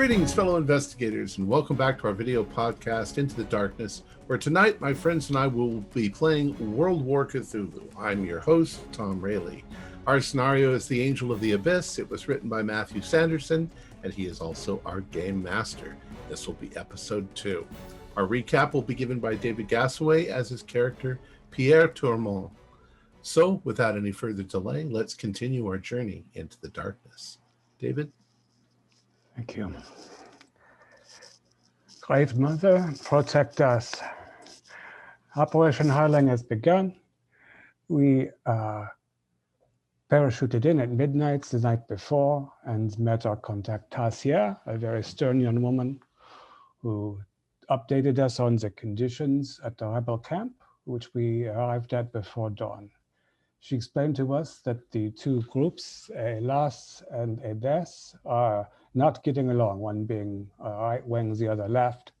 Greetings, fellow investigators, and welcome back to our video podcast, Into the Darkness, where tonight my friends and I will be playing World War Cthulhu. I'm your host, Tom Rayleigh. Our scenario is The Angel of the Abyss. It was written by Matthew Sanderson, and he is also our game master. This will be episode 2. Our recap will be given by David Gassaway as his character, Pierre Tourmont. So, without any further delay, let's continue our journey into the darkness. David? Thank you. Great Mother, protect us. Operation Harling has begun. We parachuted in at midnight the night before and met our contact Tasia, a very stern young woman who updated us on the conditions at the rebel camp, which we arrived at before dawn. She explained to us that the two groups, a Las and a Des, are not getting along, one being right wing, the other left,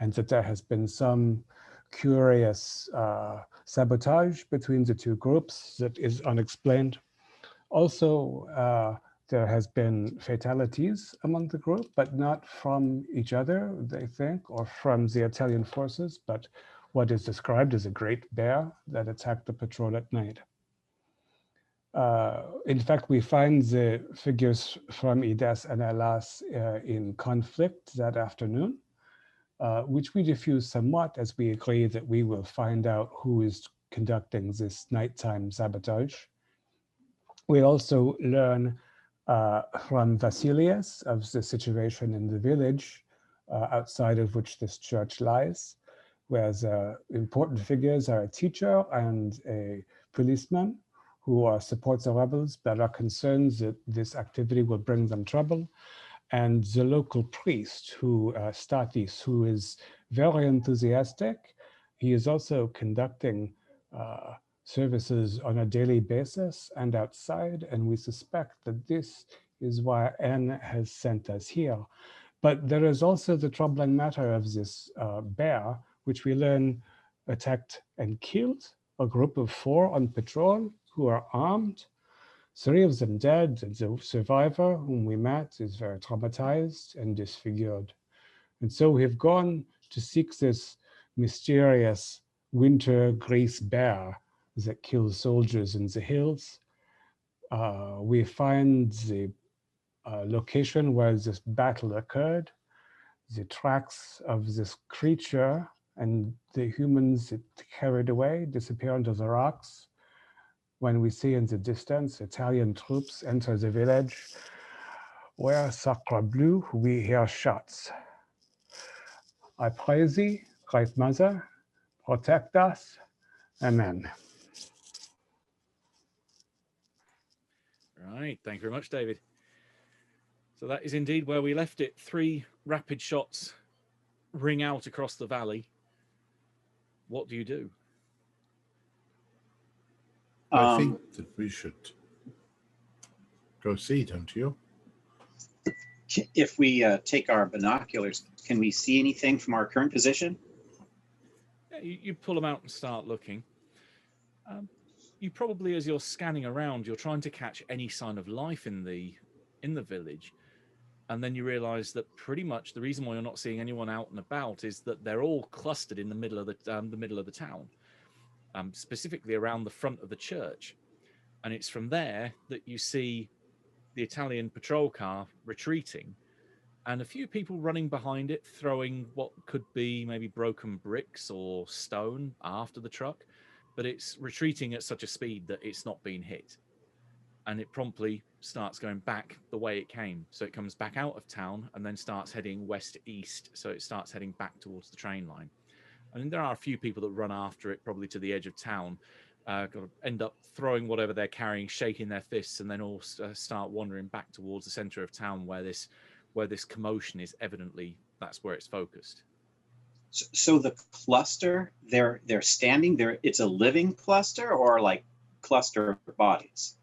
and that there has been some curious sabotage between the two groups that is unexplained. Also, there has been fatalities among the group, but not from each other, they think, or from the Italian forces, but what is described as a great bear that attacked the patrol at night. In fact, we find the figures from Ides and Alas in conflict that afternoon, which we diffuse somewhat as we agree that we will find out who is conducting this nighttime sabotage. We also learn from Vasilius of the situation in the village outside of which this church lies, where the important figures are a teacher and a policeman who supports the rebels but are concerned that this activity will bring them trouble, and the local priest, Statis, who is very enthusiastic. He is also conducting services on a daily basis and outside, and we suspect that this is why Anne has sent us here. But there is also the troubling matter of this bear, which we learn attacked and killed a group of 4 on patrol who are armed, 3 of them dead, and the survivor whom we met is very traumatized and disfigured. And so we have gone to seek this mysterious winter grease bear that kills soldiers in the hills. We find the location where this battle occurred, the tracks of this creature, and the humans it carried away disappear under the rocks. When we see in the distance Italian troops enter the village, where Sacre Bleu, we hear shots. I pray thee, Great Mother, protect us. Amen. Right, thank you very much, David. So that is indeed where we left it. 3 rapid shots ring out across the valley. What do you do? I think that we should go see, don't you? If we take our binoculars, can we see anything from our current position? Yeah, you pull them out and start looking. You probably, as you're scanning around, you're trying to catch any sign of life in the village, and then you realise that pretty much the reason why you're not seeing anyone out and about is that they're all clustered in the middle of the town. Specifically around the front of the church. And it's from there that you see the Italian patrol car retreating and a few people running behind it, throwing what could be maybe broken bricks or stone after the truck, but it's retreating at such a speed that it's not being hit. And it promptly starts going back the way it came. So it comes back out of town and then starts heading west-east. So it starts heading back towards the train line. I mean, there are a few people that run after it, probably to the edge of town, end up throwing whatever they're carrying, shaking their fists, and then all start wandering back towards the center of town where this commotion is evidently, that's where it's focused. So the cluster, they're standing there, it's a living cluster or like cluster of bodies?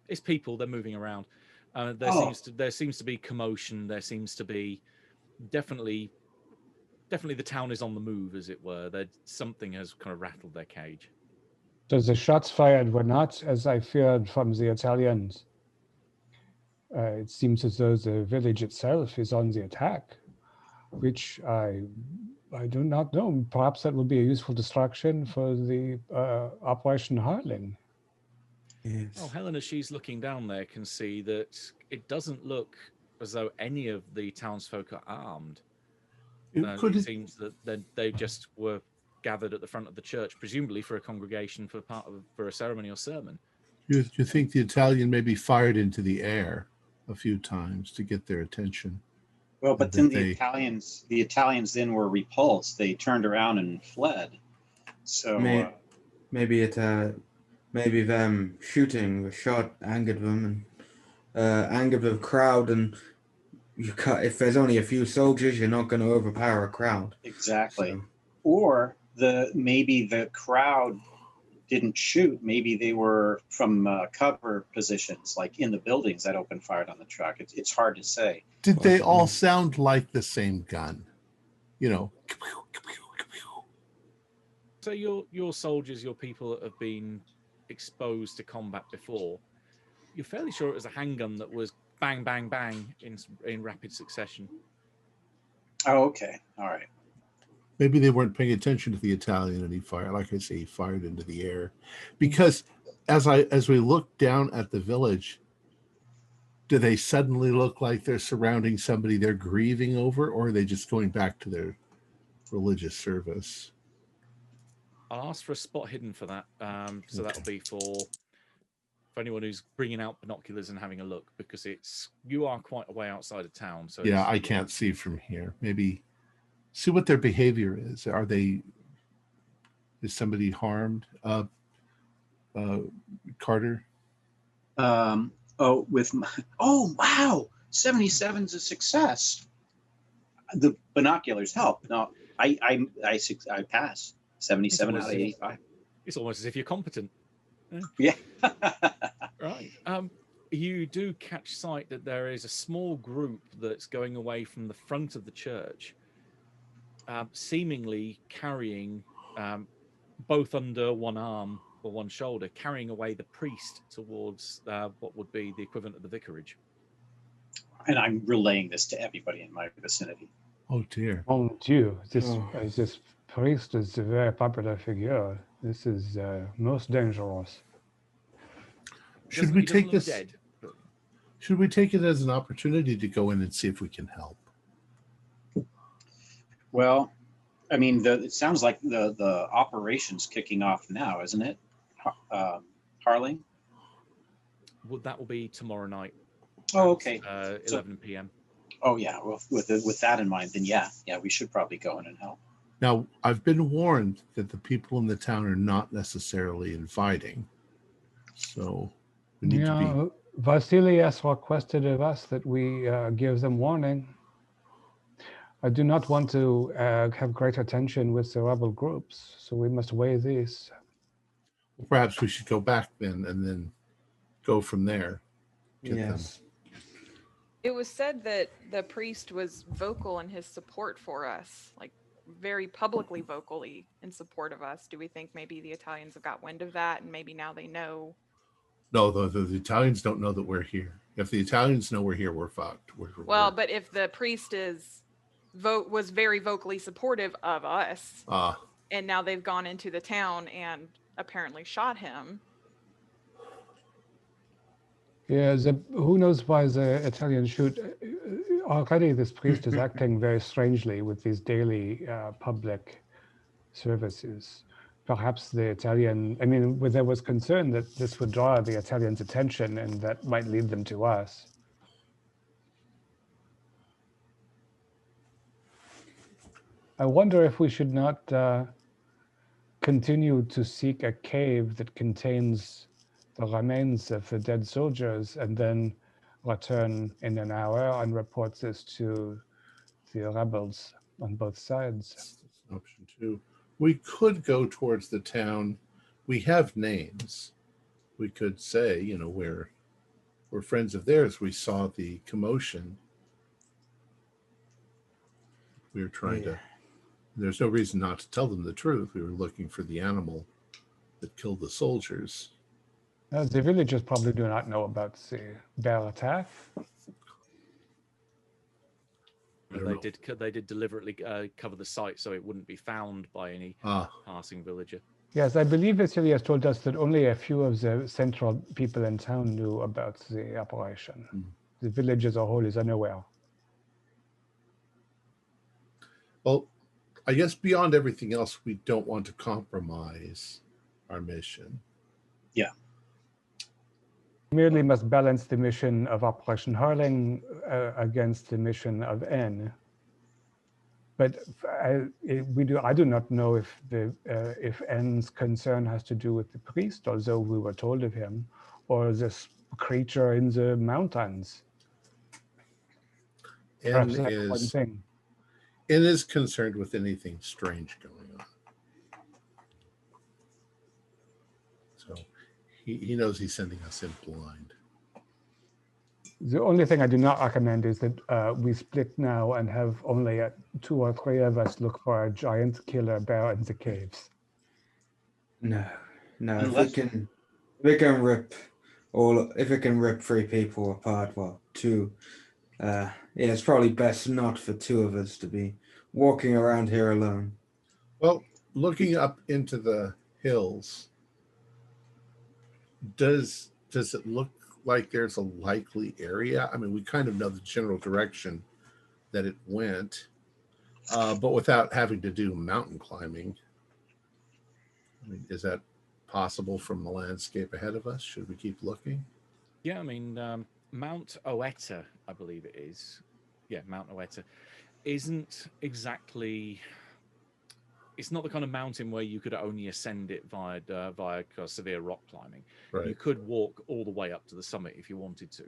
It's people, they're moving around. There seems to be commotion, there seems to be definitely the town is on the move, as it were. Something has kind of rattled their cage. So the shots fired were not, as I feared, from the Italians. It seems as though the village itself is on the attack, which I do not know. Perhaps that would be a useful distraction for the Operation Harling. Yes. Oh, Helen, as she's looking down there, can see that it doesn't look as though any of the townsfolk are armed. Could It it, seems that they just were gathered at the front of the church, presumably for a congregation for a ceremony or sermon. you think the Italian maybe fired into the air a few times to get their attention? Well, but And then that the Italians then were repulsed. They turned around and fled. So Maybe them shooting the shot angered them and angered the crowd, and if there's only a few soldiers, you're not going to overpower a crowd. exactly. So, Or maybe the crowd didn't shoot. Maybe they were from cover positions, like in the buildings that opened fire on the truck. It's hard to say. Did they all sound like the same gun? You know. So your soldiers, your people that have been exposed to combat before, you're fairly sure it was a handgun that was bang, bang, bang in rapid succession. Oh, okay. All right. Maybe they weren't paying attention to the Italian and he fired, like I say, he fired into the air. Because as we look down at the village, do they suddenly look like they're surrounding somebody they're grieving over, or are they just going back to their religious service? I'll ask for a spot hidden for that. So that'll be for anyone who's bringing out binoculars and having a look, because you are quite a way outside of town. So Yeah, I can't see from here. Maybe see what their behavior is. Is somebody harmed? Carter? Oh, wow. 77's a success. The binoculars help. No, I pass. 77 out of 85. It's almost as if you're competent. Yeah. Right. You do catch sight that there is a small group that's going away from the front of the church, seemingly carrying, both under one arm or one shoulder, carrying away the priest towards what would be the equivalent of the vicarage. And I'm relaying this to everybody in my vicinity. Oh dear. Oh, Dieu, this priest is a very popular figure. This is most dangerous. Should we He doesn't take look this? dead, but Should we take it as an opportunity to go in and see if we can help? Well, I mean, it sounds like the operation's kicking off now, isn't it? Harling? that will be tomorrow night. Oh, okay. 11 p.m. Oh, yeah. Well, with that in mind, then yeah, we should probably go in and help. Now, I've been warned that the people in the town are not necessarily inviting. So we need to be. Vasily has requested of us that we give them warning. I do not want to have greater tension with the rebel groups, so we must weigh this. Perhaps we should go back then and then go from there. yes. It was said that the priest was vocal in his support for us, like very publicly vocally in support of us. Do we think maybe the Italians have got wind of that and maybe now they know? No, the Italians don't know that we're here. If the Italians know we're here, we're fucked. But if the priest was very vocally supportive of us, and now they've gone into the town and apparently shot him. Yeah, who knows why the Italians shoot? Already this priest is acting very strangely with these daily public services. Perhaps the Italian, there was concern that this would draw the Italians' attention and that might lead them to us. I wonder if we should not continue to seek a cave that contains the remains of the dead soldiers and then return in an hour and report this to the rebels on both sides. Option 2. We could go towards the town. We have names. We could say, we're friends of theirs. We saw the commotion. We were trying to. There's no reason not to tell them the truth. We were looking for the animal that killed the soldiers. The villagers probably do not know about the bear attack. I don't know. They did deliberately cover the site so it wouldn't be found by any Ah, passing villager. Yes, I believe Vasily has told us that only a few of the central people in town knew about the operation. Hmm. The village as a whole is unaware. well, I guess beyond everything else, we don't want to compromise our mission. Merely must balance the mission of Operation Harling against the mission of N. But I do not know if N's concern has to do with the priest, although we were told of him, or this creature in the mountains. Perhaps N that's one thing. is concerned with anything strange going on. So he knows he's sending us in blind. The only thing I do not recommend is that we split now and have only 2 or 3 of us look for a giant killer bear in the caves. No. Unless- If we can rip 3 people apart, well, 2. Yeah, it's probably best not for 2 of us to be walking around here alone. Well, looking up into the hills, does it look like there's a likely area? I mean, we kind of know the general direction that it went, but without having to do mountain climbing. I mean, is that possible from the landscape ahead of us? Should we keep looking? Yeah, I mean, Mount Oeta, I believe it is. Yeah, Mount Oeta isn't exactly. It's not the kind of mountain where you could only ascend it via severe rock climbing. Right. You could walk all the way up to the summit if you wanted to.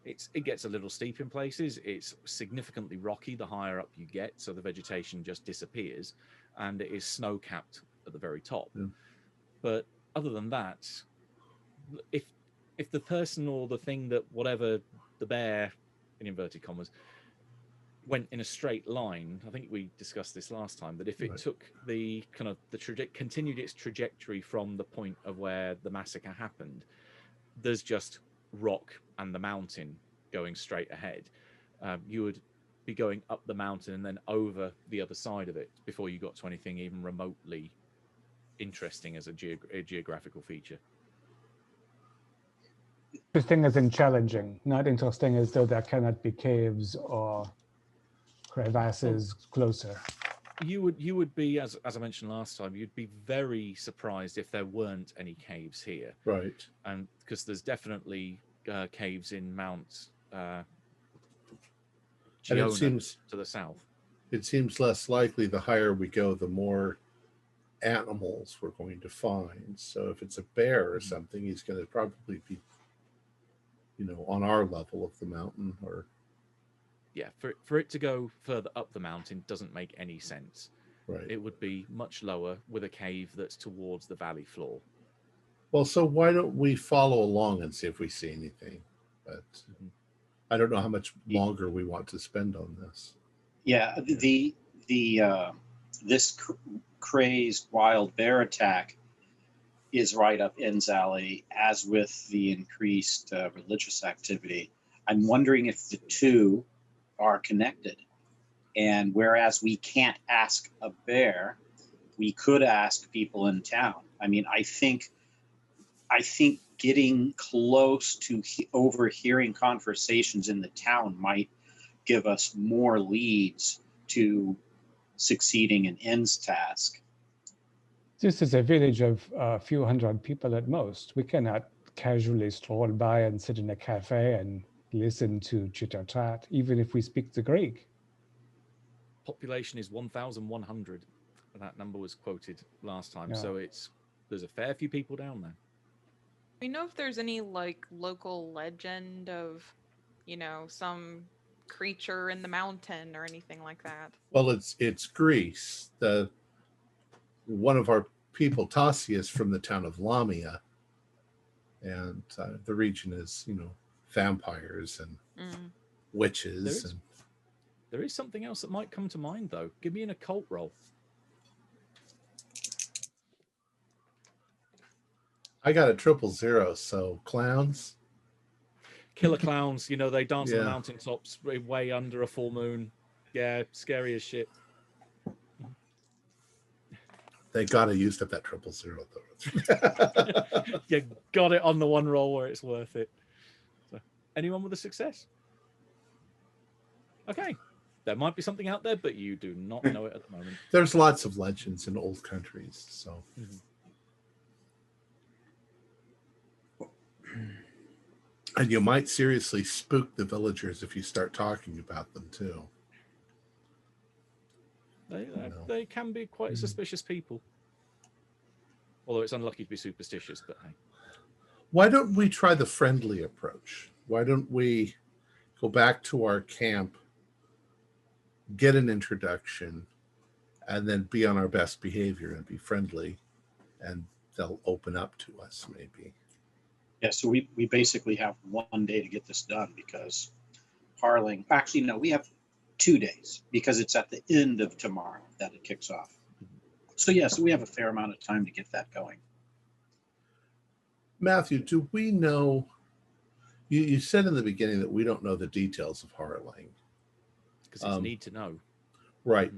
It gets a little steep in places. It's significantly rocky the higher up you get, so the vegetation just disappears, and it is snow capped at the very top. Yeah. But other than that, if the person or the thing that whatever the bear, in inverted commas, went in a straight line, I think we discussed this last time, that if it Right. took the kind of continued its trajectory from the point of where the massacre happened, there's just rock and the mountain going straight ahead. You would be going up the mountain and then over the other side of it before you got to anything even remotely interesting as a geographical feature. Interesting as in challenging, not interesting as though there cannot be caves or crevasses closer. You would be, as I mentioned last time, you'd be very surprised if there weren't any caves here. Right. And because there's definitely caves in Mount And Giona it seems to the south. less likely the higher we go, the more animals we're going to find. So if it's a bear or something, he's going to probably be, on our level of the mountain. Or Yeah, for it to go further up the mountain doesn't make any sense. right. It would be much lower with a cave that's towards the valley floor. Well, so why don't we follow along and see if we see anything? But I don't know how much longer we want to spend on this. Yeah, this crazed wild bear attack is right up N's alley, as with the increased religious activity. I'm wondering if the two are connected. And whereas we can't ask a bear, we could ask people in town. I mean, I think getting close to overhearing conversations in the town might give us more leads to succeeding in N's task. This is a village of a few hundred people at most. We cannot casually stroll by and sit in a cafe and listen to chitter-chat, even if we speak the Greek. Population is 1,100. That number was quoted last time, Yeah. so there's a fair few people down there. Do you know if there's any local legend of, some creature in the mountain or anything like that? Well, it's Greece. One of our people, Tassius, from the town of Lamia, and the region is vampires and witches. There is something else that might come to mind, though. Give me an occult roll. I got a 000, so clowns. Killer clowns, you know, they dance on the Yeah. mountaintops way under a full moon. Yeah, scary as shit. Thank God I used up that 000 though. You got it on the one roll where it's worth it. So, anyone with a success? Okay. There might be something out there, but you do not know it at the moment. There's lots of legends in old countries, so. And you might seriously spook the villagers if you start talking about them too. They can be quite suspicious people. Although it's unlucky to be superstitious, but hey. Why don't we try the friendly approach? Why don't we go back to our camp, get an introduction, and then be on our best behavior and be friendly, and they'll open up to us maybe. Yeah, so we basically have 1 day to get this done because Harling, actually, no, we have 2 days because it's at the end of tomorrow that it kicks off. So, yeah, so we have a fair amount of time to get that going. Matthew, do we know, you said in the beginning that we don't know the details of Harling. Because it's need to know. Right.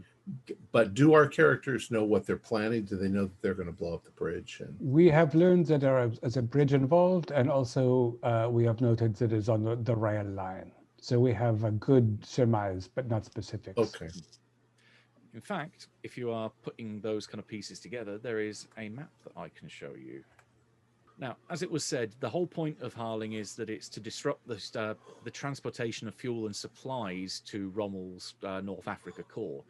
But do our characters know what they're planning? Do they know that they're going to blow up the bridge? And We have learned that there is a bridge involved, and also we have noted that it's on the rail line. So we have a good surmise, but not specifics. okay. In fact, if you are putting those kind of pieces together, there is a map that I can show you. Now, as it was said, the whole point of Harling is that it's to disrupt the transportation of fuel and supplies to Rommel's North Africa core,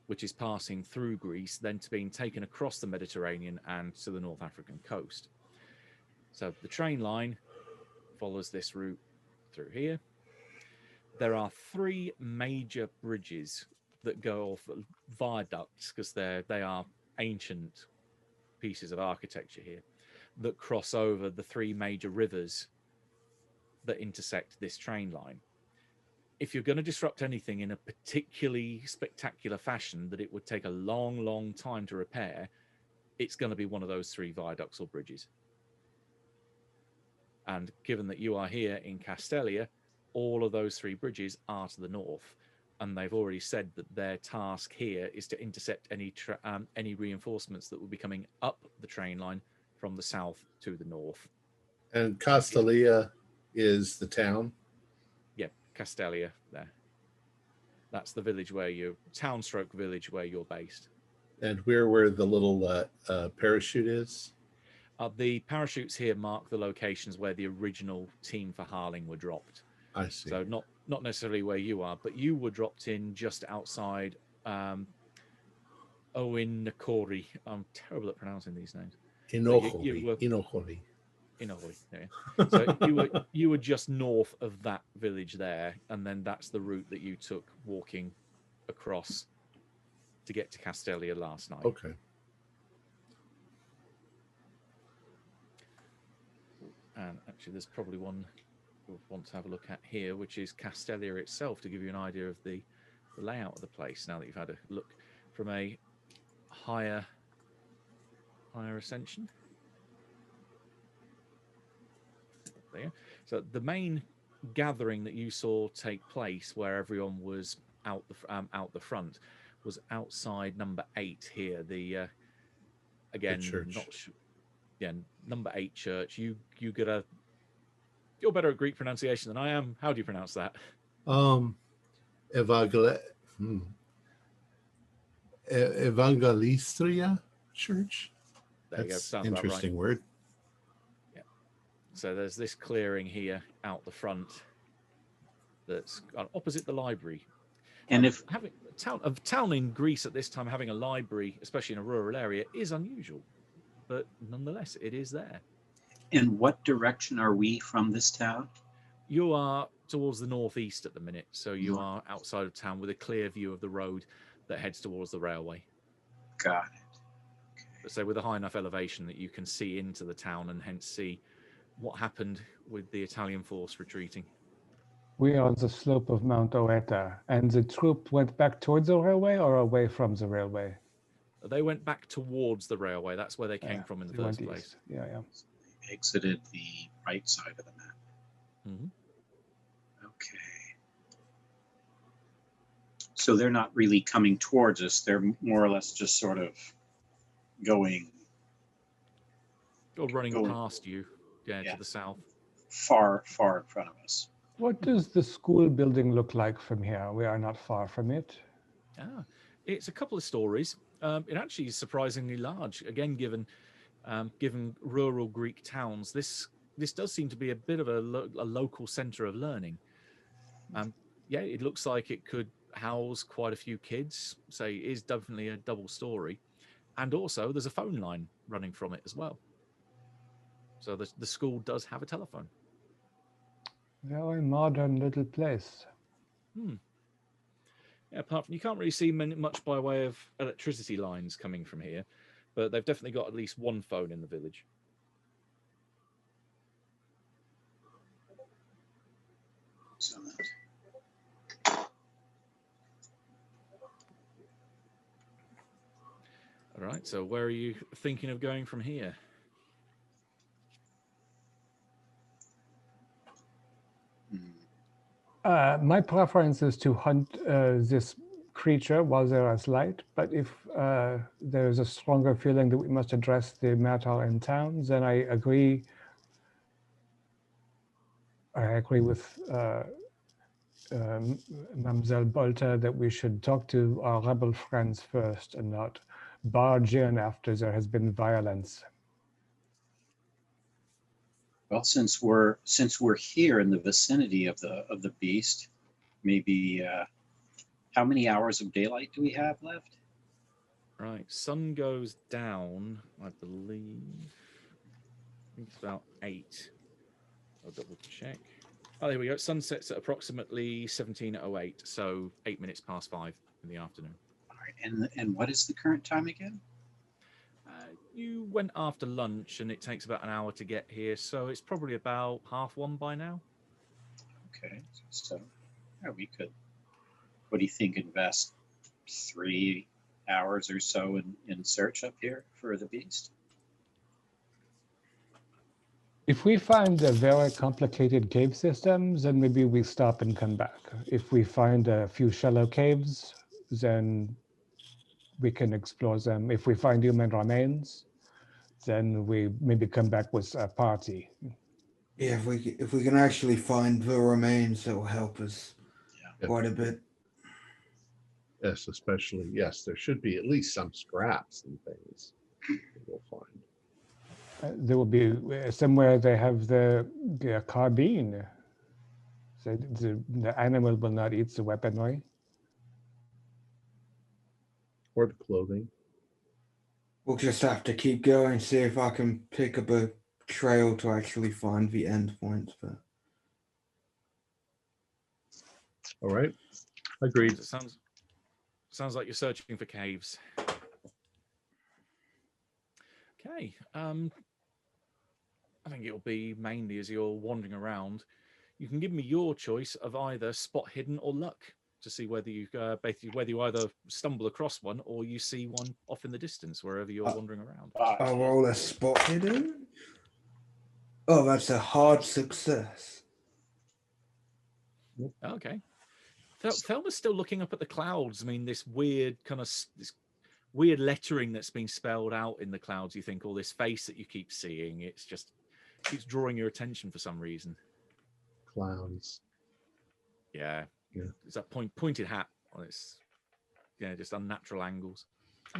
which is passing through Greece, then to being taken across the Mediterranean and to the North African coast. So the train line follows this route through here. There are 3 major bridges that go off viaducts, because they are ancient pieces of architecture here, that cross over the 3 major rivers that intersect this train line. If you're going to disrupt anything in a particularly spectacular fashion that it would take a long, long time to repair, it's going to be one of those 3 viaducts or bridges. And given that you are here in Castelia, all of those 3 bridges are to the north, and they've already said that their task here is to intercept any reinforcements that will be coming up the train line from the south to the north. And Castalia is the town? Yeah, Castelia there. That's the village where town-stroke village where you're based. And where the little parachute is? The parachutes here mark the locations where the original team for Harling were dropped. I see. So not necessarily where you are, but you were dropped in just outside Owen Nakori. I'm terrible at pronouncing these names. Inohori. Yeah. So you were just north of that village there, and then that's the route that you took walking across to get to Castelia last night. Okay. And actually, there's probably one we'll want to have a look at here, which is Castelia itself, to give you an idea of the layout of the place now that you've had a look from a higher ascension. There. So the main gathering that you saw take place, where everyone was out the front, was outside number 8 here. The again, church. Number 8 church. You're better at Greek pronunciation than I am. How do you pronounce that? Evangelistria Church. There you go. That's Sounds an about interesting right. word. Yeah. So there's this clearing here out the front that's opposite the library. And if having a town in Greece at this time having a library, especially in a rural area, is unusual, but nonetheless, it is there. in what direction are we from this town? You are towards the northeast at the minute, so you are outside of town with a clear view of the road that heads towards the railway. Got it. But so with a high enough elevation that you can see into the town and hence see what happened with the Italian force retreating. We are on the slope of Mount Oeta, and the troop went back towards the railway or away from the railway? They went back towards the railway. That's where they came from in the first place. Yeah. exited the right side of the map. Hmm. Okay. So they're not really coming towards us. They're more or less just sort of going Or running Going- past you, Yeah. to the south. far, far in front of us. What does the school building look like from here? We are not far from it. It's a couple of stories. It actually is surprisingly large. Again, given rural Greek towns, this does seem to be a bit of a local centre of learning. Yeah, it looks like it could house quite a few kids. So it is definitely a double story, and also there's a phone line running from it as well. So the school does have a telephone. Very modern little place. Yeah, apart from you can't really see much by way of electricity lines coming from here, but they've definitely got at least one phone in the village. Excellent. All right, so where are you thinking of going from here? My preference is to hunt this creature while there is light, but if there is a stronger feeling that we must address the matter in town, then I agree. I agree with Mademoiselle Bolter that we should talk to our rebel friends first and not barge in after there has been violence. Well, since we're here in the vicinity of the beast, maybe how many hours of daylight do we have left? Right, sun goes down, I believe. I think it's about 8. I'll double check. Oh, there we go. Sun sets at approximately 17:08, so 8 minutes past 5 in the afternoon. All right, and what is the current time again? You went after lunch, and it takes about an hour to get here, so it's probably about 1:30 by now. Okay, so yeah, we could. What do you think? Invest 3 hours or so in search up here for the beast? If we find a very complicated cave system, then maybe we stop and come back. If we find a few shallow caves, then we can explore them. If we find human remains, then we maybe come back with a party. Yeah, if we can actually find the remains, that will help us Yeah. quite a bit. Yes, especially, yes, there should be at least some scraps and things that we'll find. There will be somewhere they have the carbine. So the animal will not eat the weaponry. Or the clothing. We'll just have to keep going, see if I can pick up a trail to actually find the end point. But All right. Agreed. It sounds like you're searching for caves. Okay. I think it'll be mainly as you're wandering around. You can give me your choice of either spot hidden or luck to see whether you whether you either stumble across one or you see one off in the distance wherever you're wandering around. I'll roll a spot hidden. Oh, that's a hard success. Okay. Thelma's still looking up at the clouds. I mean, this weird this weird lettering that's been spelled out in the clouds. You think, all this face that you keep seeing, it's just keeps drawing your attention for some reason. Clowns. Yeah. It's that pointed hat on its, just unnatural angles.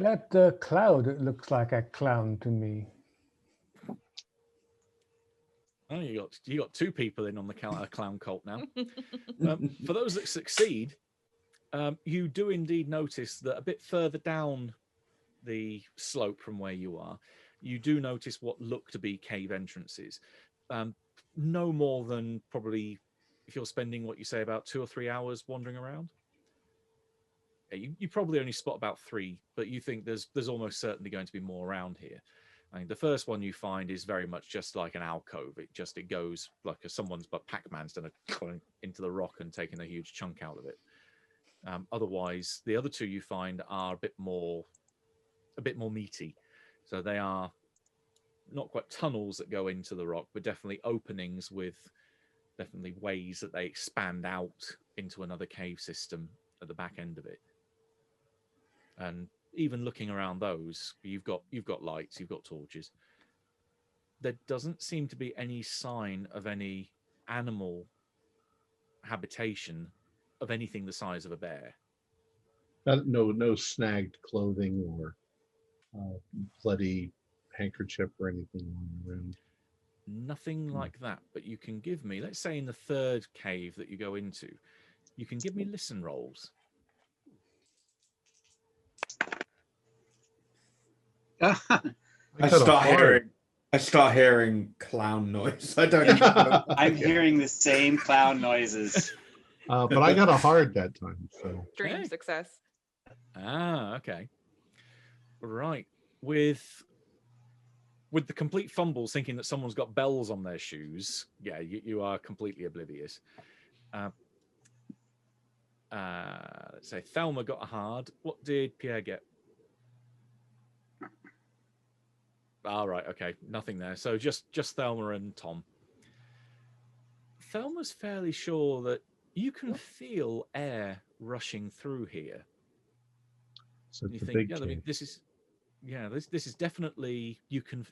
That cloud looks like a clown to me. Oh, you got 2 people in on the clown cult now. For those that succeed, you do indeed notice that a bit further down the slope from where you are, you do notice what look to be cave entrances. No more than probably, if you're spending what you say about 2 or 3 hours wandering around. Yeah, you probably only spot about 3, but you think there's almost certainly going to be more around here. I mean, the first one you find is very much just like an alcove. It goes like but Pac-Man's done a clunk into the rock and taken a huge chunk out of it. Otherwise, the other 2 you find are a bit more meaty. So they are not quite tunnels that go into the rock, but definitely openings with definitely ways that they expand out into another cave system at the back end of it. And even looking around those, you've got lights, you've got torches. There doesn't seem to be any sign of any animal habitation of anything the size of a bear. No snagged clothing or bloody handkerchief or anything lying around. Nothing like that, but you can give me, let's say in the third cave that you go into, you can give me listen rolls. I start hearing clown noise. I don't even know. I'm hearing the same clown noises. But I got a hard that time, so Dream Hey. success. Ah, okay. Right. With the complete fumbles, thinking that someone's got bells on their shoes, yeah, you are completely oblivious. Let's say Thelma got a hard. What did Pierre get? All right, okay, nothing there. So just Thelma and Tom. Thelma's fairly sure that you can feel air rushing through here. so You it's a think, big yeah, I mean, cave. this is definitely, you can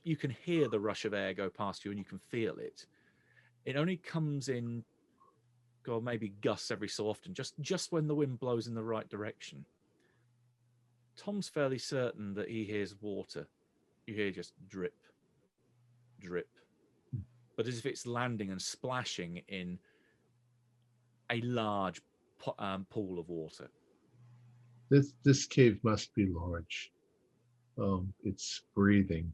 hear the rush of air go past you and you can feel it. It only comes in, God, maybe gusts every so often, just when the wind blows in the right direction. Tom's fairly certain that he hears water. You hear just drip, drip, but as if it's landing and splashing in a large pool of water. This cave must be large. It's breathing,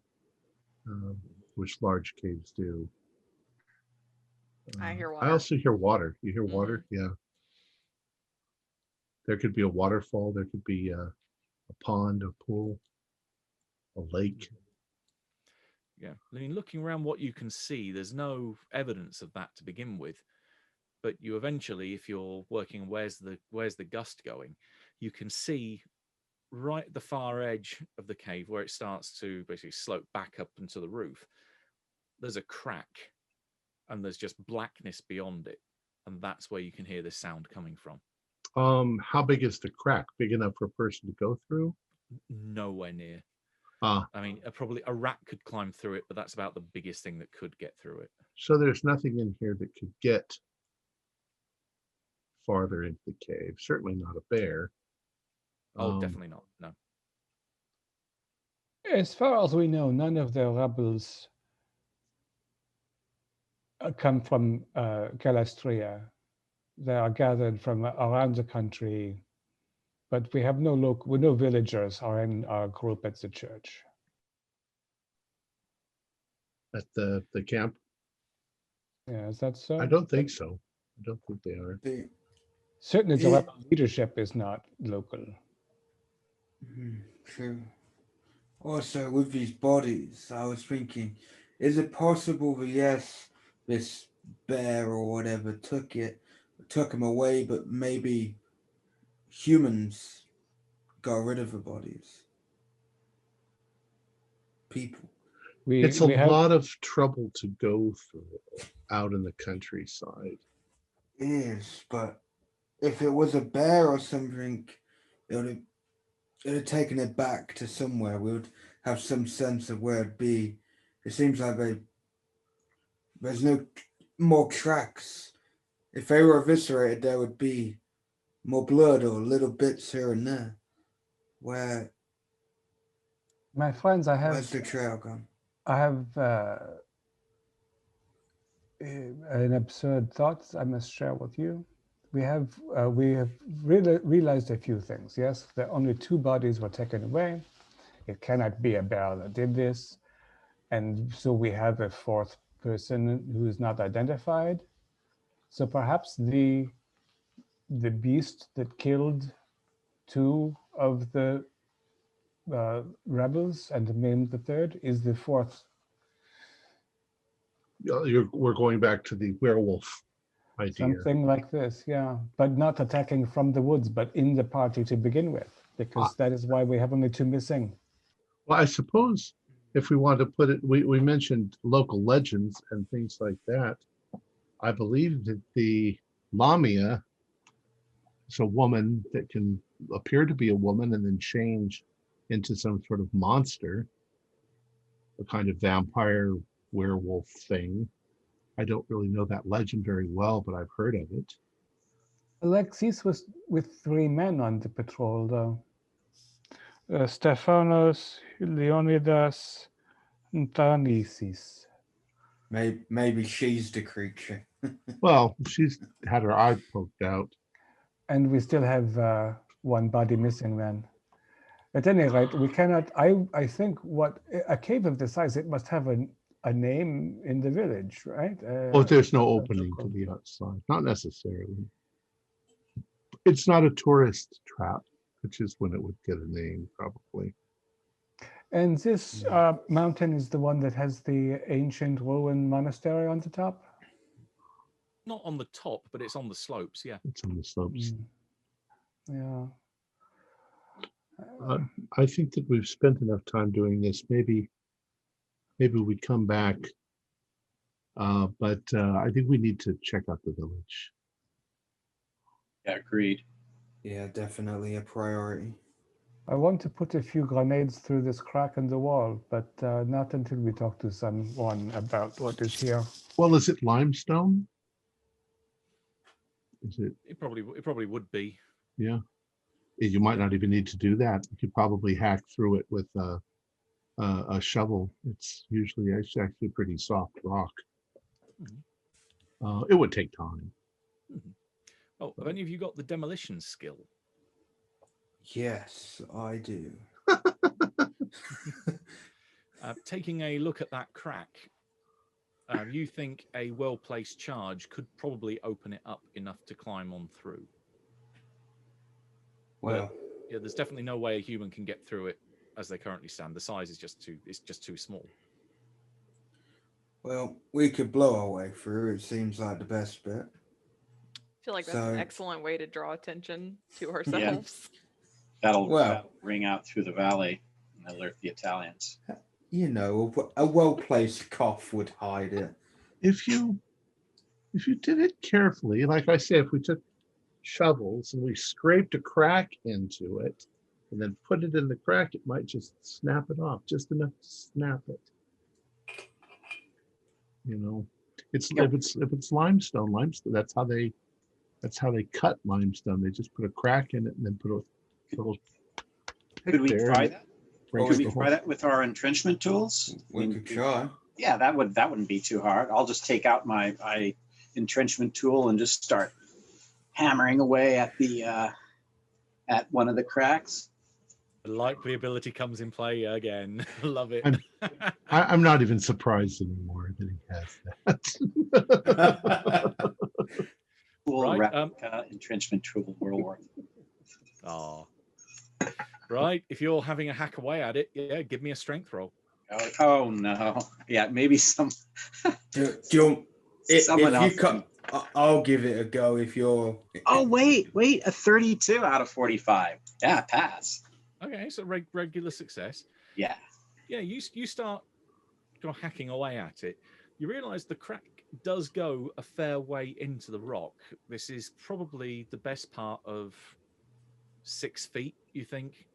which large caves do. I hear I water. also hear water. You hear water? Yeah. There could be a waterfall. There could be a pond, a pool, a lake. Yeah, I mean, looking around what you can see, there's no evidence of that to begin with. But you eventually, if you're working, where's the gust going, you can see right at the far edge of the cave where it starts to basically slope back up into the roof. There's a crack, and there's just blackness beyond it, and that's where you can hear this sound coming from. How big is the crack? Big enough for a person to go through? Nowhere near. Ah, I mean, probably a rat could climb through it, but that's about the biggest thing that could get through it. so there's nothing in here that could get farther into the cave. Certainly not a bear. Oh, definitely not. No. As far as we know, none of the rebels come from Calastria. They are gathered from around the country, but we have no villagers are in our group at the church. At the camp? Yeah, is that so? I don't think so. I don't think they are. Certainly, the Yeah. rebel leadership is not local. True. Also, with these bodies, I was thinking, is it possible that yes, this bear or whatever took him away, but maybe humans got rid of the bodies? People. It's a We have lot of trouble to go through out in the countryside. It is, but if it was a bear or something, it would have taken it back to somewhere. We would have some sense of where it'd be. It seems like there's no more tracks. If they were eviscerated, there would be more blood or little bits here and there. my friends. Where's the trail gone? I have an absurd thought I must share with you. We have realized a few things. Yes, that only 2 bodies were taken away. It cannot be a bear that did this, and so we have a 4th person who is not identified. So perhaps the beast that killed 2 of the rebels and maimed the 3rd is the 4th. We're going back to the werewolf idea. Something like this, yeah. But not attacking from the woods, but in the party to begin with, because that is why we have only 2 missing. Well, I suppose if we want to put it, we mentioned local legends and things like that. I believe that the Lamia is a woman that can appear to be a woman and then change into some sort of monster, a kind of vampire werewolf thing. I don't really know that legend very well, but I've heard of it. Alexis was with 3 men on the patrol, though. Stephanos, Leonidas, and Dionysus. Maybe she's the creature. Well, she's had her eye poked out. And we still have 1 body missing then. At any rate, we cannot, I think what, a cave of this size, it must have a name in the village, right? Well, if there's no opening to the outside, not necessarily. It's not a tourist trap, which is when it would get a name, probably. And this mountain is the one that has the ancient Roman monastery on the top? Not on the top, but it's on the slopes. Yeah. It's on the slopes. Yeah. I think that we've spent enough time doing this. Maybe we come back, but I think we need to check out the village. Yeah, agreed. Yeah, definitely a priority. I want to put a few grenades through this crack in the wall, but not until we talk to someone about what is here. Well, is it limestone? Is it? It probably would be. Yeah. You might not even need to do that. You could probably hack through it with a shovel. It's actually pretty soft rock. It would take time. Oh, have any of you got the demolition skill? Yes, I do. Taking a look at that crack, you think a well-placed charge could probably open it up enough to climb on through. Well, yeah, there's definitely no way a human can get through it as they currently stand. The size is just too small. well, we could blow our way through. It seems like the best bet. I feel like that's an excellent way to draw attention to ourselves. That'll ring out through the valley and alert the Italians. You know, a well-placed cough would hide it. If you did it carefully, like I say, if we took shovels and we scraped a crack into it and then put it in the crack, it might just snap it off, just enough to snap it. You know, if it's limestone, that's how they cut limestone. They just put a crack in it and then put a little. Could we try that? Could we try that with our entrenchment tools? We could try. Yeah, that wouldn't be too hard. I'll just take out my entrenchment tool and just start hammering away at at one of the cracks. The likely ability comes in play again. Love it. I'm not even surprised anymore that he has that. Cool replica entrenchment tool, World War. Oh, right. If you're having a hack away at it, yeah, give me a strength roll. Oh no. Yeah, maybe some. Someone else. I'll give it a go if you're. Oh wait, a 32 out of 45. Yeah, pass. Okay, so regular success. Yeah. Yeah, you start hacking away at it. You realise the crack does go a fair way into the rock. This is probably the best part of 6 feet. You think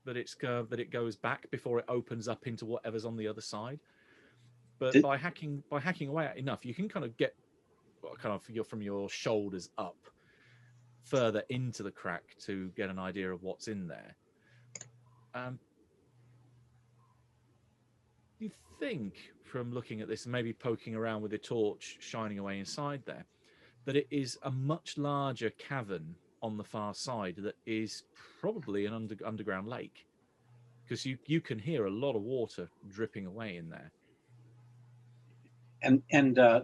that it goes back before it opens up into whatever's on the other side. But by hacking away at enough, you can kind of get from your shoulders up further into the crack to get an idea of what's in there. You think from looking at this and maybe poking around with a torch shining away inside there that it is a much larger cavern on the far side that is probably an underground lake, because you can hear a lot of water dripping away in there. And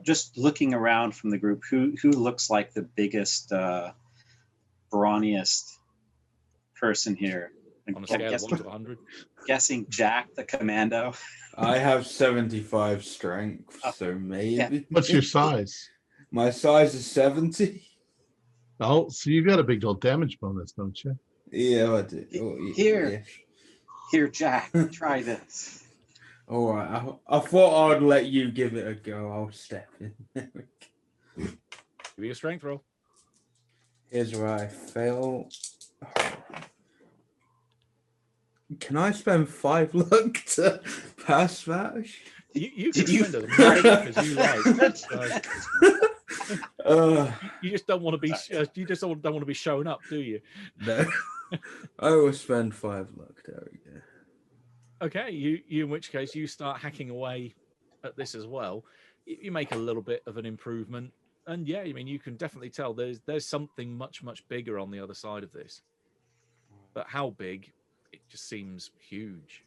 just looking around from the group, who looks like the biggest, brawniest person here? On a scale of 1 to 100? Guessing Jack, the commando. I have 75 strength, so maybe. Yeah. What's your size? My size is 70. Oh, so you got a big old damage bonus, don't you? Yeah, I do. Oh, Here, Jack, try this. All right. I thought I'd let you give it a go. I'll step in. Give me a strength roll. Here's where I fail. Can I spend 5 luck to pass that? You Did can you- spend as much luck as you like. So you just don't want to be. You just don't want to be showing up, do you? No. I will spend 5 luck. There we go. Okay, you in which case you start hacking away at this as well. You make a little bit of an improvement, and yeah, I mean you can definitely tell there's something much bigger on the other side of this. But how big? It just seems huge.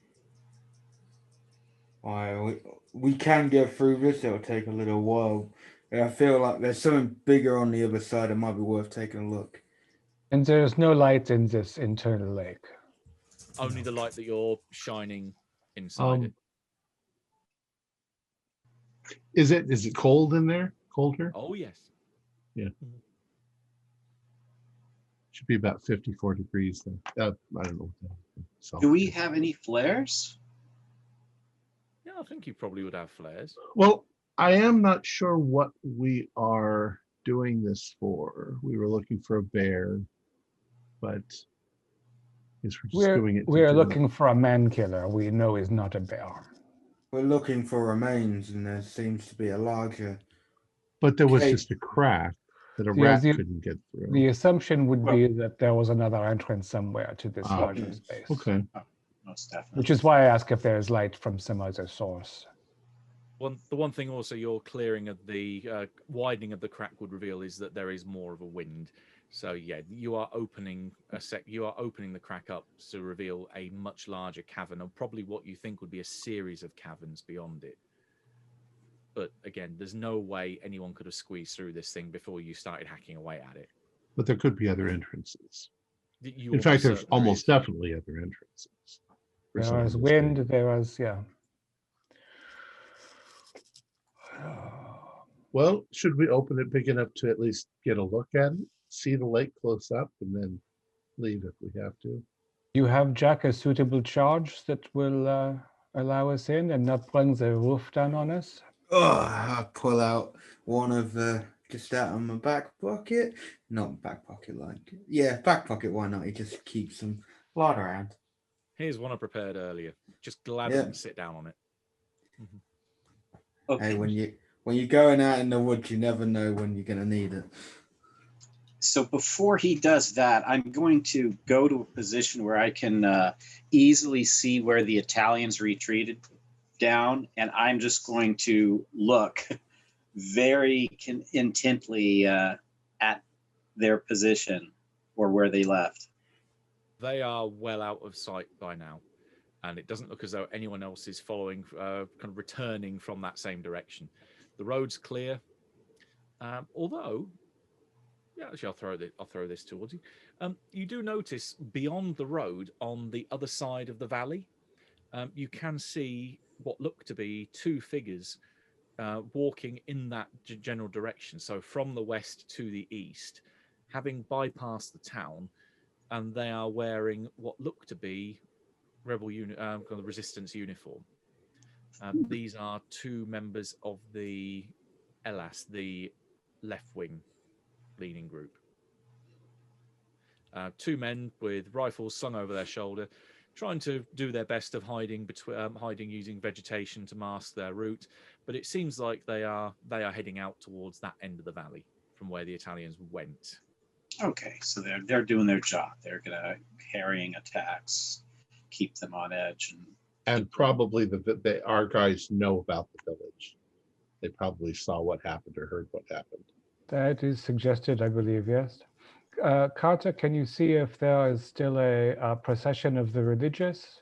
Why we can get through this. It'll take a little while. I feel like there's something bigger on the other side. It might be worth taking a look. And there's no light in this internal lake. Only the light that you're shining inside it. Is it cold in there? Colder? Oh yes. Should be about 54 degrees then. I don't know. Do we have any flares? Yeah, I think you probably would have flares. Well, I am not sure what we are doing this for. We were looking for a bear, but I guess we're just doing it. We're looking for a man killer. We know is not a bear. We're looking for remains, and there seems to be a larger. But there was cave. just a crack that a Yeah, rat the- couldn't get through. The assumption would be that there was another entrance somewhere to this Ah, larger space. Okay. Most definitely. Which is why I ask if there is light from some other source. The one thing also your clearing of the widening of the crack would reveal is that there is more of a wind. So yeah, you are opening the crack up to reveal a much larger cavern, or probably what you think would be a series of caverns beyond it. But again, there's no way anyone could have squeezed through this thing before you started hacking away at it. But there could be other entrances. You In almost fact, there's certain there almost is. definitely other entrances. for some There of was this wind, game. there was, yeah. Well, should we open it big enough to at least get a look at it, see the lake close up, and then leave if we have to? You have, Jack, a suitable charge that will allow us in and not bring the roof down on us? Oh, I pull out one of the just out of my back pocket. Not back pocket, like back pocket. Why not? You just keep some blood around. Here's one I prepared earlier. Just glad I Yeah. didn't sit down on it. Okay. Hey, when you're going out in the woods, you never know when you're gonna need it. So before he does that, I'm going to go to a position where I can easily see where the Italians retreated down, and I'm just going to look very intently at their position or where they left. They are well out of sight by now, and it doesn't look as though anyone else is following, kind of returning from that same direction. The road's clear, although, yeah, actually, I'll throw this towards you. You do notice beyond the road, on the other side of the valley, you can see what look to be two figures walking in that general direction. So from the west to the east, having bypassed the town, and they are wearing what look to be kind of resistance uniform. These are two members of the Elas, the left-wing leaning group. Two men with rifles slung over their shoulder, trying to do their best of hiding using vegetation to mask their route. But it seems like they are heading out towards that end of the valley from where the Italians went. Okay, so they're doing their job. They're gonna carrying attacks, keep them on edge, And probably our guys know about the village. They probably saw what happened or heard what happened. That is suggested, I believe, yes. Carter, can you see if there is still a procession of the religious,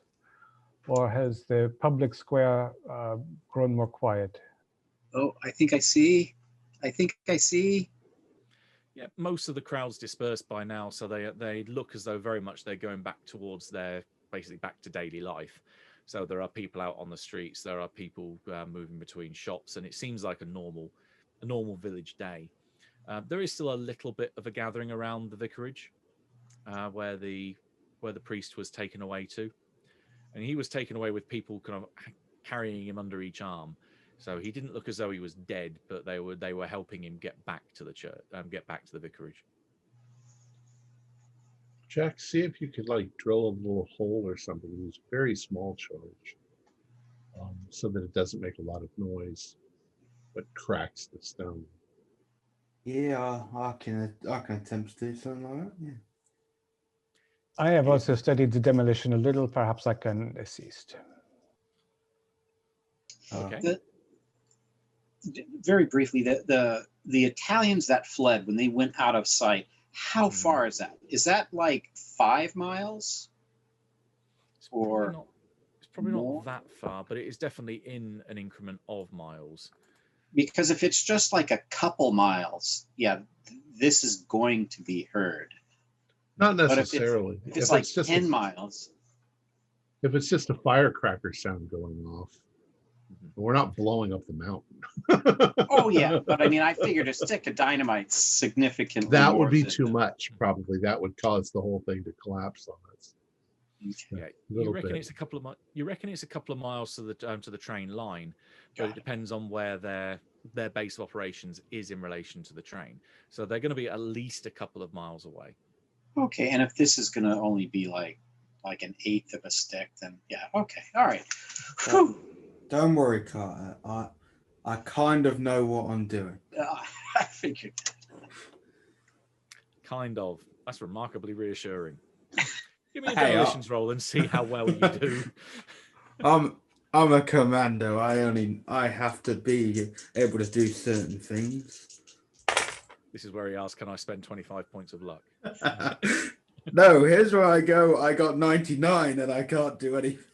or has the public square grown more quiet? oh, I think I see. Yeah, most of the crowd's dispersed by now, so they look as though very much they're going back towards basically back to daily life. So there are people out on the streets, there are people moving between shops, and it seems like a normal village day. There is still a little bit of a gathering around the vicarage, where the priest was taken away to, and he was taken away with people kind of carrying him under each arm. So he didn't look as though he was dead, but they were helping him get back to the church, get back to the vicarage. Jack, see if you could like drill a little hole or something. Use very small charge, so that it doesn't make a lot of noise, but cracks the stone. Yeah, I can attempt to do something like that. Yeah. I have also studied the demolition a little. Perhaps I can assist. Okay. Very briefly, the Italians that fled when they went out of sight, how far is that? Is that like 5 miles? It's Or probably more? not that far, but it is definitely in an increment of miles. Because if it's just like a couple miles, yeah, this is going to be heard. Not But necessarily. if it's like 10 miles, if it's just a firecracker sound going off, we're not blowing up the mountain. oh yeah, but I mean, I figured a stick of dynamite's significantly That more would be than- too much, probably. That would cause the whole thing to collapse on us. Yeah, A you little reckon bit. it's a couple of you reckon it's a couple of miles to the train line, but Got it it. depends on where their base of operations is in relation to the train. So they're going to be at least a couple of miles away. Okay, and if this is going to only be like an eighth of a stick, then yeah, okay, all right. Whew. Don't worry, Carter. I kind of know what I'm doing. I figured. Kind of. That's remarkably reassuring. Give me a Hey, demolitions roll and see how well you do. I'm a commando. I have to be able to do certain things. This is where he asks, "Can I spend 25 points of luck?" No, here's where I go. I got 99 and I can't do anything.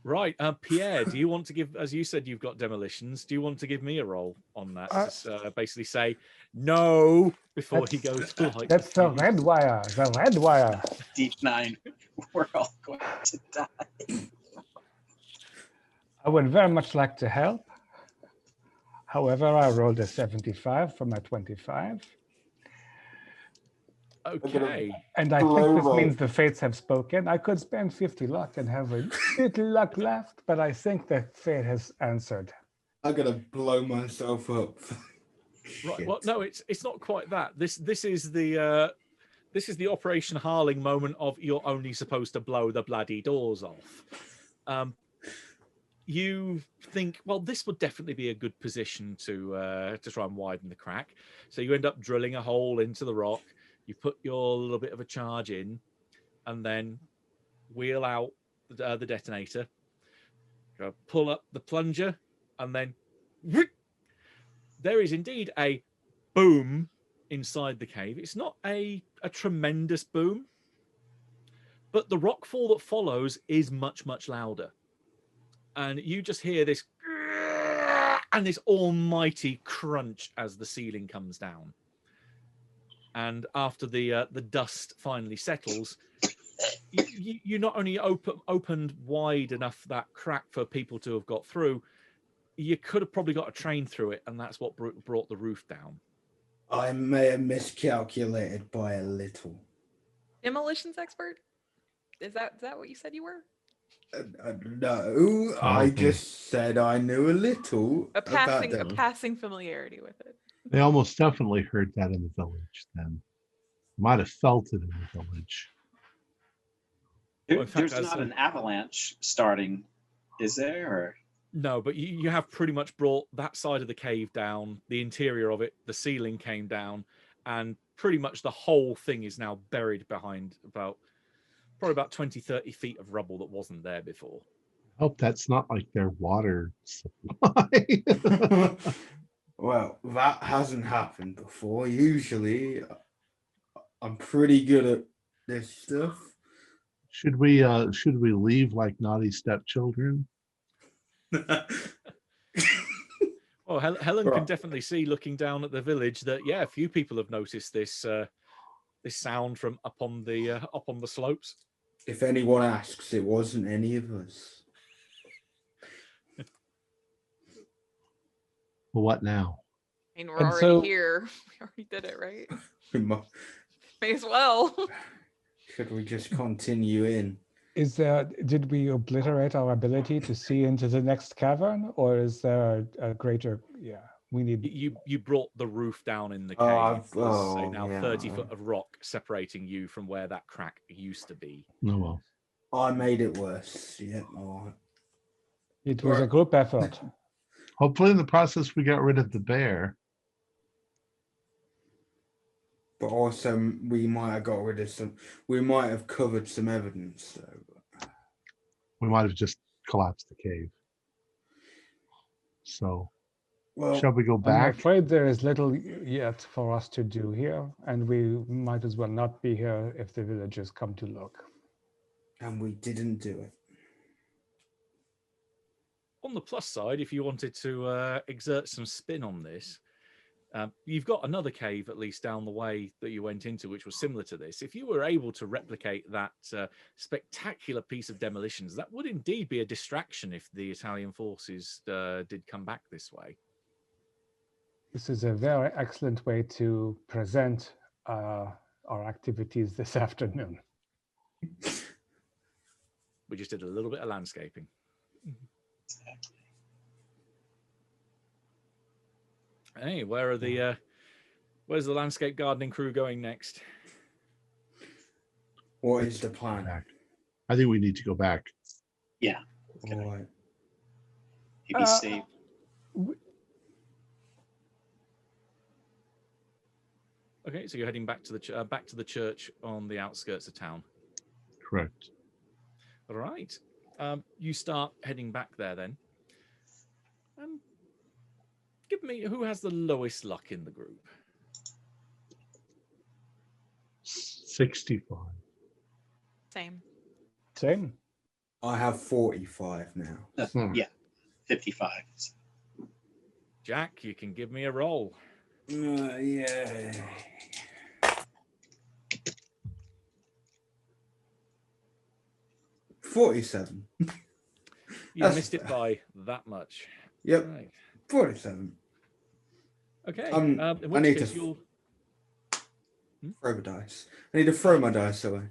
Right, Pierre, do you want to give, as you said, you've got demolitions. Do you want to give me a roll on that? Just basically say no before he goes to like. That's the red wire. The red wire. Deep 9, we're all going to die. I would very much like to help. However, I rolled a 75 for my 25. Okay. And I think this means the fates have spoken. I could spend 50 luck and have a little luck left, but I think that fate has answered. I'm gonna blow myself up. Right. Shit. Well, no, it's not quite that. This is the Operation Harling moment of you're only supposed to blow the bloody doors off. You think, well, this would definitely be a good position to try and widen the crack. So you end up drilling a hole into the rock. You put your little bit of a charge in, and then wheel out the detonator. Pull up the plunger, and then there is indeed a boom inside the cave. It's not a tremendous boom, but the rockfall that follows is much, much louder. And you just hear this and this almighty crunch as the ceiling comes down. And after the dust finally settles, you not only opened wide enough that crack for people to have got through, you could have probably got a train through it, and that's what brought the roof down. I may have miscalculated by a little. Demolitions expert? Is that what you said you were? No, I just said I knew a little A about them. passing familiarity with it. They almost definitely heard that in the village then. Might have felt it in the village. Well, in fact, There's not an avalanche starting, is there? Or? No, but you have pretty much brought that side of the cave down, the interior of it, the ceiling came down, and pretty much the whole thing is now buried behind probably about 20, 30 feet of rubble that wasn't there before. I hope that's not like their water supply. Well, that hasn't happened before. Usually, I'm pretty good at this stuff. Should we leave like naughty stepchildren? Well, Helen can definitely see, looking down at the village, that a few people have noticed this sound from up on the slopes. If anyone asks, it wasn't any of us. Well, what now? I mean, we're And already so- here. We already did it, right? We mu- May as well. Should we just continue in? Did we obliterate our ability to see into the next cavern, or is there a greater? Yeah, we need. You brought the roof down in the Oh, cave. I've- There's oh, now yeah. 30 foot of rock separating you from where that crack used to be. Oh well. I made it worse. Yeah. All right. It was a group effort. Hopefully, in the process, we got rid of the bear. But also, we might have got rid of some. We might have covered some evidence. So. We might have just collapsed the cave. So, Well, shall we go I'm back? afraid there is little yet for us to do here, and we might as well not be here if the villagers come to look. and we didn't do it. On the plus side, if you wanted to exert some spin on this, you've got another cave at least down the way that you went into, which was similar to this. If you were able to replicate that spectacular piece of demolitions, that would indeed be a distraction if the Italian forces did come back this way. This is a very excellent way to present our activities this afternoon. We just did a little bit of landscaping. Exactly. Hey, where's the landscape gardening crew going next? What is the plan? Back. I think we need to go back. Yeah. All right. Maybe save. Okay, so you're heading back to the church on the outskirts of town. Correct. All right. You start heading back there then. Give me who has the lowest luck in the group. 65. Same. Same. I have 45 now. Yeah, 55. Jack, you can give me a roll. Yeah. 47. You That's missed it fair. by that much. Yep. Right. 47. Okay. In In I which need case to you'll throw the dice. I need to throw my dice away.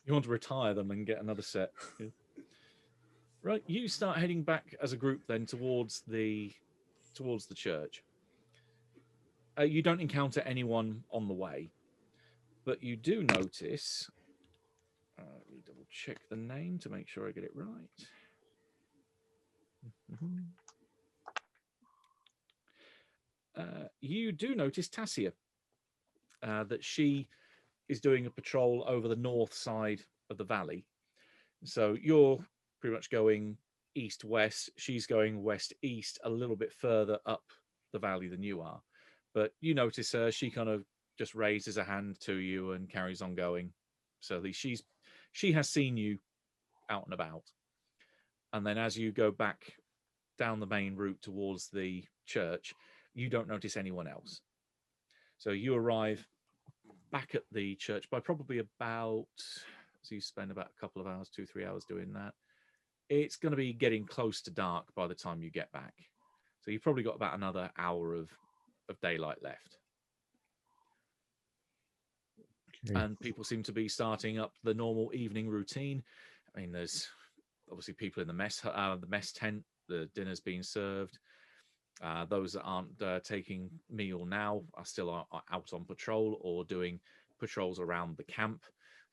you want to retire them and get another set. Yeah. Right. You start heading back as a group then towards the church. You don't encounter anyone on the way, but you do notice. Let me double check the name to make sure I get it right. You do notice Tassia, that she is doing a patrol over the north side of the valley. So you're pretty much going east-west. She's going west-east, a little bit further up the valley than you are. But you notice her, she kind of just raises a hand to you and carries on going. So she has seen you out and about. And then as you go back down the main route towards the church, you don't notice anyone else. So you arrive back at the church by probably about, so you spend about a couple of hours, 2-3 hours doing that. It's going to be getting close to dark by the time you get back. So you've probably got about another hour of daylight left. Okay. And people seem to be starting up the normal evening routine. I mean, there's obviously people in the mess tent. The dinner's being served. Those that aren't taking meal now are still out on patrol or doing patrols around the camp.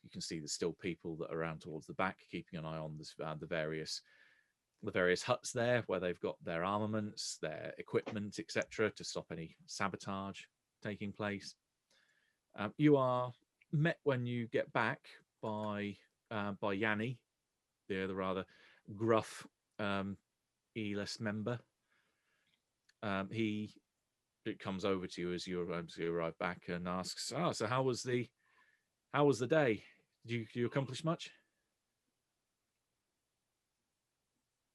You can see there's still people that are around towards the back, keeping an eye on this, the various huts there where they've got their armaments, their equipment, etc., to stop any sabotage taking place. You are met when you get back by Yanni, the rather gruff ELS member. He comes over to you as you arrive back and asks, so how was the day? Did you accomplish much?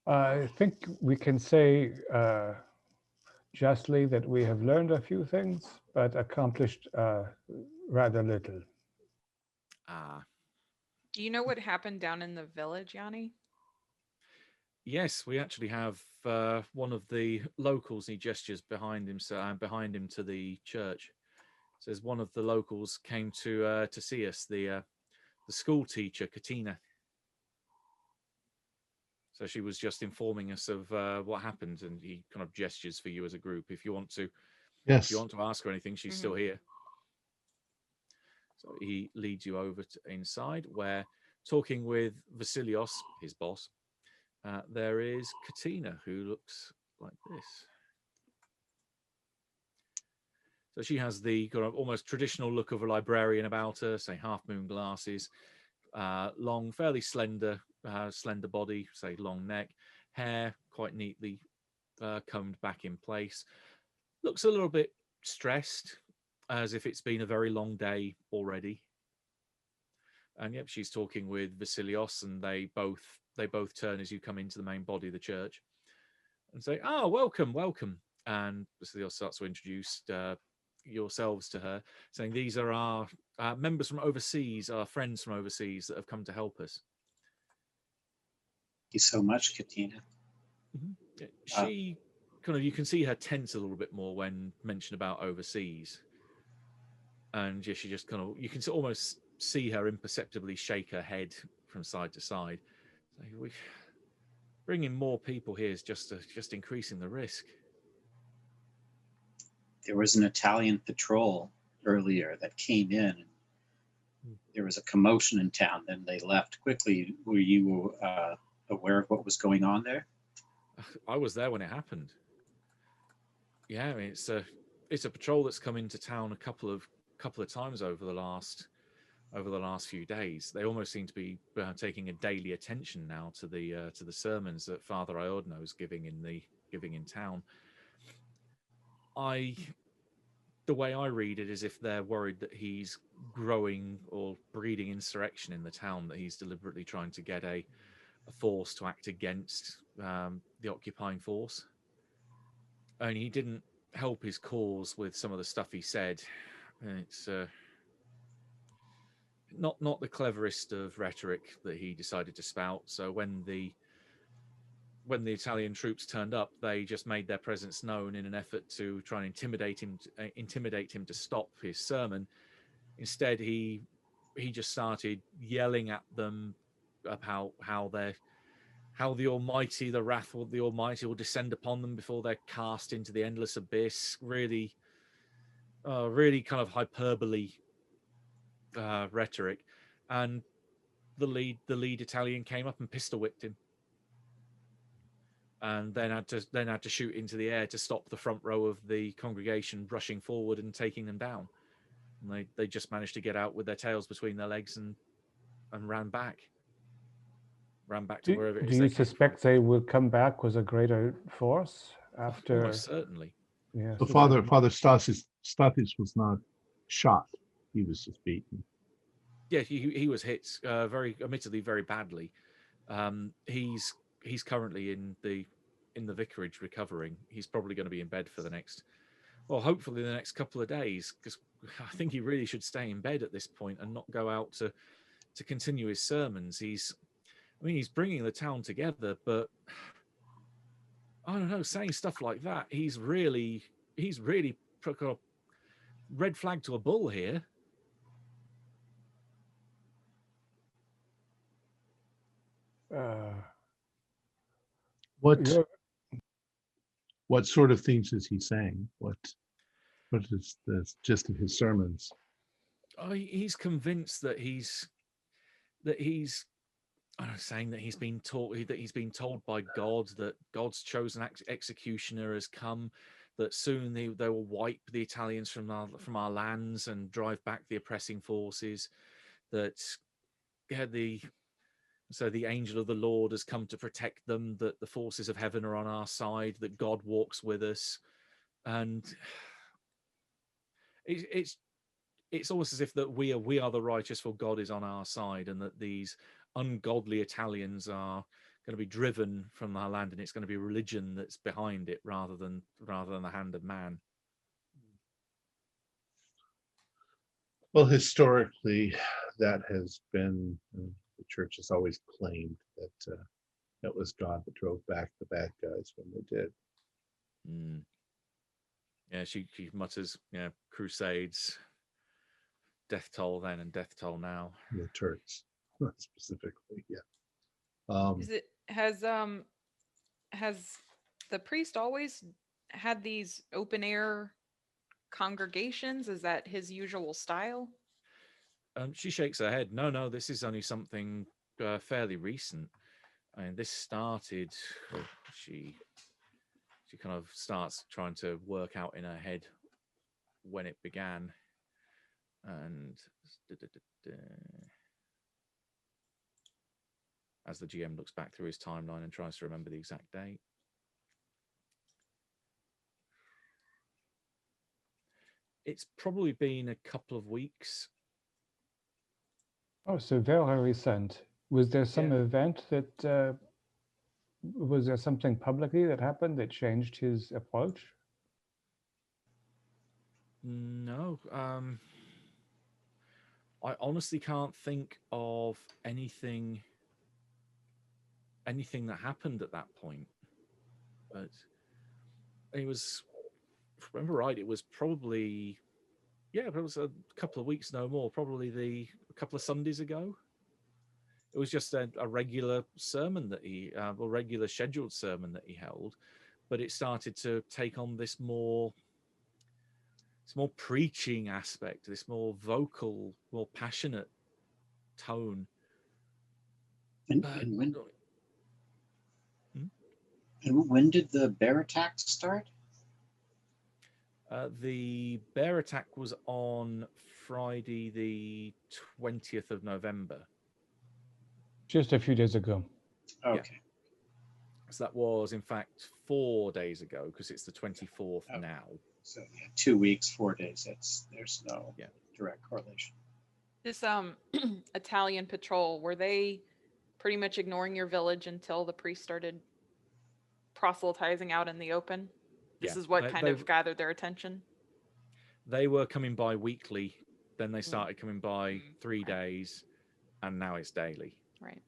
I think we can say justly that we have learned a few things, but accomplished rather little. Do you know what happened down in the village, Yanni? Yes, we actually have one of the locals. He gestures behind him to the church. Says one of the locals came to see us. The school teacher, Katina. So she was just informing us of what happened, and he kind of gestures for you as a group. If you want to Yes. ask her anything, she's still here. So he leads you over to inside, where, talking with Vasilios, his boss, there is Katina, who looks like this. So she has the kind of almost traditional look of a librarian about her, say half-moon glasses, long, fairly slender body, say long neck, hair quite neatly combed back in place. Looks a little bit stressed, as if it's been a very long day already. And yep, she's talking with Vasilios, and they both turn as you come into the main body of the church and say, "Oh, welcome, welcome." And Vasilios starts to introduce yourselves to her, saying, "These are our members from overseas, our friends from overseas that have come to help us." Thank you so much, Katina. She kind of, you can see her tense a little bit more when mentioned about overseas. And yeah, she just kind of, you can almost see her imperceptibly shake her head from side to side. Like, bringing more people here is just increasing the risk. There was an Italian patrol earlier that came in. There was a commotion in town, then they left quickly. Were you aware of what was going on there? I was there when it happened. Yeah, I mean, it's a patrol that's come into town a couple of times over the last few days. They almost seem to be taking a daily attention now to the sermons that Father Iordno is giving in town. The way I read it is, if they're worried that he's growing or breeding insurrection in the town, that he's deliberately trying to get a force to act against the occupying force. And he didn't help his cause with some of the stuff he said. And it's not the cleverest of rhetoric that he decided to spout. So when the Italian troops turned up, they just made their presence known in an effort to try and intimidate him to stop his sermon. Instead, he just started yelling at them about how the Almighty, the wrath of the Almighty will descend upon them before they're cast into the endless abyss. Really kind of hyperbole rhetoric. And the lead Italian came up and pistol whipped him, and then had to shoot into the air to stop the front row of the congregation rushing forward and taking them down. And they just managed to get out with their tails between their legs and ran back to wherever it is. Do you suspect they will come back with a greater force after? Almost certainly. Yeah. So Father Stathis was not shot; he was just beaten. Yeah, he was hit admittedly very badly. He's currently in the vicarage recovering. He's probably going to be in bed for hopefully the next couple of days, because I think he really should stay in bed at this point and not go out to continue his sermons. He's bringing the town together, but I don't know, saying stuff like that, he's really put a red flag to a bull here. What sort of things is he saying? What is the gist of his sermons? He's convinced that he's saying that he's been told by God that God's chosen executioner has come, that soon they will wipe the Italians from our lands and drive back the oppressing forces, that the angel of the Lord has come to protect them, that the forces of heaven are on our side, that God walks with us. And it's almost as if that we are the righteous, for God is on our side, and that these ungodly Italians are going to be driven from our land, and it's going to be religion that's behind it rather than the hand of man. Well, historically, that has been the church has always claimed that it was God that drove back the bad guys when they did. Yeah, she mutters, "Yeah, crusades. death toll then and death toll now. The Turks, specifically. Yeah. Is it has the priest always had these open air congregations? Is that his usual style? She shakes her head. No, this is only something fairly recent. I mean, this started. She kind of starts trying to work out in her head when it began, and as the GM looks back through his timeline and tries to remember the exact date. It's probably been a couple of weeks. Oh, so very recent. Was there some Yeah. event that, was there something publicly that happened that changed his approach? No, I honestly can't think of anything that happened at that point. But it was, if I remember right, it was probably, it was a couple of weeks, no more, probably a couple of Sundays ago. It was just a regular sermon that or regular scheduled sermon that he held, but it started to take on this more preaching aspect, this more vocal, more passionate tone. And when did the bear attack start? The bear attack was on Friday, the 20th of November. Just a few days ago. Okay. Yeah. So that was, in fact, 4 days ago, because it's the 24th now. So 2 weeks, 4 days. There's no direct correlation. This Italian patrol, were they pretty much ignoring your village until the priest started proselytizing out in the open? This is what kind of gathered their attention? They were coming by weekly, then they started coming by 3 days, and now it's daily. Right.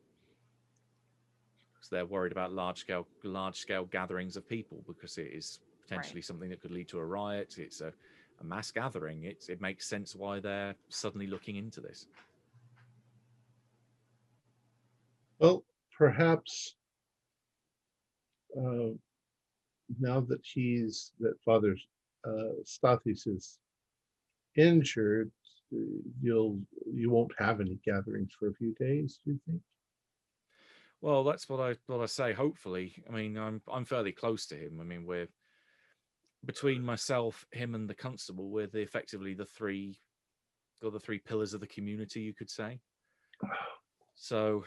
So they're worried about large scale gatherings of people, because it is potentially something that could lead to a riot. It's a mass gathering. It makes sense why they're suddenly looking into this. Well, perhaps now that Father Stathis is injured, you won't have any gatherings for a few days, do you think? Well, that's what I say. Hopefully, I mean, I'm fairly close to him. I mean, we're between myself, him, and the constable. We're effectively the three pillars of the community, you could say. So,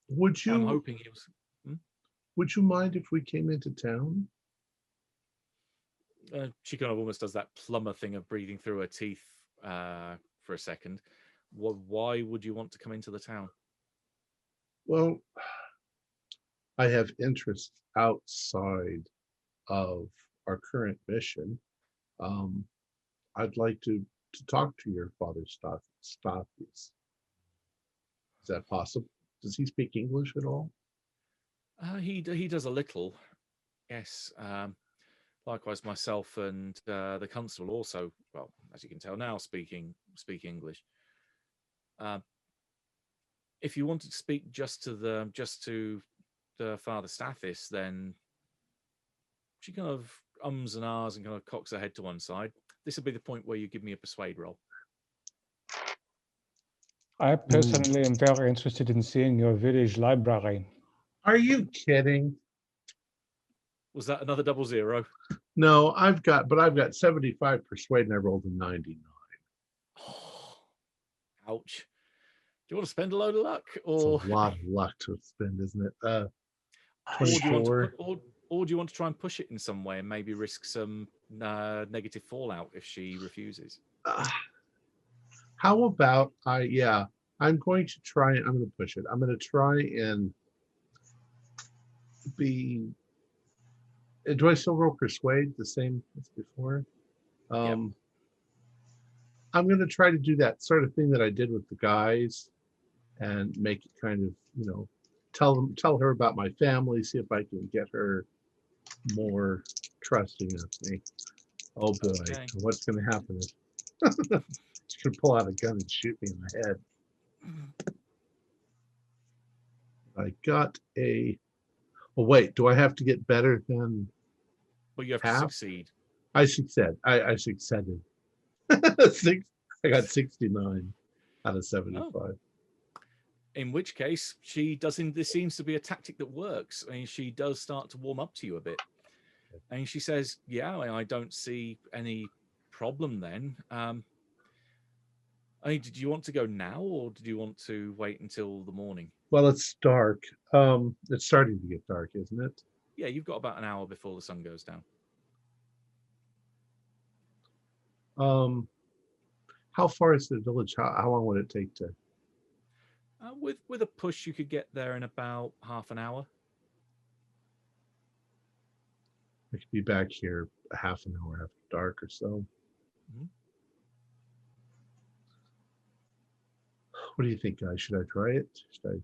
I'm hoping he was. Would you mind if we came into town? She kind of almost does that plumber thing of breathing through her teeth for a second. Why would you want to come into the town? Well, I have interests outside of our current mission. I'd like to talk to your father, Stathis. Is that possible? Does he speak English at all? He does a little, yes. Likewise, myself and the constable also, well, as you can tell now, speak English. If you wanted to speak just to the Father Stathis, then she kind of ums and ahs and kind of cocks her head to one side. This would be the point where you give me a persuade roll. I personally am very interested in seeing your village library. Are you kidding? Was that another 00? No, I've got 75 persuade and I rolled a 99. Oh, ouch. Do you want to spend a load of luck? Or it's a lot of luck to spend, isn't it? 24. Or do you want to try and push it in some way and maybe risk some negative fallout if she refuses? How about I'm going to try. I'm going to push it. I'm going to try and be. Do I still roll persuade the same as before? I'm going to try to do that sort of thing that I did with the guys, and make it kind of, tell her about my family. See if I can get her more trusting of me. Oh boy, what's going to happen? Should pull out a gun and shoot me in the head. I got a. Oh wait, do I have to get better than But you have to half? succeed. I succeeded. I succeeded. I got 69 out of 75. In which case, she doesn't. This seems to be a tactic that works. I mean, she does start to warm up to you a bit, and she says, "Yeah, I don't see any problem then. I mean, did you want to go now, or did you want to wait until the morning?" Well, it's dark. It's starting to get dark, isn't it? Yeah, you've got about an hour before the sun goes down. How far is the village? How long would it take to? With a push, you could get there in about half an hour. I could be back here a half an hour after dark or so. Mhm. What do you think, guys? Should I try it? Should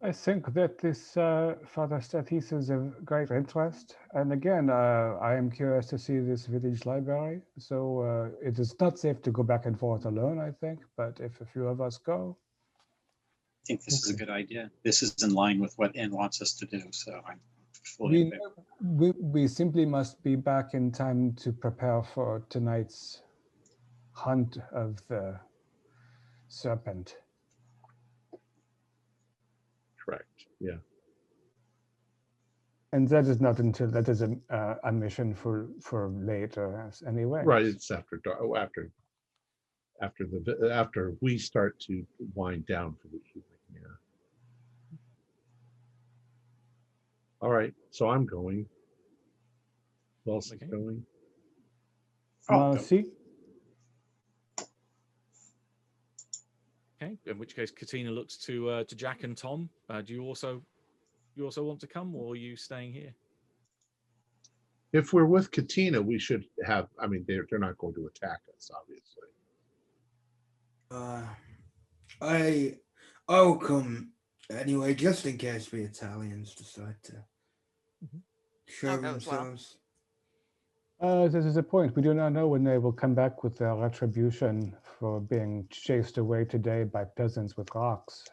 I think that this Father Stathis is of great interest. And again, I am curious to see this village library. So it is not safe to go back and forth alone, I think. But if a few of us go, I think this is a good idea. This is in line with what N wants us to do, so I'm fully in we, favor. we simply must be back in time to prepare for tonight's hunt of the serpent. correct? Yeah. And that is not until that is a mission for later anyway. Right. It's after dark. Oh, after we start to wind down for the evening. Yeah. All right. So I'm going. Who else is Okay. going? Oh, no. See, Okay. In which case, Katina looks to Jack and Tom. Do you also want to come, or are you staying here? If we're with Katina, we should have. I mean, they're not going to attack us, obviously. I'll come anyway, just in case the Italians decide to show I'll go as well. themselves. this is a point. We do not know when they will come back with their retribution for being chased away today by peasants with rocks.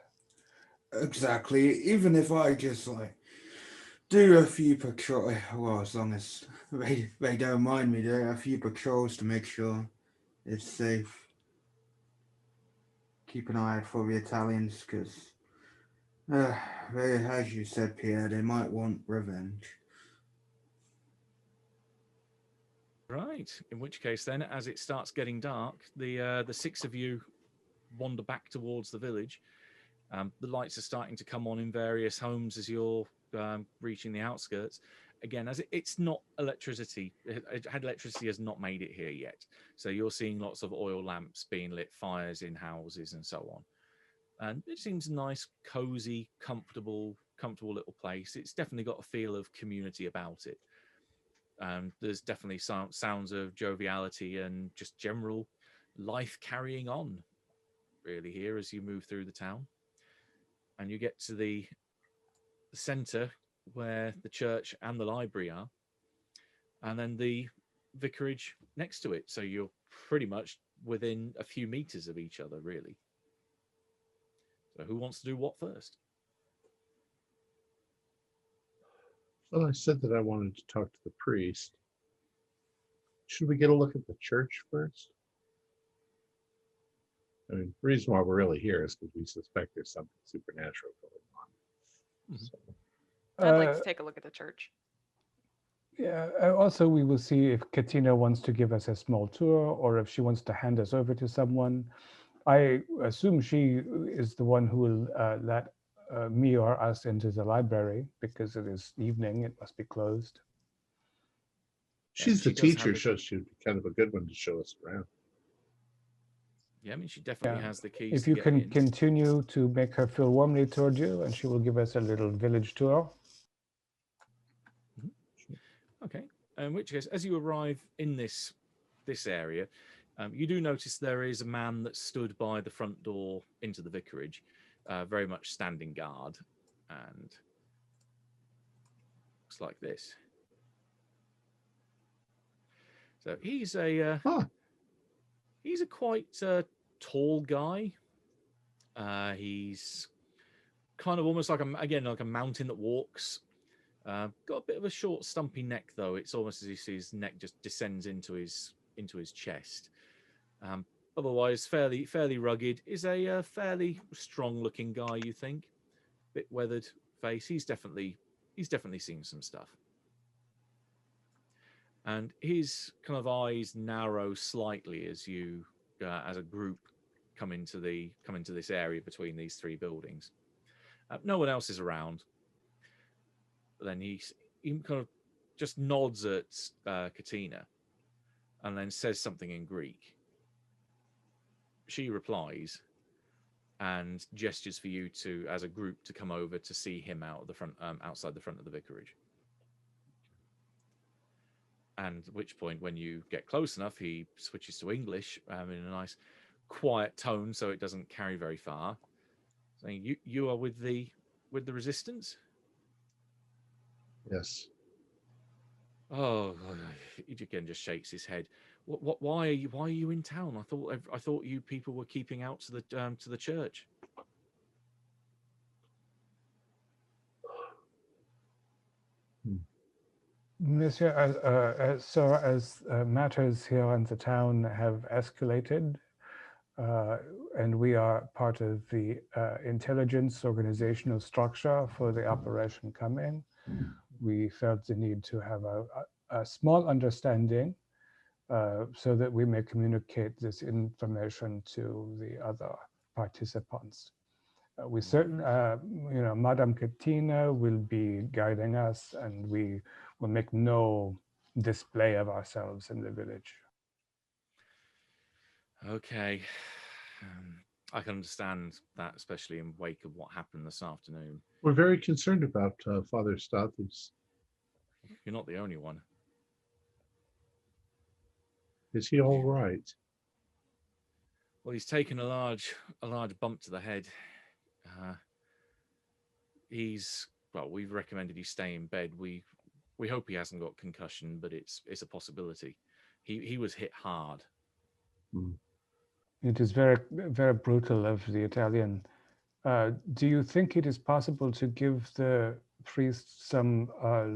Exactly. Even if I just do a few patrols, well, as long as they don't mind me doing a few patrols to make sure it's safe. Keep an eye out for the Italians, because they, as you said, Pierre, they might want revenge. Right. In which case, then, as it starts getting dark, the six of you wander back towards the village. The lights are starting to come on in various homes as you're reaching the outskirts. Again, as it's not electricity, electricity has not made it here yet. So you're seeing lots of oil lamps being lit, fires in houses, and so on. And it seems a nice, cozy, comfortable little place. It's definitely got a feel of community about it. There's definitely sounds of joviality and just general life carrying on, really, here as you move through the town. And you get to the center where the church and the library are, and then the vicarage next to it. So you're pretty much within a few meters of each other, really. So who wants to do what first? Well, I said that I wanted to talk to the priest. Should we get a look at the church first? I mean, the reason why we're really here is because we suspect there's something supernatural going on. Mhm. So, I'd like to take a look at the church. Yeah. Also, we will see if Katina wants to give us a small tour, or if she wants to hand us over to someone. I assume she is the one who will let me or us into the library, because it is evening. It must be closed. she's she the does have teacher, the- so she'd be kind of a good one to show us around. Yeah, I mean, she definitely Yeah. has the keys If to you get can in. continue to make her feel warmly toward you, and she will give us a little village tour. Okay. In which case, as you arrive in this area, you do notice there is a man that stood by the front door into the vicarage, very much standing guard, and looks like this. So he's a He's a quite tall guy. He's kind of almost like like a mountain that walks. Got a bit of a short, stumpy neck, though. It's almost as if his neck just descends into his chest. Otherwise, fairly rugged. Is a fairly strong-looking guy. You think? Bit weathered face. He's definitely seen some stuff. And his kind of eyes narrow slightly as you, as a group, come into this area between these three buildings. No one else is around. Then he kind of just nods at Katina, and then says something in Greek. She replies, and gestures for you to, as a group, to come over to see him out of the front, outside the front of the vicarage. And at which point, when you get close enough, he switches to English in a nice, quiet tone, so it doesn't carry very far. Saying, "You are with the resistance." Yes. Oh, he again just shakes his head. Why are you in town? I thought you people were keeping out to the church. Monsieur, as matters here in the town have escalated, and we are part of the intelligence organizational structure for the operation coming, we felt the need to have a small understanding so that we may communicate this information to the other participants. We certainly, Madame Katina will be guiding us, and we will make no display of ourselves in the village. Okay. I can understand that, especially in wake of what happened this afternoon. We're very concerned about Father Stathis. You're not the only one. Is he all right? Well, he's taken a large bump to the head. We've recommended he stay in bed. We hope he hasn't got concussion, but it's a possibility. He was hit hard. It is very, very brutal of the Italian. Do you think it is possible to give the priest some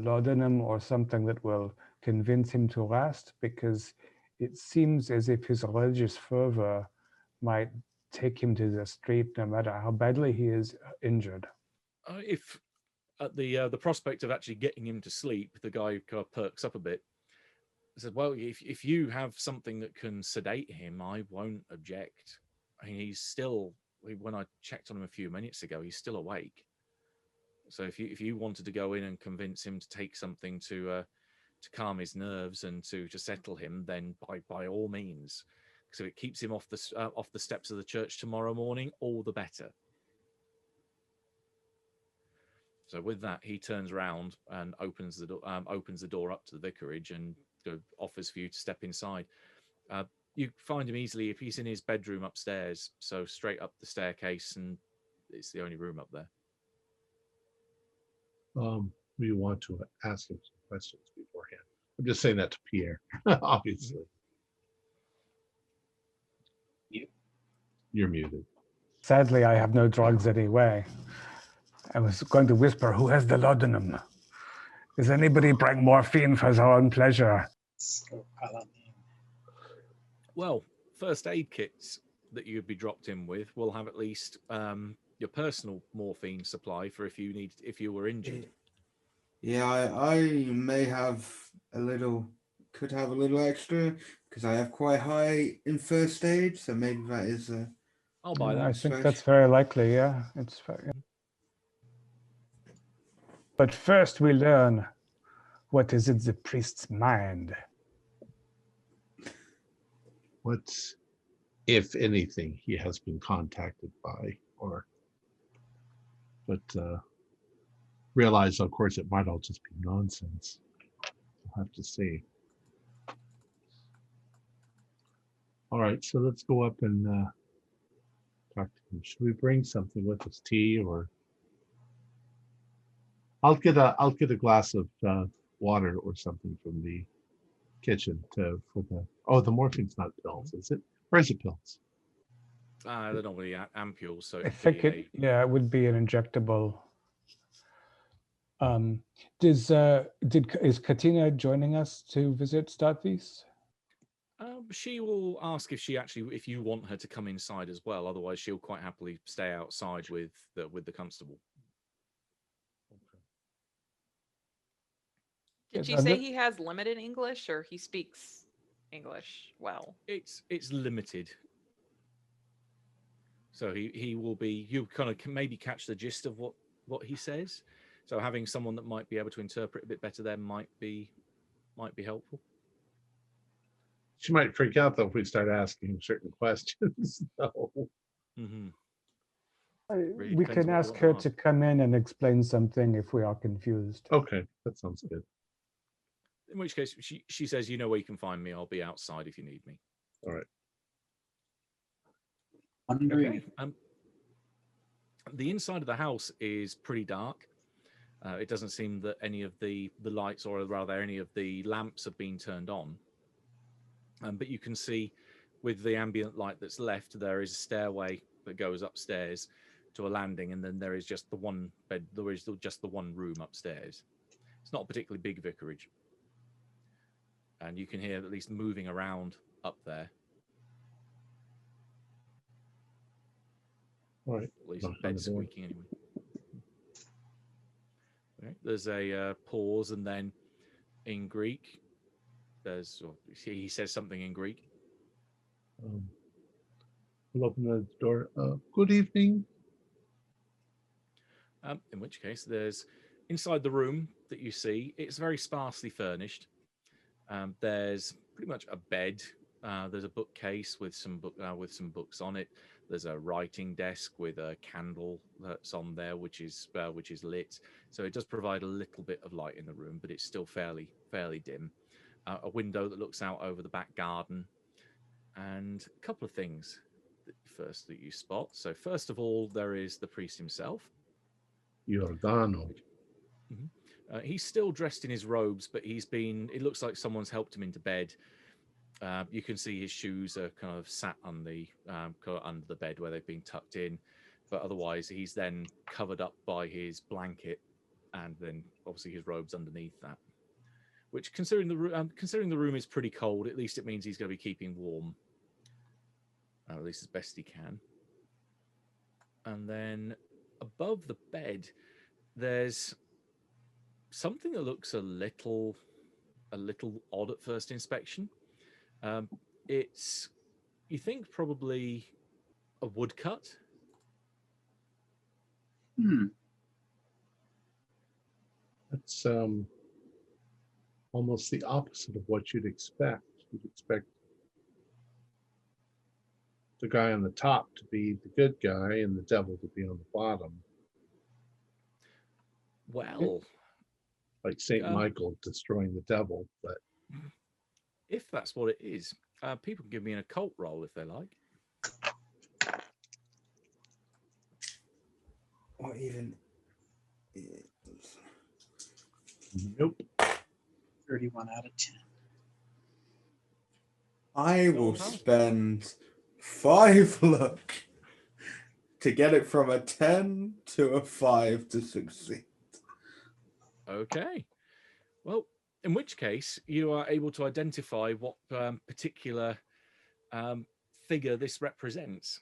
laudanum or something that will convince him to rest? Because it seems as if his religious fervor might take him to the street no matter how badly he is injured. If at the prospect of actually getting him to sleep, the guy kind of perks up a bit. I said, "Well, if you have something that can sedate him, I won't object. I mean, he's still. When I checked on him a few minutes ago, he's still awake. So if you wanted to go in and convince him to take something to calm his nerves and to settle him, then by all means. So it keeps him off the steps of the church tomorrow morning, all the better." So with that, he turns around and opens the door up to the vicarage and offers for you to step inside. You find him easily if he's in his bedroom upstairs, so straight up the staircase, and it's the only room up there. We want to ask him some questions beforehand. I'm just saying that to Pierre, obviously. You're muted. Sadly, I have no drugs anyway. I was going to whisper, "Who has the laudanum? Does anybody bring morphine for their own pleasure?" Well, first aid kits that you'd be dropped in with will have at least your personal morphine supply for if you were injured. Yeah, I may have could have a little extra because I have quite high in first aid, so maybe that is I'll buy that. I think that's very likely, yeah. But first we learn what is in the priest's mind. What, if anything, he has been contacted by, but realize, of course, it might all just be nonsense. We'll have to see. All right, so let's go up and talk to him. Should we bring something with us, tea, or I'll get a glass of water or something from the kitchen for the Oh, the morphine's not pills, is it? Or is it pills? They're not really ampules, so I it'd think be it, yeah, it would be an injectable. Is Katina joining us to visit Stadvis? she will ask if you want her to come inside as well. Otherwise, she'll quite happily stay outside with the constable. Did she Yes, say he has limited English or he speaks English well? It's limited. So he will be. You kind of can maybe catch the gist of what he says. So having someone that might be able to interpret a bit better there might be helpful. She might freak out though if we start asking certain questions. So. Mm-hmm. We depends can what you ask want her to to come in and explain something if we are confused. Okay, that sounds good. In which case, she says, "You know where you can find me. I'll be outside if you need me." All right. Wondering. Okay. The inside of the house is pretty dark. It doesn't seem that any of the lights, or rather any of the lamps, have been turned on. But you can see, with the ambient light that's left, there is a stairway that goes upstairs to a landing, and then there is just the one bed. There is just the one room upstairs. It's not a particularly big vicarage, and you can hear at least moving around up there. All right. At least bed squeaking anyway. Okay. There's a pause, and then in Greek, he says something in Greek. We'll open the door. Good evening. In which case, there's inside the room that you see. It's very sparsely furnished. There's pretty much a bed. There's a bookcase with some books on it. There's a writing desk with a candle that's on there, which is lit. So it does provide a little bit of light in the room, but it's still fairly dim. A window that looks out over the back garden, and a couple of things that you spot. So first of all, there is the priest himself. Giordano. He's still dressed in his robes, but it looks like someone's helped him into bed. You can see his shoes are kind of sat on under the bed where they've been tucked in, but otherwise he's then covered up by his blanket, and then obviously his robes underneath that. Which, considering the room is pretty cold, at least it means he's going to be keeping warm, at least as best he can. And then above the bed, there's something that looks a little odd at first inspection. It's, you think, probably a woodcut. That's almost the opposite of what you'd expect. You'd expect the guy on the top to be the good guy and the devil to be on the bottom. Well, like Saint Michael destroying the devil. But if that's what it is, people can give me an occult roll if they like. What even? Nope. 31 out of 10. I will spend 5 luck to get it from a 10 to a 5 to succeed. Okay. Well, in which case, you are able to identify what particular figure this represents.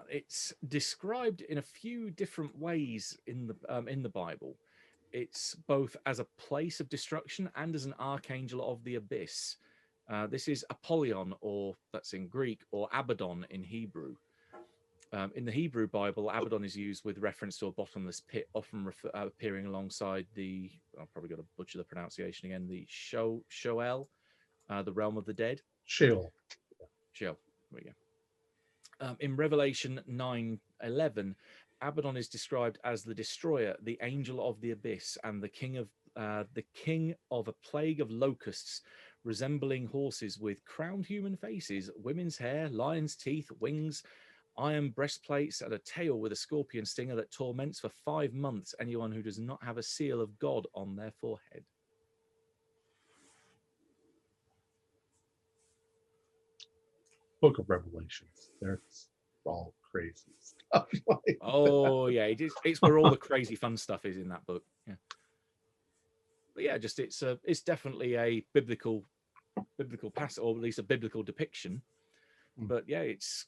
It's described in a few different ways in the Bible. It's both as a place of destruction and as an archangel of the abyss. This is Apollyon, or that's in Greek, or Abaddon in Hebrew. In the Hebrew Bible, Abaddon is used with reference to a bottomless pit, often appearing alongside the, I've probably got to butcher the pronunciation again, the Shoel, the realm of the dead. Sheol. There we go. In Revelation 9:11, Abaddon is described as the destroyer, the angel of the abyss, and the king of a plague of locusts, resembling horses with crowned human faces, women's hair, lions' teeth, wings, iron breastplates, and a tail with a scorpion stinger that torments for 5 months anyone who does not have a seal of God on their forehead. Book of Revelations. There's all crazy stuff. Like Oh yeah, it's where all the crazy fun stuff is in that book. Yeah. But yeah, just it's definitely a biblical passage, or at least a biblical depiction. Mm. But yeah, it's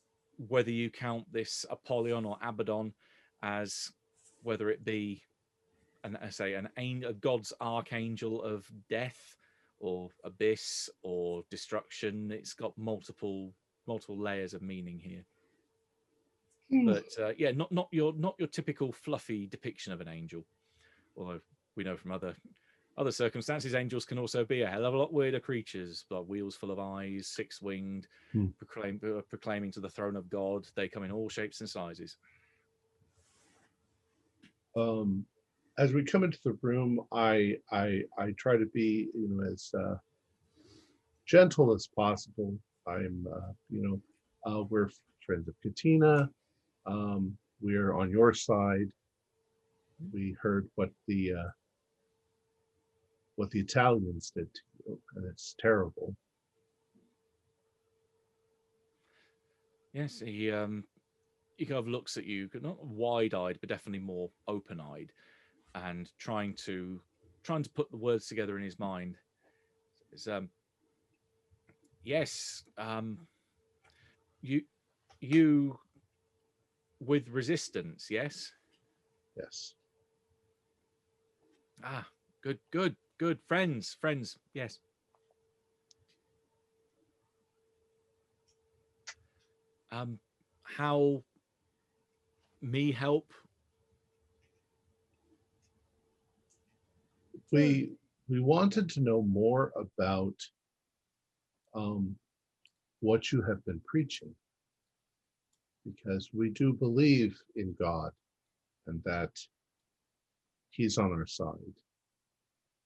whether you count this Apollyon or Abaddon as whether it be a god's archangel of death or abyss or destruction. It's got multiple layers of meaning here. But yeah, not your typical fluffy depiction of an angel. Although we know from other circumstances, angels can also be a hell of a lot weirder creatures, like wheels full of eyes, six-winged, proclaiming to the throne of God. They come in all shapes and sizes. As we come into the room, I try to be, as gentle as possible. I'm, we're friends of Katina. We're on your side. We heard what the Italians did to you, and it's terrible. Yes, he kind of looks at you, not wide-eyed, but definitely more open-eyed, and trying to put the words together in his mind. It's, yes, you with resistance, yes? Yes. Ah, good. Friends, yes. How me help? We wanted to know more about what you have been preaching, because we do believe in God and that He's on our side.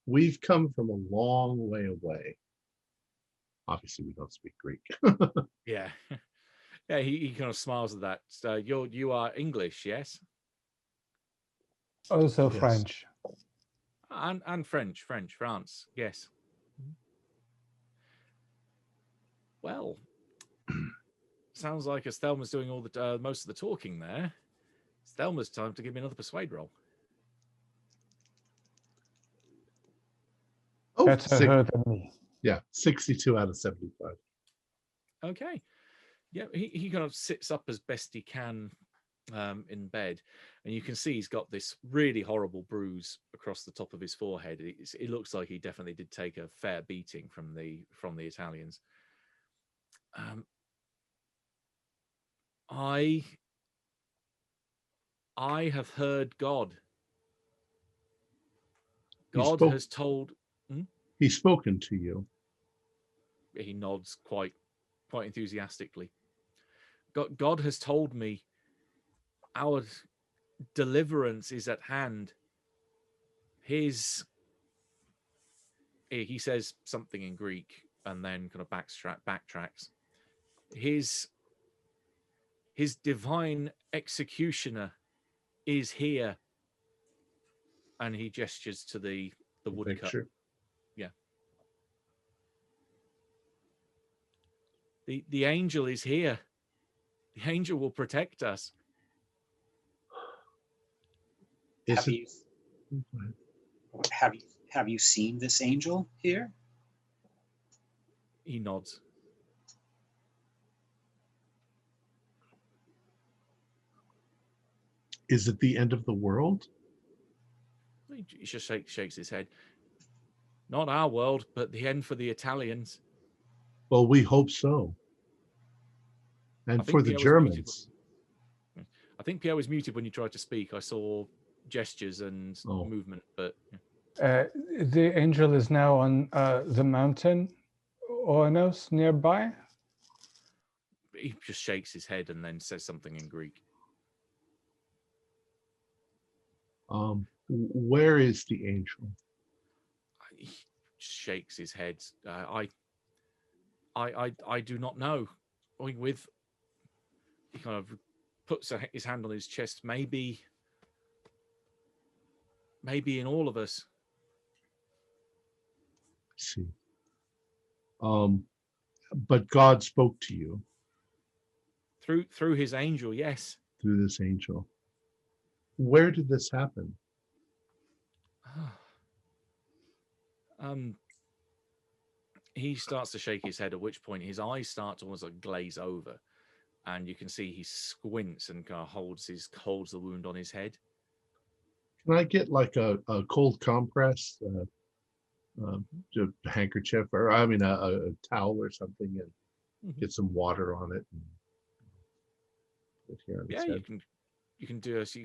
We've come from a long way away. Obviously, we don't speak Greek. Yeah. Yeah, he kind of smiles at that. So you are English, yes? Also Yes. French. And French, France, yes. Well, sounds like Estelma's doing all the most of the talking there. Estelma's time to give me another persuade roll. Oh, Better her than me. yeah, 62 out of 75. Okay. Yeah, he kind of sits up as best he can in bed, and you can see he's got this really horrible bruise across the top of his forehead. It looks like he definitely did take a fair beating from the Italians. I have heard God. God has told. He's spoken to you. He nods quite enthusiastically. God has told me our deliverance is at hand. He says something in Greek and then kind of backtracks. His divine executioner is here, and he gestures to the woodcut. Picture. Yeah. The angel is here. The angel will protect us. Have you seen this angel here? He nods. Is it the end of the world? He just shakes his head. Not our world, but the end for the Italians. Well, we hope so. And for the Germans. I think Pierre was muted when you tried to speak. I saw gestures and movement, but the angel is now on the mountain Ornos nearby. He just shakes his head and then says something in Greek. Where is the angel? He shakes his head. I do not know. He kind of puts his hand on his chest. Maybe in all of us. I see. But God spoke to you. Through his angel, yes. Through this angel. Where did this happen? He starts to shake his head, at which point his eyes start to almost like glaze over, and you can see he squints and kind of holds the wound on his head. Can I get like a cold compress, a handkerchief, or I mean a towel or something, and get some water on it? And put it here on its Yeah, head? you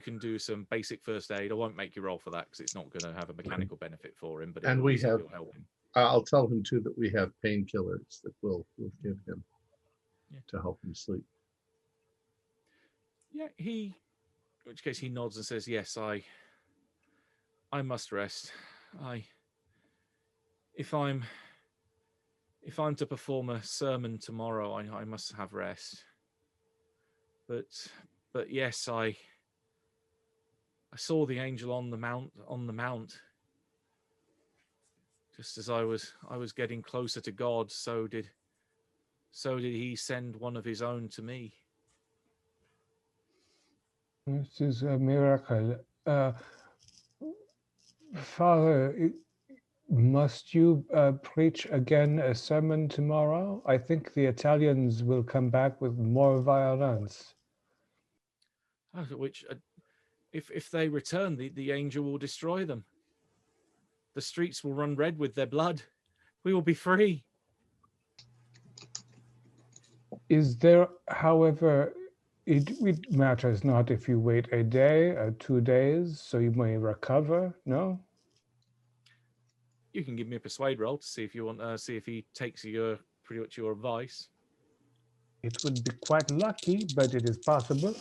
can do some basic first aid. I won't make you roll for that because it's not going to have a mechanical benefit for him, but And it'll, we at least have- it'll help him. I'll tell him too that we have painkillers that we'll give him Yeah. to help him sleep. Yeah, in which case he nods and says, "Yes, I must rest. If I'm to perform a sermon tomorrow, I must have rest. But yes, I saw the angel on the mount. Just as I was getting closer to God, so did he send one of his own to me." This is a miracle. Father, must you preach again a sermon tomorrow? I think the Italians will come back with more violence. Which, if they return, the angel will destroy them. The streets will run red with their blood. We will be free. Is there, however, it matters not if you wait a day or 2 days, so you may recover, no? You can give me a persuade roll to see if you want see if he takes pretty much your advice. It would be quite lucky, but it is possible.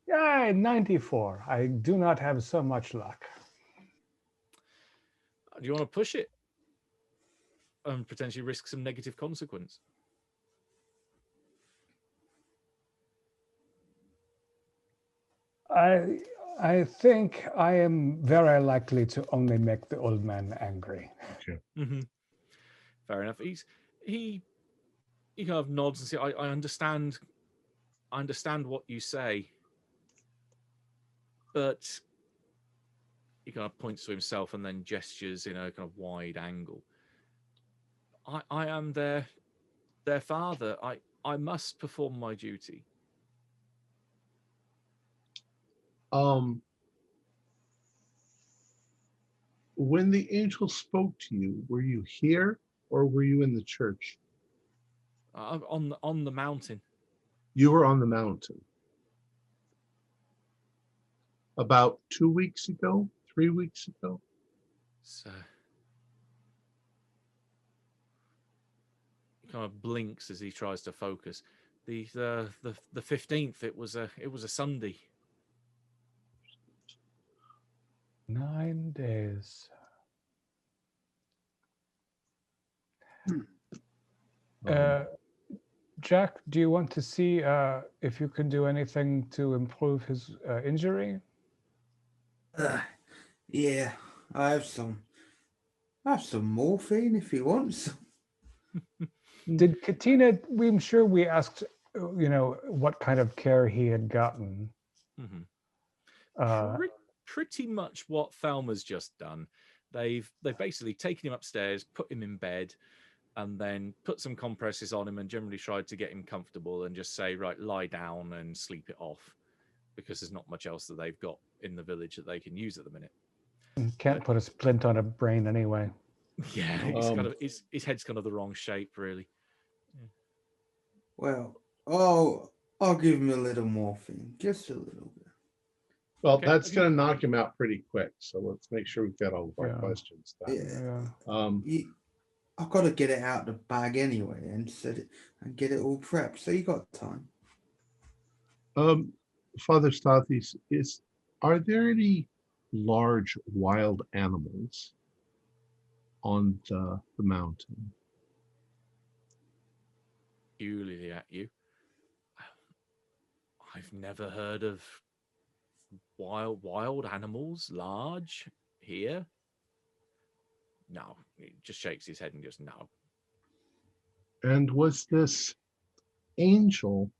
Yay, 94. I do not have so much luck. Do you want to push it and potentially risk some negative consequence? I think I am very likely to only make the old man angry. Mm-hmm. Fair enough. He kind of nods and says, I understand what you say, but he kind of points to himself and then gestures in a kind of wide angle. I am their father. I must perform my duty. When the angel spoke to you, were you here or were you in the church? On the mountain. You were on the mountain. About 2 weeks ago, 3 weeks ago. So he kind of blinks as he tries to focus. The 15th. It was a Sunday. 9 days. Jack, do you want to see if you can do anything to improve his injury? Yeah, I have some morphine if he wants. Did Katina, I'm sure we asked, what kind of care he had gotten. Mm-hmm. Pretty much what Thelma's just done. They've basically taken him upstairs, put him in bed, and then put some compresses on him and generally tried to get him comfortable and just say, right, lie down and sleep it off, because there's not much else that they've got in the village that they can use at the minute. Can't put a splint on a brain anyway. Yeah, his head's kind of the wrong shape, really. Yeah. Well, I'll give him a little morphine, just a little bit. Well, Okay. that's going to knock him out pretty quick. So let's make sure we've got all of our questions done. Yeah. I've got to get it out the bag anyway and set it and get it all prepped. So you got time. Father Stathis, are there any large wild animals on the mountain? Peculiarly at you. I've never heard of wild animals large here. No, he just shakes his head and goes, no. And was this angel,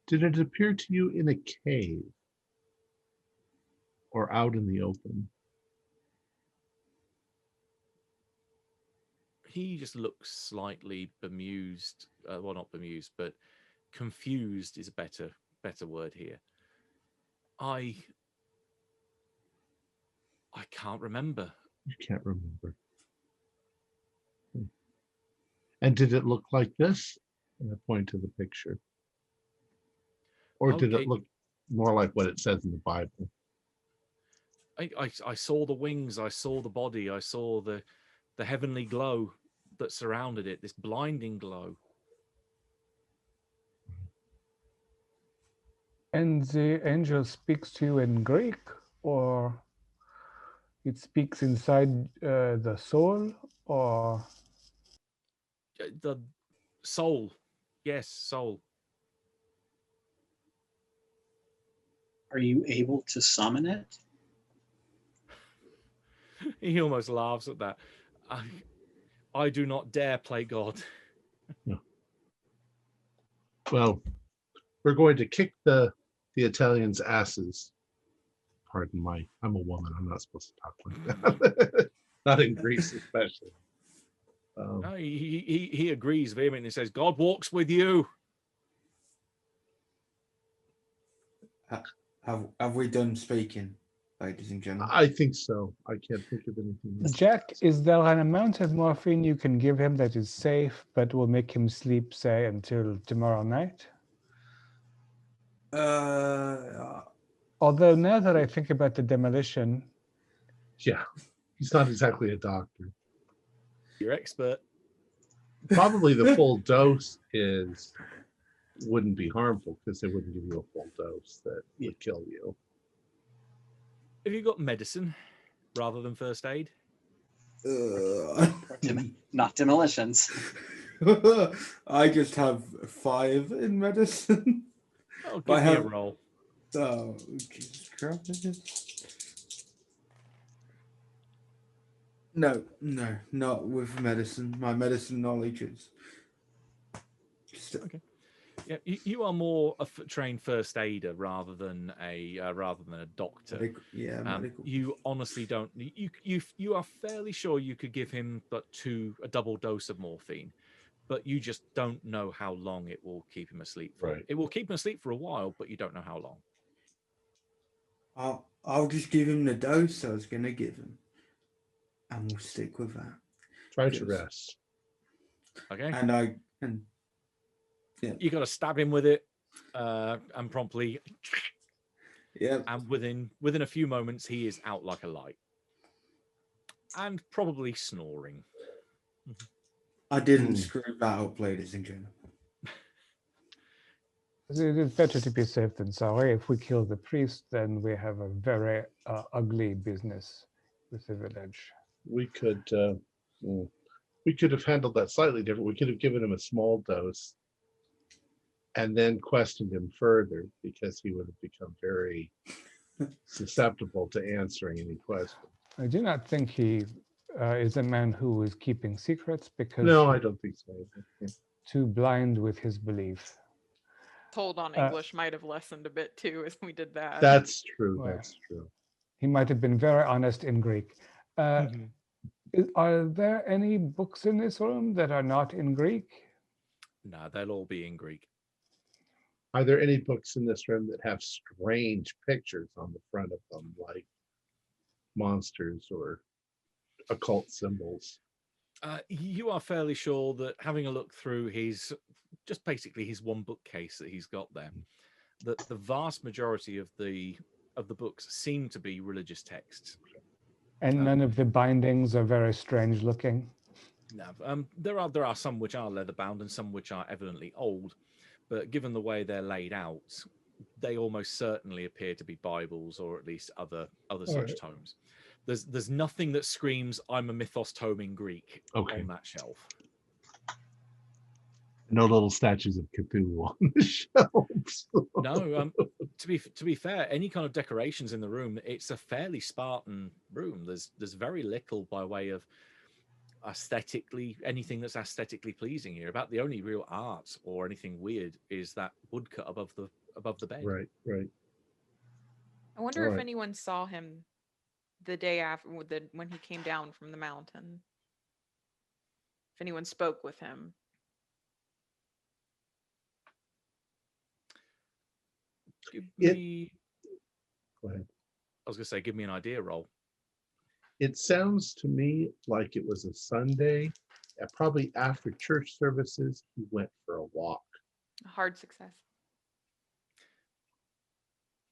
did it appear to you in a cave or out in the open? He just looks slightly bemused. Well, not bemused, but confused is a better word here. I can't remember. You can't remember. And did it look like this? And I point to the picture. Or did it look more like what it says in the Bible? I saw the wings, I saw the body, I saw the heavenly glow that surrounded it, this blinding glow. And the angel speaks to you in Greek, or it speaks inside the soul, or The soul. Yes, soul. Are you able to summon it? He almost laughs at that. I do not dare play God. No. Well, we're going to kick the Italians' asses. Pardon I'm a woman. I'm not supposed to talk like that. Not in Greece, especially. No, he agrees vehemently and says, God walks with you. Have we done speaking, ladies and gentlemen? I think so. I can't think of anything else. Jack, is there an amount of morphine you can give him that is safe but will make him sleep, say, until tomorrow night? Although now that I think about the demolition, yeah, he's not exactly a doctor. You're expert. Probably the full dose wouldn't be harmful because they wouldn't give you a full dose that would kill you. Have you got medicine rather than first aid? Not demolitions. I just have 5 in medicine. Oh, give me a roll. Oh, Jesus Christ. No, not with medicine. My medicine knowledge is... Okay. Yeah, you are more a trained first aider rather than a doctor. Medical. You honestly don't. You are fairly sure you could give him a double dose of morphine, but you just don't know how long it will keep him asleep for. Right. It will keep him asleep for a while, but you don't know how long. I'll just give him the dose I was going to give him, and we'll stick with that. Try to rest. Okay. And yeah. You got to stab him with it, and promptly. Yeah. And within a few moments, he is out like a light, and probably snoring. I didn't screw that up, ladies and gentlemen. it is better to be safe than sorry. If we kill the priest, then we have a very ugly business with the village. We could have handled that slightly different. We could have given him a small dose and then questioned him further, because he would have become very susceptible to answering any question. I do not think he is a man who is keeping secrets, because No, I don't think so. Yeah. Too blind with his belief. Told on English might have lessened a bit too as we did that. That's true. Well, That's true. He might have been very honest in Greek. Are there any books in this room that are not in Greek? No, they'll all be in Greek. Are there any books in this room that have strange pictures on the front of them, like monsters or occult symbols? You are fairly sure that, having a look through his one bookcase that he's got there, that the vast majority of the books seem to be religious texts. And none of the bindings are very strange looking? No, there are some which are leather bound and some which are evidently old, but given the way they're laid out, they almost certainly appear to be Bibles, or at least other such tomes. There's nothing that screams "I'm a mythos tome in Greek" on that shelf. No little statues of Cthulhu on the shelves. No, to be fair, any kind of decorations in the room, it's a fairly Spartan room. There's very little by way of aesthetically, anything that's aesthetically pleasing here. About the only real art or anything weird is that woodcut above the bed. Right, right. I wonder All if right. anyone saw him the day after when he came down from the mountain. If anyone spoke with him. Give It- me. Go ahead. I was going to say, give me an idea roll. It sounds to me like it was a Sunday. Probably after church services, he went for a walk. A hard success.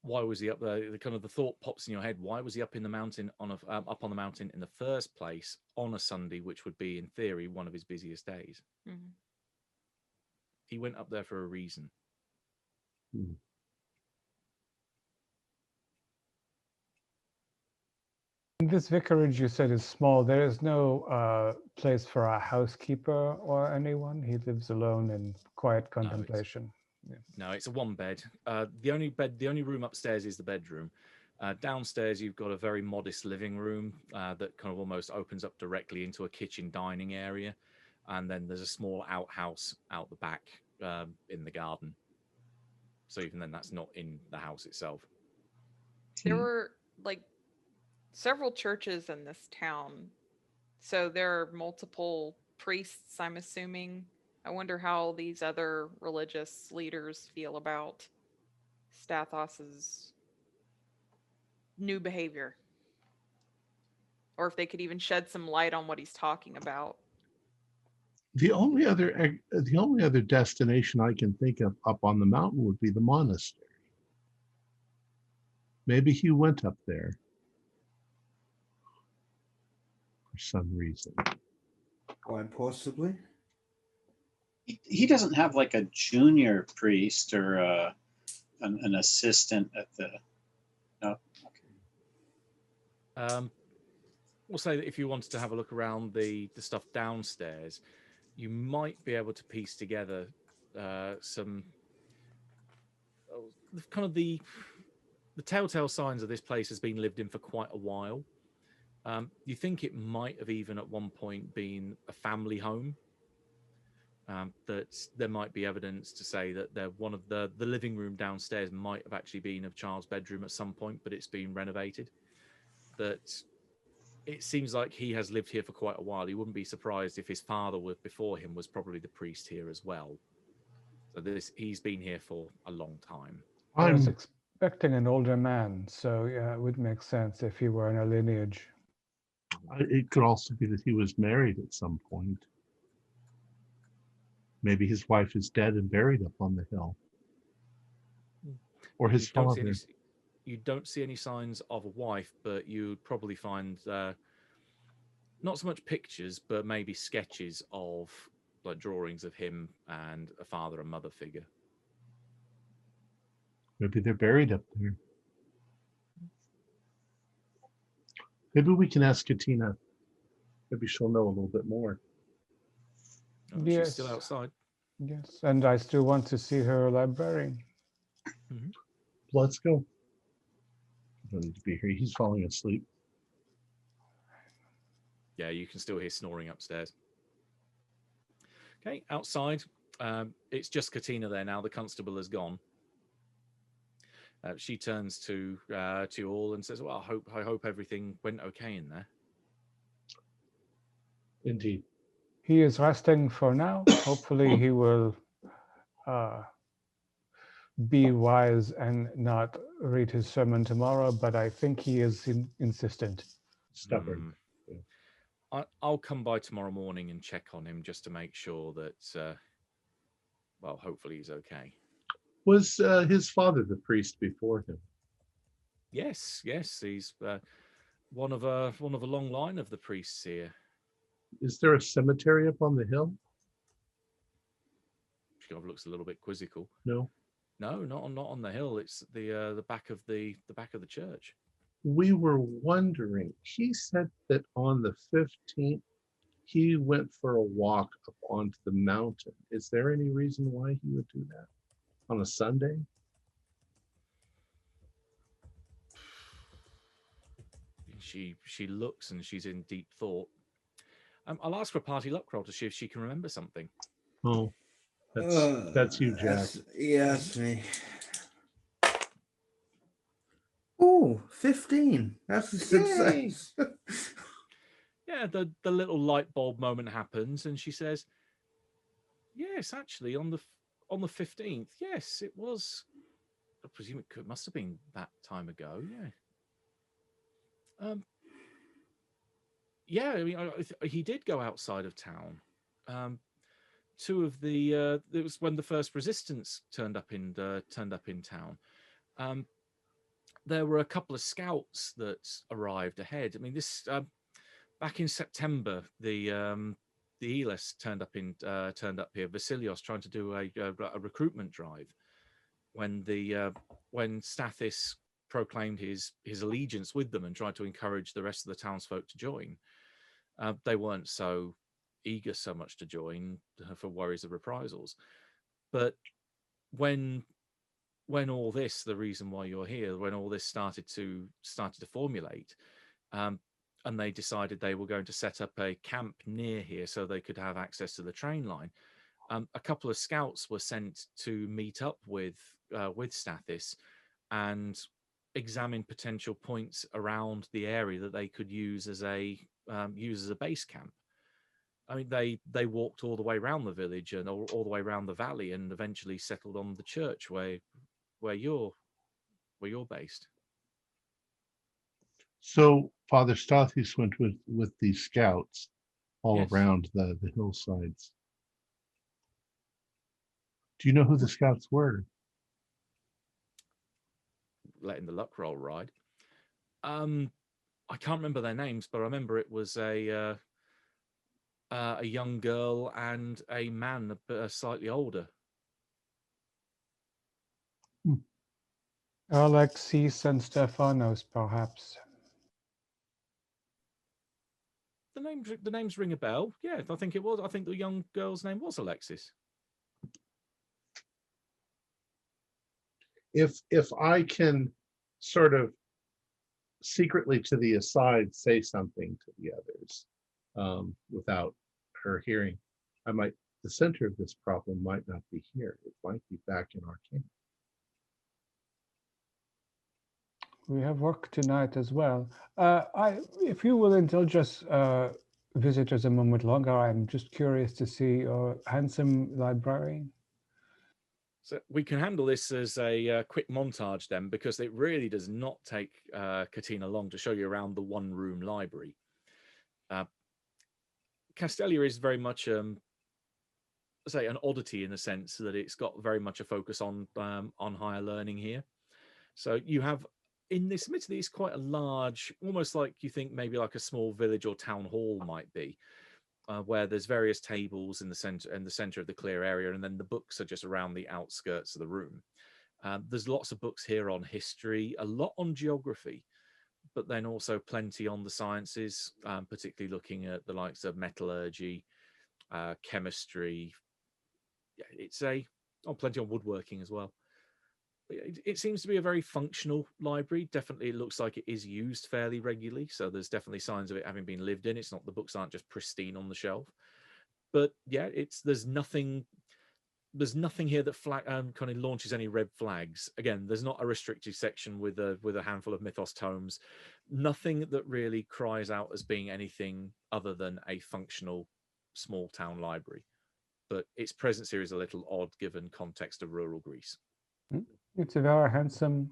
Why was he up there? The kind of the thought pops in your head. Why was he up in the mountain up on the mountain in the first place on a Sunday, which would be in theory one of his busiest days? Mhm. He went up there for a reason. Hmm. This vicarage you said is small. There is no place for a housekeeper or anyone. He lives alone in quiet contemplation. No, it's a one bed. The only room upstairs is the bedroom. Downstairs, you've got a very modest living room that kind of almost opens up directly into a kitchen dining area. And then there's a small outhouse out the back in the garden. So even then, that's not in the house itself. There were like several churches in this town. So there are multiple priests, I'm assuming. I wonder how these other religious leaders feel about Stathos's new behavior. Or if they could even shed some light on what he's talking about. The only other destination I can think of up on the mountain would be the monastery. Maybe he went up there for some reason. Quite possibly. He doesn't have like a junior priest or an assistant at the. No. Okay. We'll say that if you wanted to have a look around the stuff downstairs, you might be able to piece together some kind of the telltale signs of this place has been lived in for quite a while. You think it might have even at one point been a family home. That there might be evidence to say that one of the living room downstairs might have actually been a child's bedroom at some point, but it's been renovated. That it seems like he has lived here for quite a while. He wouldn't be surprised if his father before him was probably the priest here as well. So he's been here for a long time. I was I'm expecting an older man, so yeah, it would make sense if he were in a lineage. It could also be that he was married at some point. Maybe his wife is dead and buried up on the hill. Or his father. You don't see any signs of a wife, but you'd probably find not so much pictures, but maybe sketches of like drawings of him and a father and mother figure. Maybe they're buried up there. Maybe we can ask Katina. Maybe she'll know a little bit more. Oh, Yes. She's still outside. Yes, and I still want to see her librarian. Mm-hmm. Let's go. Don't need to be here. He's falling asleep. Yeah, you can still hear snoring upstairs. Okay, outside, it's just Katina there now. The constable has gone. She turns to you all and says, "Well, I hope everything went okay in there." Indeed. He is resting for now. Hopefully he will be wise and not read his sermon tomorrow, but I think he is insistent. Stubborn. I'll come by tomorrow morning and check on him just to make sure that, well, hopefully he's okay. Was his father the priest before him? Yes, he's one of a long line of the priests here. Is there a cemetery up on the hill? She kind of looks a little bit quizzical. No. No, not on the hill. It's the back of the church. We were wondering. He said that on the 15th, he went for a walk up onto the mountain. Is there any reason why he would do that on a Sunday? She looks and she's in deep thought. I'll ask for a party luck roll to see if she can remember something. Oh, that's you, Jack. That's me. Oh, 15. That's a success. Yeah, the little light bulb moment happens, and she says, "Yes, actually, on the 15th, yes, it was. I presume it must have been that time ago. Yeah. Yeah. I mean, he did go outside of town. Two of the it was when the first resistance turned up in town. There were a couple of scouts that arrived ahead. I mean, this back in September, the Elis turned up here. Vasilios trying to do a recruitment drive when when Stathis proclaimed his allegiance with them and tried to encourage the rest of the townsfolk to join. They weren't so eager so much to join for worries of reprisals. But when all this, the reason why you're here, when all this started to formulate, and they decided they were going to set up a camp near here so they could have access to the train line. A couple of scouts were sent to meet up with Stathis and examine potential points around the area that they could use as a base camp. I mean, they walked all the way around the village and all the way around the valley, and eventually settled on the church where you're based. So Father Stathis went with these scouts all Yes. around the hillsides. Do you know who the scouts were? Letting the luck roll ride. I can't remember their names, but I remember it was a young girl and a man slightly older. Alexis and Stephanos, perhaps. The names ring a bell. Yeah, I think it was. I think the young girl's name was Alexis. If I can sort of secretly to the aside say something to the others without her hearing, the center of this problem might not be here. It might be back in our camp. We have work tonight as well. If you will indulge us visitors a moment longer, I'm just curious to see your handsome librarian. So we can handle this as a quick montage then, because it really does not take Katina long to show you around the one-room library. Castelia is very much, say, an oddity in the sense that it's got very much a focus on higher learning here. So you have, in this, admittedly, it's quite a large, almost like you think maybe like a small village or town hall might be. Where there's various tables in the center of the clear area, and then the books are just around the outskirts of the room. There's lots of books here on history, a lot on geography, but then also plenty on the sciences, particularly looking at the likes of metallurgy, chemistry. Yeah, it's plenty on woodworking as well. It seems to be a very functional library. Definitely, it looks like it is used fairly regularly. So there's definitely signs of it having been lived in. It's not, the books aren't just pristine on the shelf. But yeah, there's nothing here that kind of launches any red flags. Again, there's not a restricted section with a handful of mythos tomes. Nothing that really cries out as being anything other than a functional small town library. But its presence here is a little odd given context of rural Greece. It's a very handsome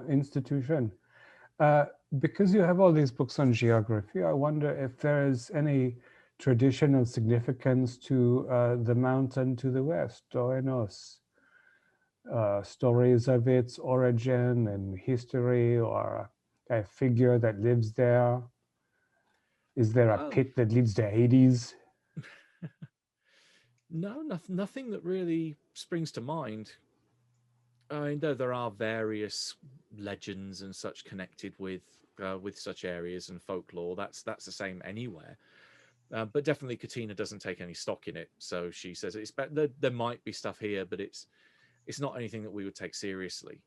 institution. Because you have all these books on geography, I wonder if there is any traditional significance to the mountain to the west, Oenos. Stories of its origin and history, or a figure that lives there. Is there a pit that leads to Hades? No, nothing that really springs to mind. I mean, though there are various legends and such connected with such areas and folklore. That's the same anywhere. But definitely, Katina doesn't take any stock in it. So she says it's there might be stuff here, but it's not anything that we would take seriously.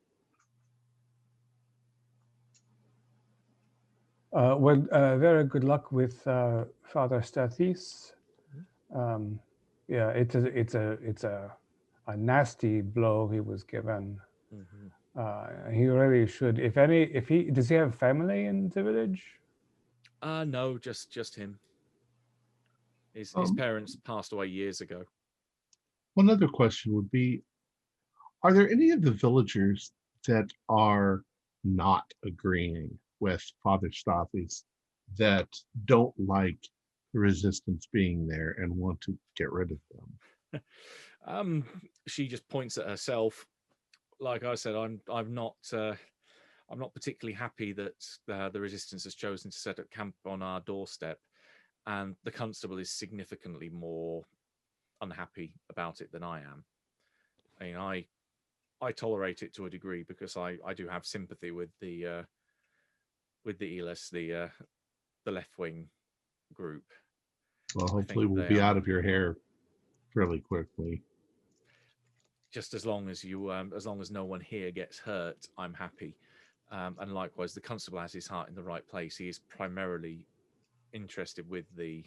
Very good luck with Father Stathis. Yeah, it's a nasty blow he was given. He really should. If he does he have family in the village? No, just him. His Um, parents passed away years ago. One other question would be, are there any of the villagers that are not agreeing with Father Stathis that don't like the resistance being there and want to get rid of them? She just points at herself. Like I said, I'm not particularly happy that the resistance has chosen to set up camp on our doorstep, and the constable is significantly more unhappy about it than I am. I mean, I tolerate it to a degree because I do have sympathy with the ELS, the left wing group. Well, I hopefully think we'll they be are, out of your hair fairly quickly. just as long as no one here gets hurt, I'm happy. And likewise, the constable has his heart in the right place. He is primarily interested with the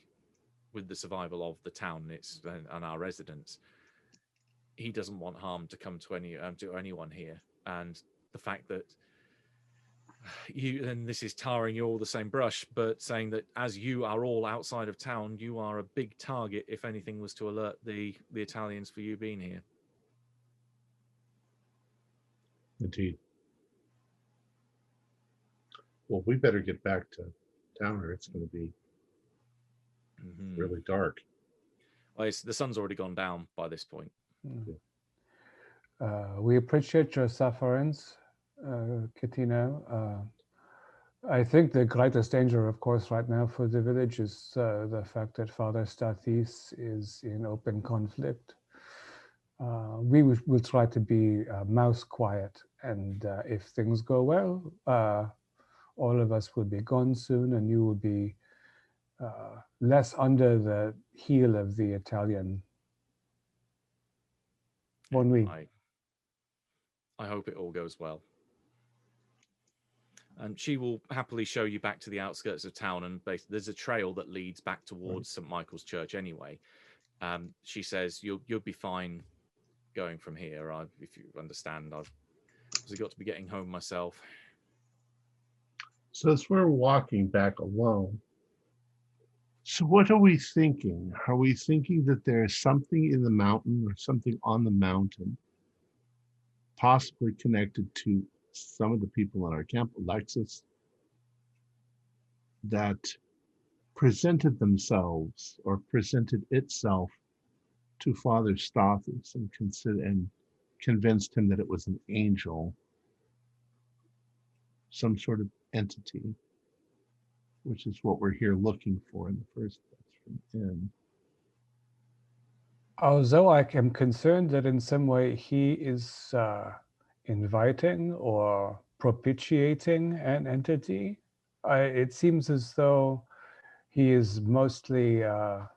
survival of the town and our residents. He doesn't want harm to come to anyone here, and the fact that you, and this is tarring you all the same brush, but saying that as you are all outside of town, you are a big target if anything was to alert the Italians for you being here. Indeed. Well, we better get back to town or it's going to be really dark. Well, the sun's already gone down by this point. We appreciate your sufferings, Katina. I think the greatest danger, of course, right now for the village is the fact that Father Stathis is in open conflict. We will try to be mouse quiet, and if things go well, all of us will be gone soon, and you will be less under the heel of the Italian. Bon nuit. I hope it all goes well. And she will happily show you back to the outskirts of town, and there's a trail that leads back towards St. Michael's Church anyway. She says you'll be fine going from here. If you understand, I've obviously got to be getting home myself. So as we're walking back alone, so what are we thinking? Are we thinking that there's something in the mountain or something on the mountain, possibly connected to some of the people in our camp, Alexis, that presented themselves or presented itself to Father Stathis and convinced him that it was an angel, some sort of entity, which is what we're here looking for in the first place. Although I am concerned that in some way he is inviting or propitiating an entity, it seems as though he is mostly a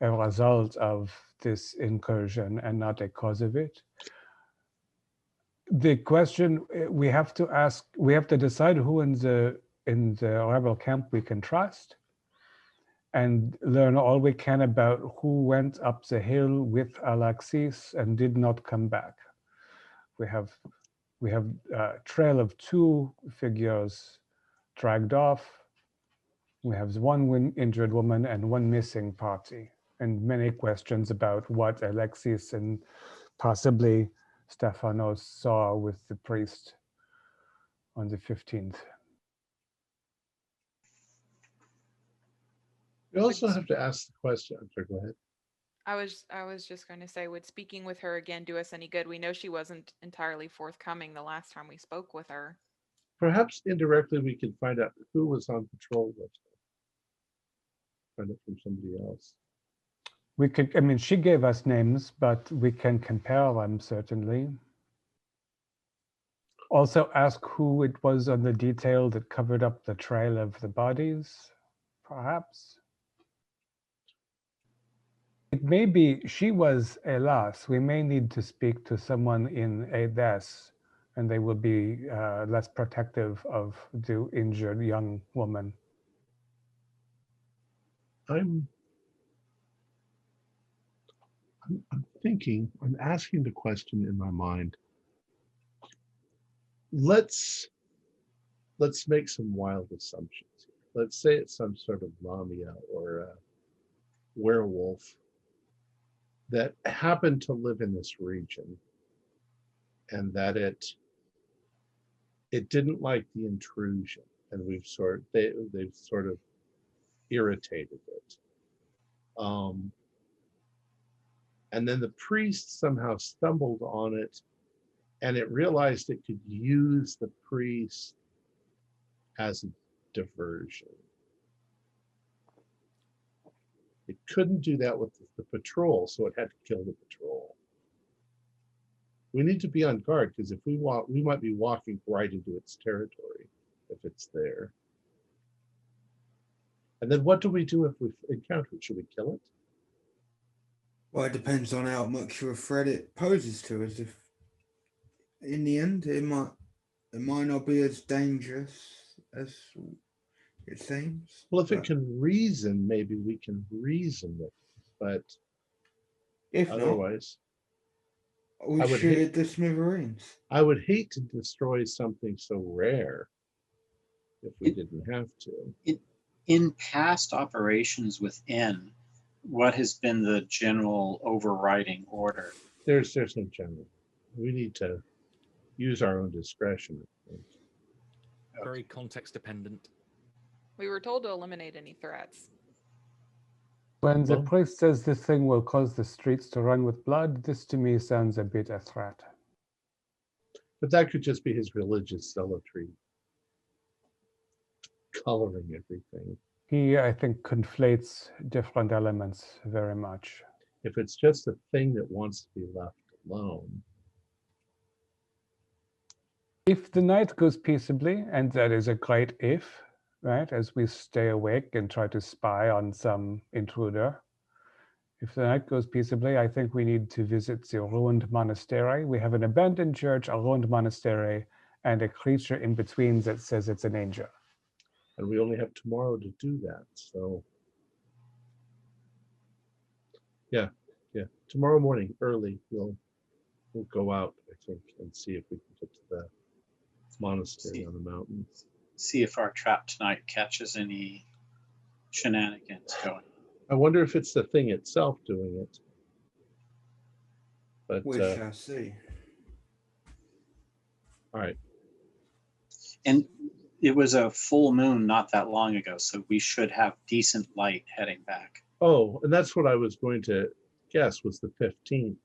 result of this incursion and not a cause of it. The question we have to decide who in the rebel camp we can trust, and learn all we can about who went up the hill with Alexis and did not come back. We have a trail of 2 figures dragged off. We have 1 injured woman and 1 missing party, and many questions about what Alexis and possibly Stefanos saw with the priest on the 15th. You also have to ask the question. I'm sorry, go ahead. I was just going to say, would speaking with her again do us any good? We know she wasn't entirely forthcoming the last time we spoke with her. Perhaps indirectly we can find out who was on patrol with her. Find it from somebody else. We could, I mean, she gave us names, but we can compare them certainly. Also ask who it was on the detail that covered up the trail of the bodies, perhaps. It may be she was Elas. We may need to speak to someone in Edas and they will be less protective of the injured young woman. I'm thinking, I'm asking the question in my mind. Let's make some wild assumptions. Let's say it's some sort of lamia or a werewolf that happened to live in this region, and that it didn't like the intrusion, and they've sort of irritated it. And then the priest somehow stumbled on it, and it realized it could use the priest as a diversion. It couldn't do that with the patrol, so it had to kill the patrol. We need to be on guard, because if we walk, we might be walking right into its territory if it's there. And then what do we do if we encounter it? Should we kill it? Well, it depends on how much of a threat it poses to us. If in the end it might not be as dangerous as it seems. Well, if it can reason, maybe we can reason with it. But if otherwise, not, we shoot it to smithereens. I would hate to destroy something so rare if we didn't have to. In past operations within, what has been the general overriding order? There's no general. We need to use our own discretion, I think. Very context dependent. We were told to eliminate any threats. When the Well- priest says this thing will cause the streets to run with blood, this to me sounds a bit a threat. But that could just be his religious zealotry coloring everything. He, I think, conflates different elements very much. If it's just a thing that wants to be left alone. If the night goes peaceably, and that is a great if, right, as we stay awake and try to spy on some intruder. If the night goes peaceably, I think we need to visit the ruined monastery. We have an abandoned church, a ruined monastery, and a creature in between that says it's an angel. And we only have tomorrow to do that. So yeah. Tomorrow morning, early, we'll go out, I think, and see if we can get to the monastery on the mountain. See if our trap tonight catches any shenanigans going. I wonder if it's the thing itself doing it. But We shall see. all right. And it was a full moon not that long ago, so we should have decent light heading back. Oh, and that's what I was going to guess was the 15th.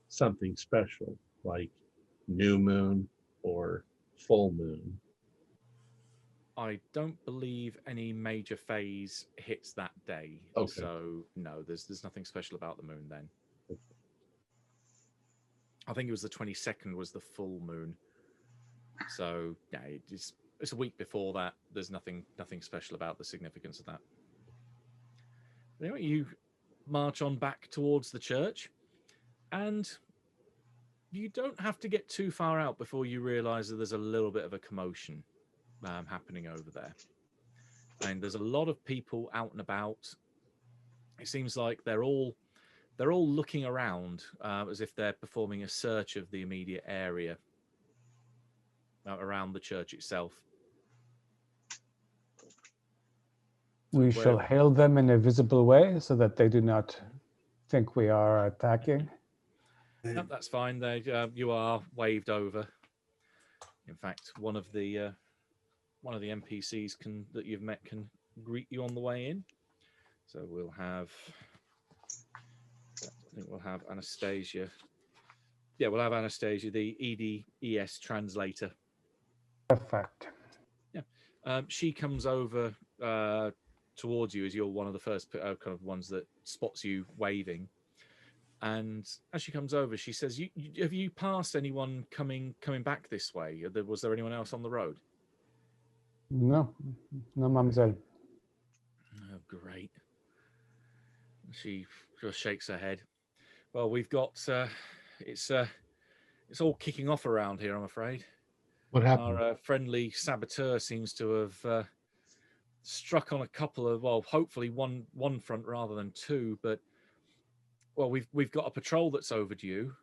Something special, like new moon or full moon. I don't believe any major phase hits that day. Okay. So no, there's nothing special about the moon then. Okay. I think it was the 22nd was the full moon. So yeah, it's a week before that. There's nothing special about the significance of that. Anyway, you march on back towards the church, and you don't have to get too far out before you realize that there's a little bit of a commotion happening over there. And there's a lot of people out and about. It seems like they're all looking around as if they're performing a search of the immediate area around the church itself. We shall hail them in a visible way so that they do not think we are attacking. No, that's fine. You are waved over. In fact, one of the NPCs that you've met can greet you on the way in. So we'll have Anastasia. Yeah, we'll have Anastasia, the EDES translator. Perfect. Yeah, she comes over towards you as you're one of the first kind of ones that spots you waving. And as she comes over, she says, have you passed anyone coming back this way? Was there anyone else on the road? No, mademoiselle. Oh, great. She just shakes her head. Well, we've got it's It's all kicking off around here, I'm afraid. What happened? Our friendly saboteur seems to have struck on a couple of, well, hopefully one front rather than two. But well, we've got a patrol that's overdue.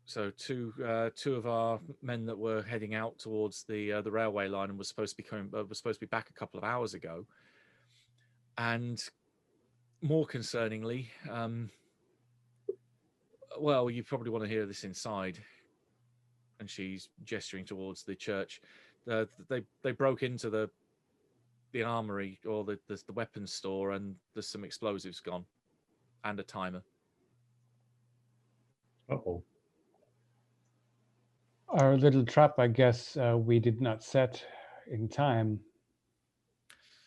So two of our men that were heading out towards the railway line and was supposed to be back a couple of hours ago. And more concerningly, well, you probably want to hear this inside. And she's gesturing towards the church. They broke into the armory or the weapons store, and there's some explosives gone, and a timer. Uh-oh. Our little trap, I guess, we did not set in time.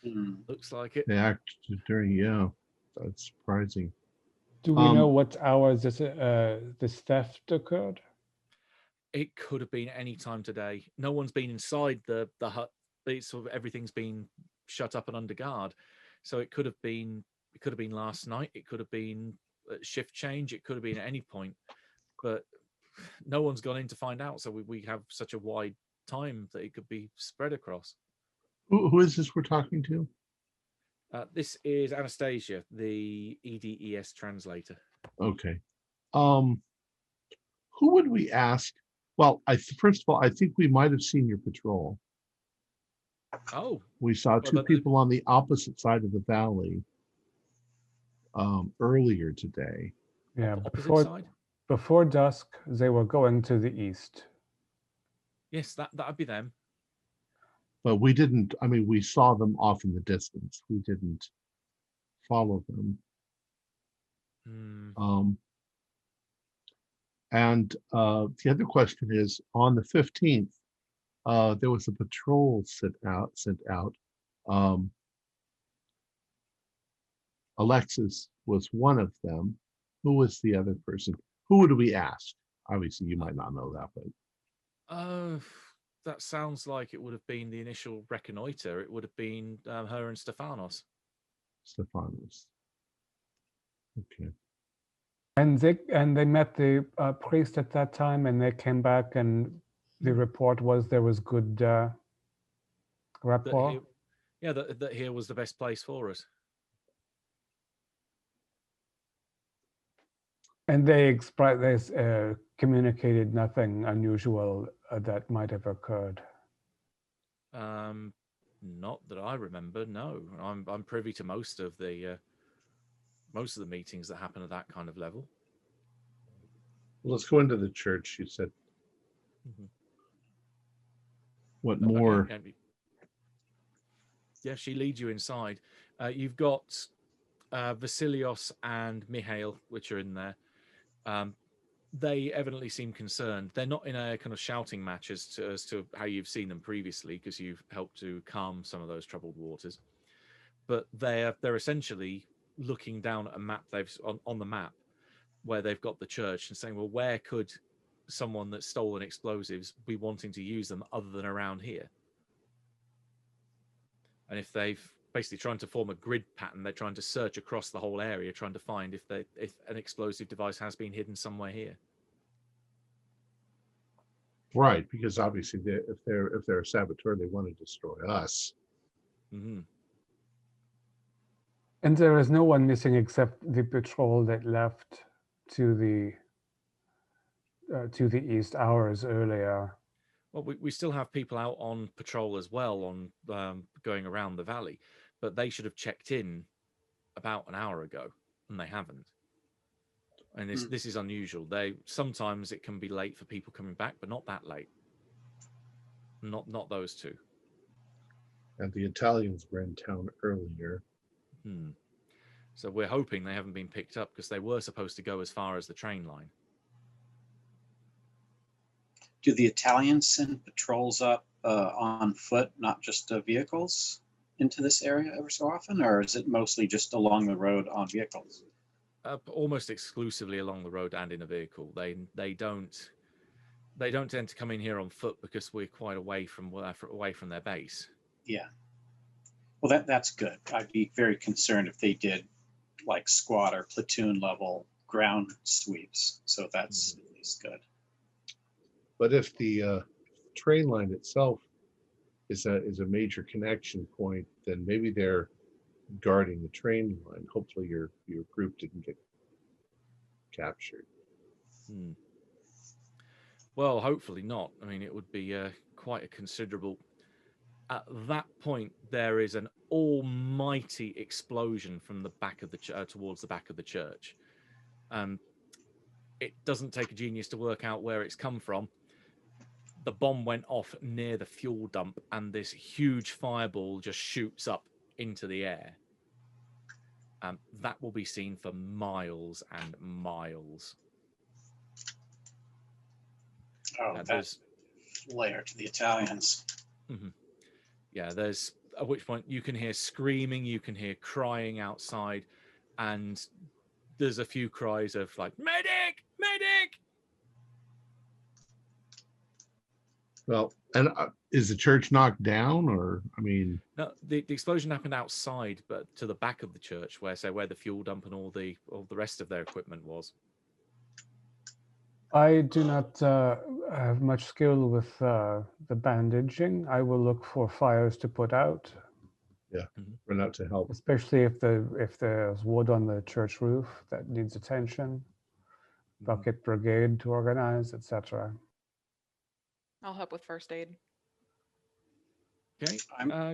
Hmm. Looks like it. They acted during, yeah. That's surprising. Do we know what hours this theft occurred? It could have been any time today. No one's been inside the hut. It's sort of everything's been shut up and under guard. So it could have been last night. It could have been at shift change. It could have been at any point. But no one's gone in to find out. So we have such a wide time that it could be spread across. Who is this we're talking to? This is Anastasia, the EDES translator. Okay. Who would we ask? Well, first of all, I think we might have seen your patrol. Oh, We saw two people on the opposite side of the valley earlier today. Yeah, opposite side. Before dusk, they were going to the east. Yes, that'd be them. But we didn't, I mean, we saw them off in the distance. We didn't follow them. And the other question is, on the 15th, there was a patrol sent out. Alexis was one of them. Who was the other person? Who would we ask? Obviously, you might not know that, but that sounds like it would have been the initial reconnoiter. It would have been her and Stefanos. Stefanos. Okay. And they met the priest at that time, and they came back, and the report was there was good rapport. That here was the best place for us. And they communicated nothing unusual that might have occurred. Not that I remember. No, I'm privy to most of the meetings that happen at that kind of level. Let's go into the church, you said. What more? Okay. Yeah, she leads you inside. You've got Vasilios and Mihail, which are in there. They evidently seem concerned. They're not in a kind of shouting match as to how you've seen them previously, because you've helped to calm some of those troubled waters. But they're essentially looking down at a map on the map where they've got the church and saying, well, where could someone that's stolen explosives be wanting to use them other than around here? And if they've basically trying to form a grid pattern, they're trying to search across the whole area, trying to find if an explosive device has been hidden somewhere here. Right, because obviously if they're a saboteur, they want to destroy us. Mm-hmm. And there is no one missing except the patrol that left to the east hours earlier. Well, we still have people out on patrol as well, on going around the valley, but they should have checked in about an hour ago, and they haven't. And this is unusual. Sometimes it can be late for people coming back, but not that late. Not those two. And the Italians were in town earlier. So we're hoping they haven't been picked up, because they were supposed to go as far as the train line. Do the Italians send patrols up on foot, not just vehicles, into this area ever so often, or is it mostly just along the road on vehicles? Almost exclusively along the road and in a vehicle. They don't tend to come in here on foot because we're quite away from their base. Yeah. Well, that's good. I'd be very concerned if they did like squad or platoon level ground sweeps. So that's at least good. But if the train line itself is a major connection point, then maybe they're guarding the train line. Hopefully your group didn't get captured. Hmm. Well, hopefully not. I mean, it would be quite a considerable. At that point, there is an almighty explosion from the back of the towards the back of the church. It doesn't take a genius to work out where it's come from. The bomb went off near the fuel dump, and this huge fireball just shoots up into the air. That will be seen for miles and miles. Oh, that's lair to the Italians. Mm-hmm. Yeah, there's at which point you can hear screaming, you can hear crying outside, and there's a few cries of like, medic, medic. Well, and is the church knocked down, or I mean? No, the explosion happened outside, but to the back of the church, where the fuel dump and all the rest of their equipment was. I do not have much skill with the bandaging. I will look for fires to put out. Yeah, run out to help. Especially if there's wood on the church roof that needs attention. Bucket brigade to organize, etc. I'll help with first aid. Okay.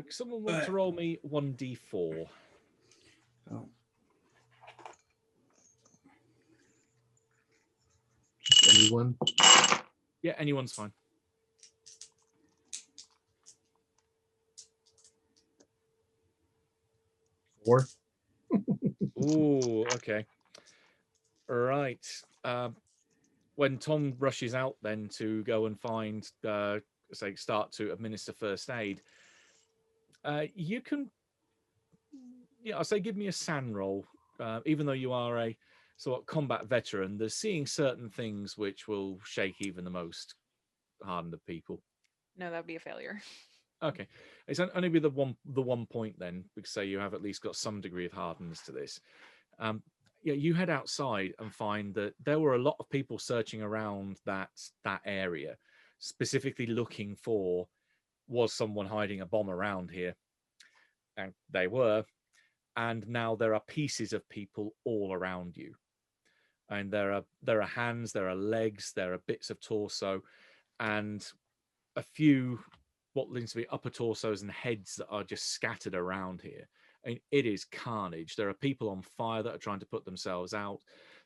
Someone wants to roll me 1d4. Oh. Just anyone? Yeah, anyone's fine. Four. Ooh, okay. Right. When Tom rushes out then to go and find, start to administer first aid, you can, I'll say give me a SAN roll. Even though you are a sort of combat veteran, there's seeing certain things which will shake even the most hardened of people. No, that'd be a failure. Okay, it's only be the 1 point then, because say you have at least got some degree of hardness to this. You head outside and find that there were a lot of people searching around that area, specifically looking for, was someone hiding a bomb around here? And they were. And now there are pieces of people all around you. And there are hands, there are legs, there are bits of torso, and a few what seems to be upper torsos and heads that are just scattered around here. I mean, it is carnage. There are people on fire that are trying to put themselves out.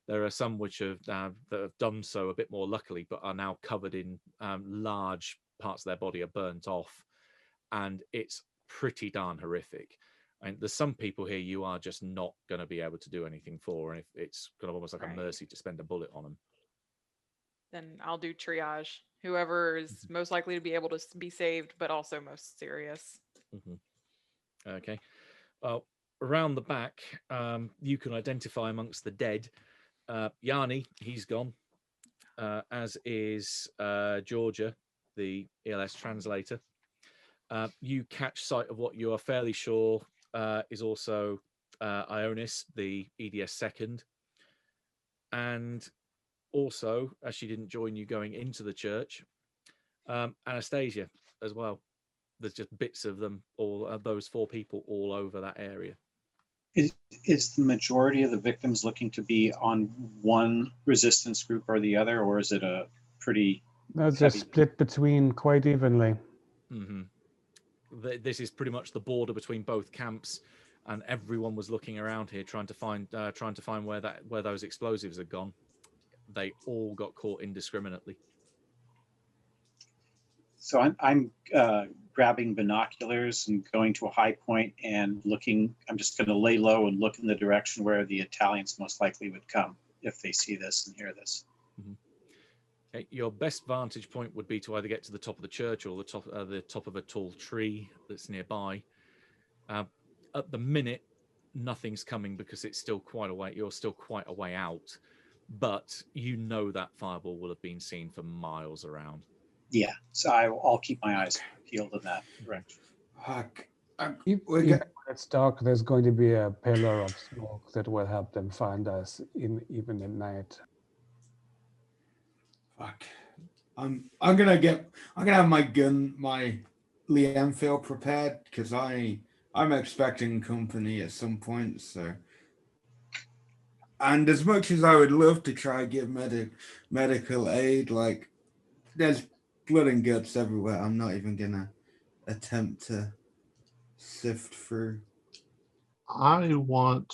There are some which have that have done so a bit more luckily, but are now covered in large parts of their body are burnt off, and it's pretty darn horrific. And there's some people here you are just not going to be able to do anything for, and if it's kind of almost like a mercy to spend a bullet on them. Then I'll do triage. Whoever is most likely to be able to be saved, but also most serious. Mm-hmm. Okay. Well, around the back, you can identify amongst the dead. Yanni, he's gone, as is Georgia, the ELS translator. You catch sight of what you are fairly sure is also Ionis, the EDS second. And also, as she didn't join you going into the church, Anastasia as well. There's just bits of them, all those 4 people all over that area. Is the majority of the victims looking to be on one resistance group or the other, or is it a pretty... That's just split between quite evenly. Mm-hmm. This is pretty much the border between both camps, and everyone was looking around here trying to find where those explosives had gone. They all got caught indiscriminately. So I'm grabbing binoculars and going to a high point and looking. I'm just going to lay low and look in the direction where the Italians most likely would come if they see this and hear this. Mm-hmm. Okay, your best vantage point would be to either get to the top of the church or the top of a tall tree that's nearby. At the minute, nothing's coming because it's still quite a way. You're still quite a way out, but you know that fireball will have been seen for miles around. Yeah, so I'll keep my eyes peeled in that direction. Fuck. Even when it's dark, there's going to be a pillar of smoke that will help them find us even at night. Fuck. I'm gonna have my gun, my Lee Enfield prepared because I'm expecting company at some point. So, and as much as I would love to try give medical aid, like there's blood and guts everywhere. I'm not even gonna attempt to sift through. I want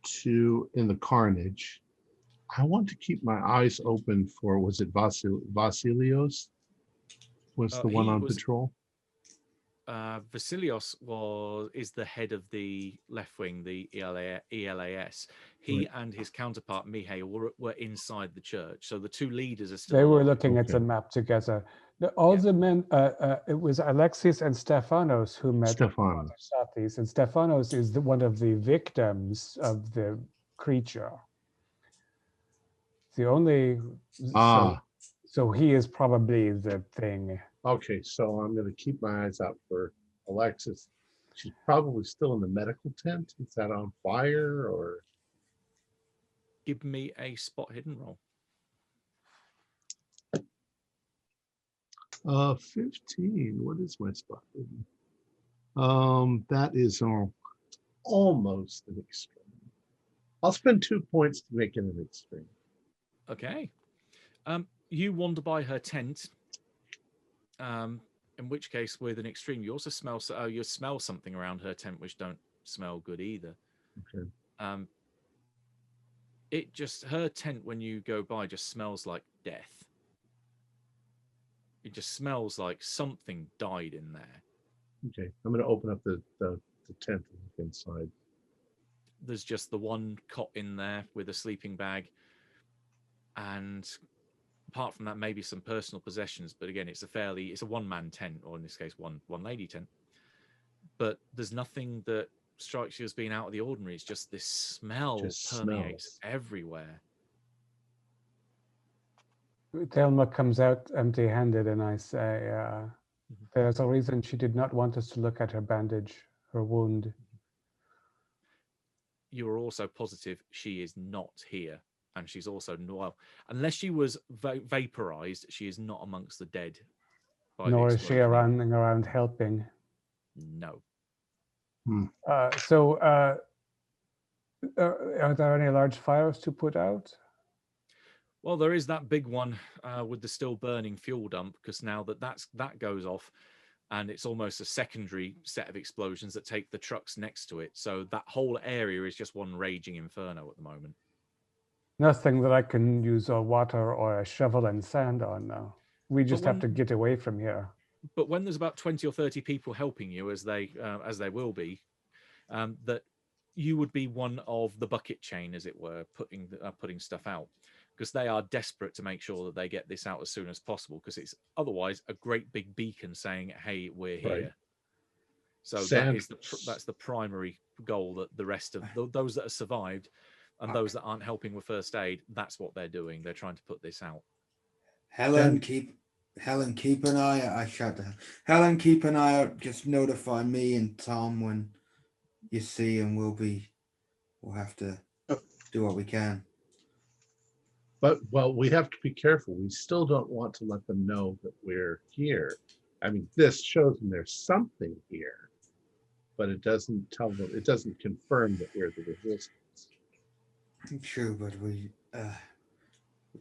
to, in the carnage, I want to keep my eyes open for, was it Vasilios? Was the one He on was patrol? Vasilios is the head of the left wing, the ELAS. He Right. and his counterpart Mihai were inside the church, so the two leaders are still. They were alive. looking at the Okay. map together. All Yeah. the men, it was Alexis and Stephanos who met Stefan. Satis, and Stephanos is one of the victims of the creature. The only, Ah, so he is probably the thing. okay. So I'm going to keep my eyes out for Alexis. She's probably still in the medical tent. Is that on fire or? Give me a spot hidden roll. 15. What is my spot? That is almost an extreme. I'll spend 2 points to make it an extreme. Okay. You wander by her tent. In which case, with an extreme, you also smell. You smell something around her tent, which don't smell good either. Okay. Her tent when you go by just smells like death. It just smells like something died in there. Okay. I'm going to open up the tent and look inside. There's just the one cot in there with a sleeping bag, and apart from that, maybe some personal possessions. But again, it's a one-man tent, or in this case, one lady tent. But there's nothing that strikes you as being out of the ordinary. It's just this smell permeates everywhere. Thelma comes out empty-handed, and I say, there's a reason she did not want us to look at her bandage, her wound. You are also positive she is not here, and she's also, well, unless she was vaporized, she is not amongst the dead. Nor is she running around helping. No. So, are there any large fires to put out? Well, there is that big one with the still burning fuel dump, because now that goes off, and it's almost a secondary set of explosions that take the trucks next to it. So that whole area is just one raging inferno at the moment. Nothing that I can use a water or a shovel and sand on now. We just have to get away from here. But when there's about 20 or 30 people helping you, as they will be, that you would be one of the bucket chain, as it were, putting stuff out, because they are desperate to make sure that they get this out as soon as possible, because it's otherwise a great big beacon saying, "Hey, we're here." Right. So that's the primary goal, that the rest of those that have survived and those that aren't helping with first aid, that's what they're doing. They're trying to put this out. Helen, keep an eye out. I shout to her. Helen, keep an eye out. Just notify me and Tom when you see, and we'll have to do what we can. But, well, we have to be careful. We still don't want to let them know that we're here. I mean, this shows them there's something here, but it doesn't tell them, it doesn't confirm that we're the resistance. True, but we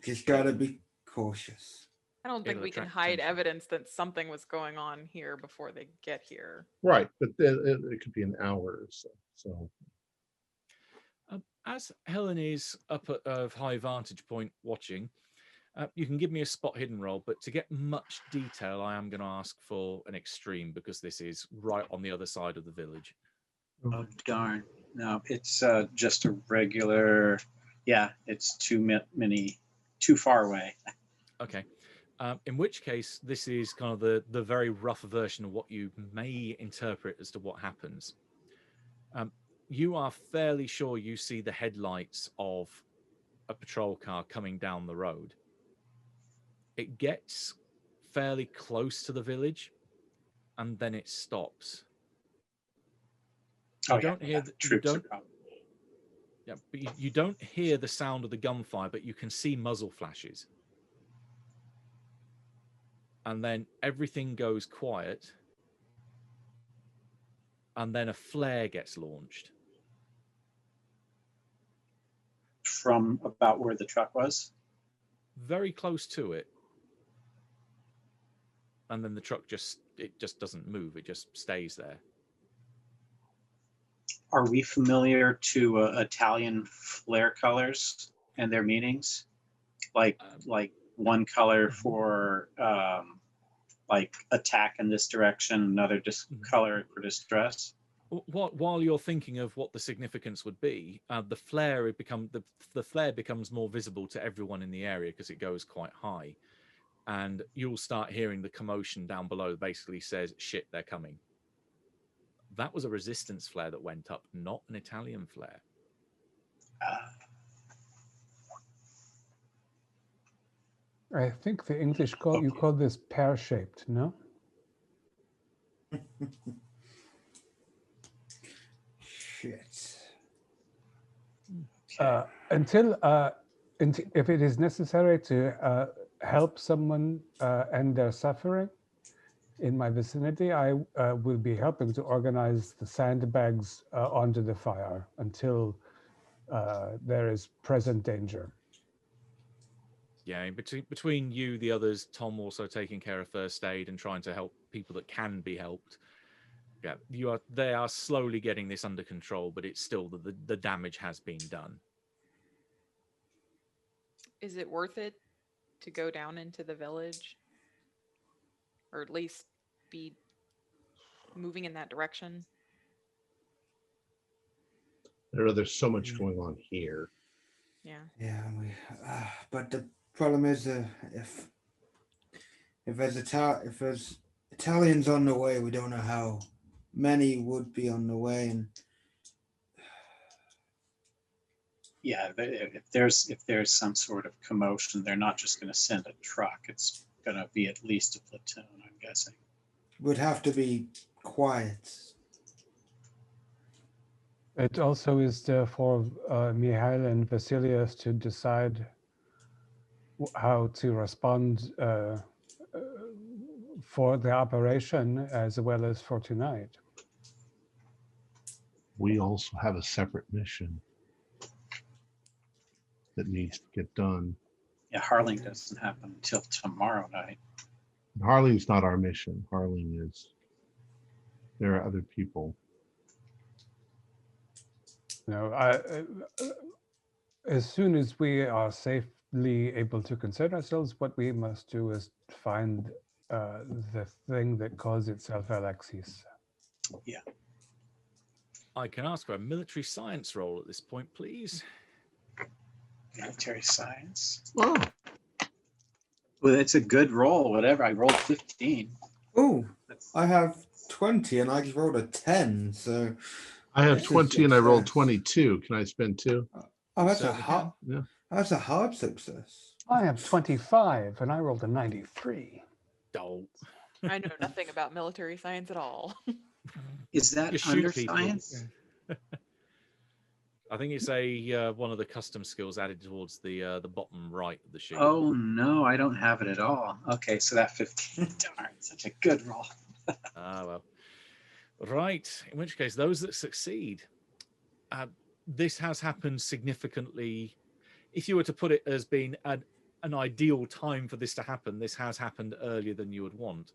just gotta be cautious. I don't think we can hide evidence that something was going on here before they get here. Right, but it could be an hour or so. So, as Helen is up at a high vantage point watching, you can give me a spot hidden roll, but to get much detail, I am going to ask for an extreme, because this is right on the other side of the village. Oh, darn. No, it's just a regular, it's too far away. Okay. In which case, this is kind of the very rough version of what you may interpret as to what happens. You are fairly sure you see the headlights of a patrol car coming down the road. It gets fairly close to the village, and then it stops. You don't hear the troops. But you don't hear the sound of the gunfire, but you can see muzzle flashes. and then everything goes quiet, and then a flare gets launched. From about where the truck was. Very close to it. And then the truck just doesn't move. It just stays there. Are we familiar to Italian flare colors and their meanings? Like one color for like attack in this direction, another color for distress. While you're thinking of what the significance would be, the flare becomes more visible to everyone in the area because it goes quite high, and you'll start hearing the commotion down below. That basically says, "Shit, they're coming." That was a resistance flare that went up, not an Italian flare. I think the English you call this pear-shaped, no? Shit. Until if it is necessary to help someone end their suffering in my vicinity, I will be helping to organize the sandbags onto the fire until there is present danger. Yeah, between you, the others, Tom also taking care of first aid and trying to help people that can be helped. Yeah, they are slowly getting this under control, but it's still the damage has been done. Is it worth it to go down into the village? Or at least be moving in that direction? There's so much going on here. Yeah. Yeah, but the problem is if there's Italians on the way, we don't know how many would be on the way, and Yeah, if there's some sort of commotion, they're not just going to send a truck. It's going to be at least a platoon, I'm guessing. would have to be quiet. It also is for Mihail and Vasilius to decide how to respond for the operation as well as for tonight. We also have a separate mission that needs to get done. Yeah, Harling doesn't happen until tomorrow night. Harling's not our mission. Harling is. There are other people. No, as soon as we are safely able to concern ourselves, what we must do is find the thing that calls itself Alexis. Yeah. I can ask for a military science roll at this point, please. Military science. Oh, Well, it's a good roll. Whatever. I rolled 15. Oh, That's, I have 20 and I just rolled a 10, so I have That's a 20 and I rolled success. 22. Can I spend 2? that's a Certainly hard, Yeah. that's a hard success. I have 25 and I rolled a 93. Don't. I know nothing about military science at all. is that You shoot under people. science? I think it's a one of the custom skills added towards the bottom right of the sheet. Oh no, I don't have it at all. Okay, so that 15. Darn, such a good roll. Well. Right. In which case, those that succeed, this has happened significantly. If you were to put it as being an ideal time for this to happen, this has happened earlier than you would want.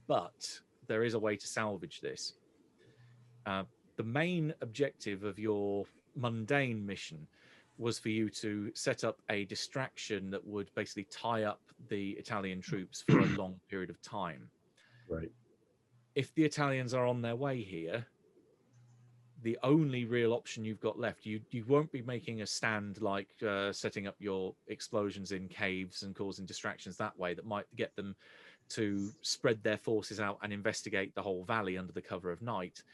But there is a way to salvage this. The main objective of your mundane mission was for you to set up a distraction that would basically tie up the Italian troops for a long period of time. Right. If the Italians are on their way here, the only real option you've got left, you won't be making a stand like setting up your explosions in caves and causing distractions that way that might get them to spread their forces out and investigate the whole valley under the cover of night.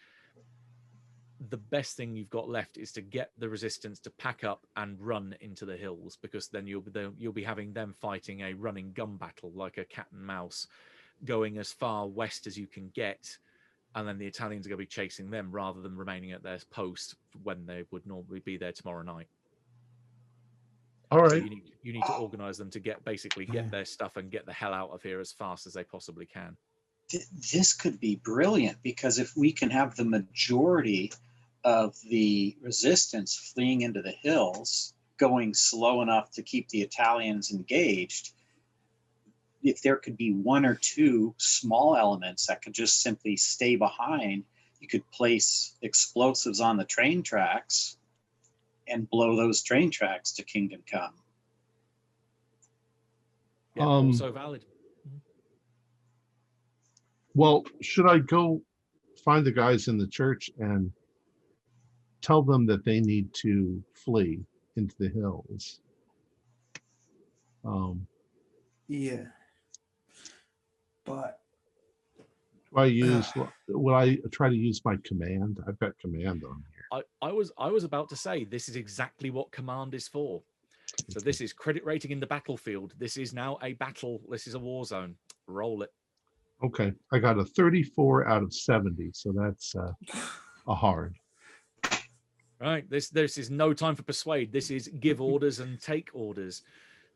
The best thing you've got left is to get the resistance to pack up and run into the hills, because then you'll be having them fighting a running gun battle like a cat and mouse, going as far west as you can get, and then the Italians are going to be chasing them rather than remaining at their post when they would normally be there tomorrow night. All So right. you need you need to organize them to basically get Yeah. their stuff and get the hell out of here as fast as they possibly can. This could be brilliant, because if we can have the majority of the resistance fleeing into the hills, going slow enough to keep the Italians engaged, if there could be one or two small elements that could just simply stay behind, you could place explosives on the train tracks and blow those train tracks to Kingdom Come. Yeah, also valid. Well, should I go find the guys in the church and tell them that they need to flee into the hills? Yeah. But Will I try to use my command? I've got command on here. I was about to say this is exactly what command is for. So this is credit rating in the battlefield. This is now a battle. This is a war zone. Roll it. Okay, I got a 34 out of 70, so that's a hard. Right. This is no time for persuade. This is give orders and take orders.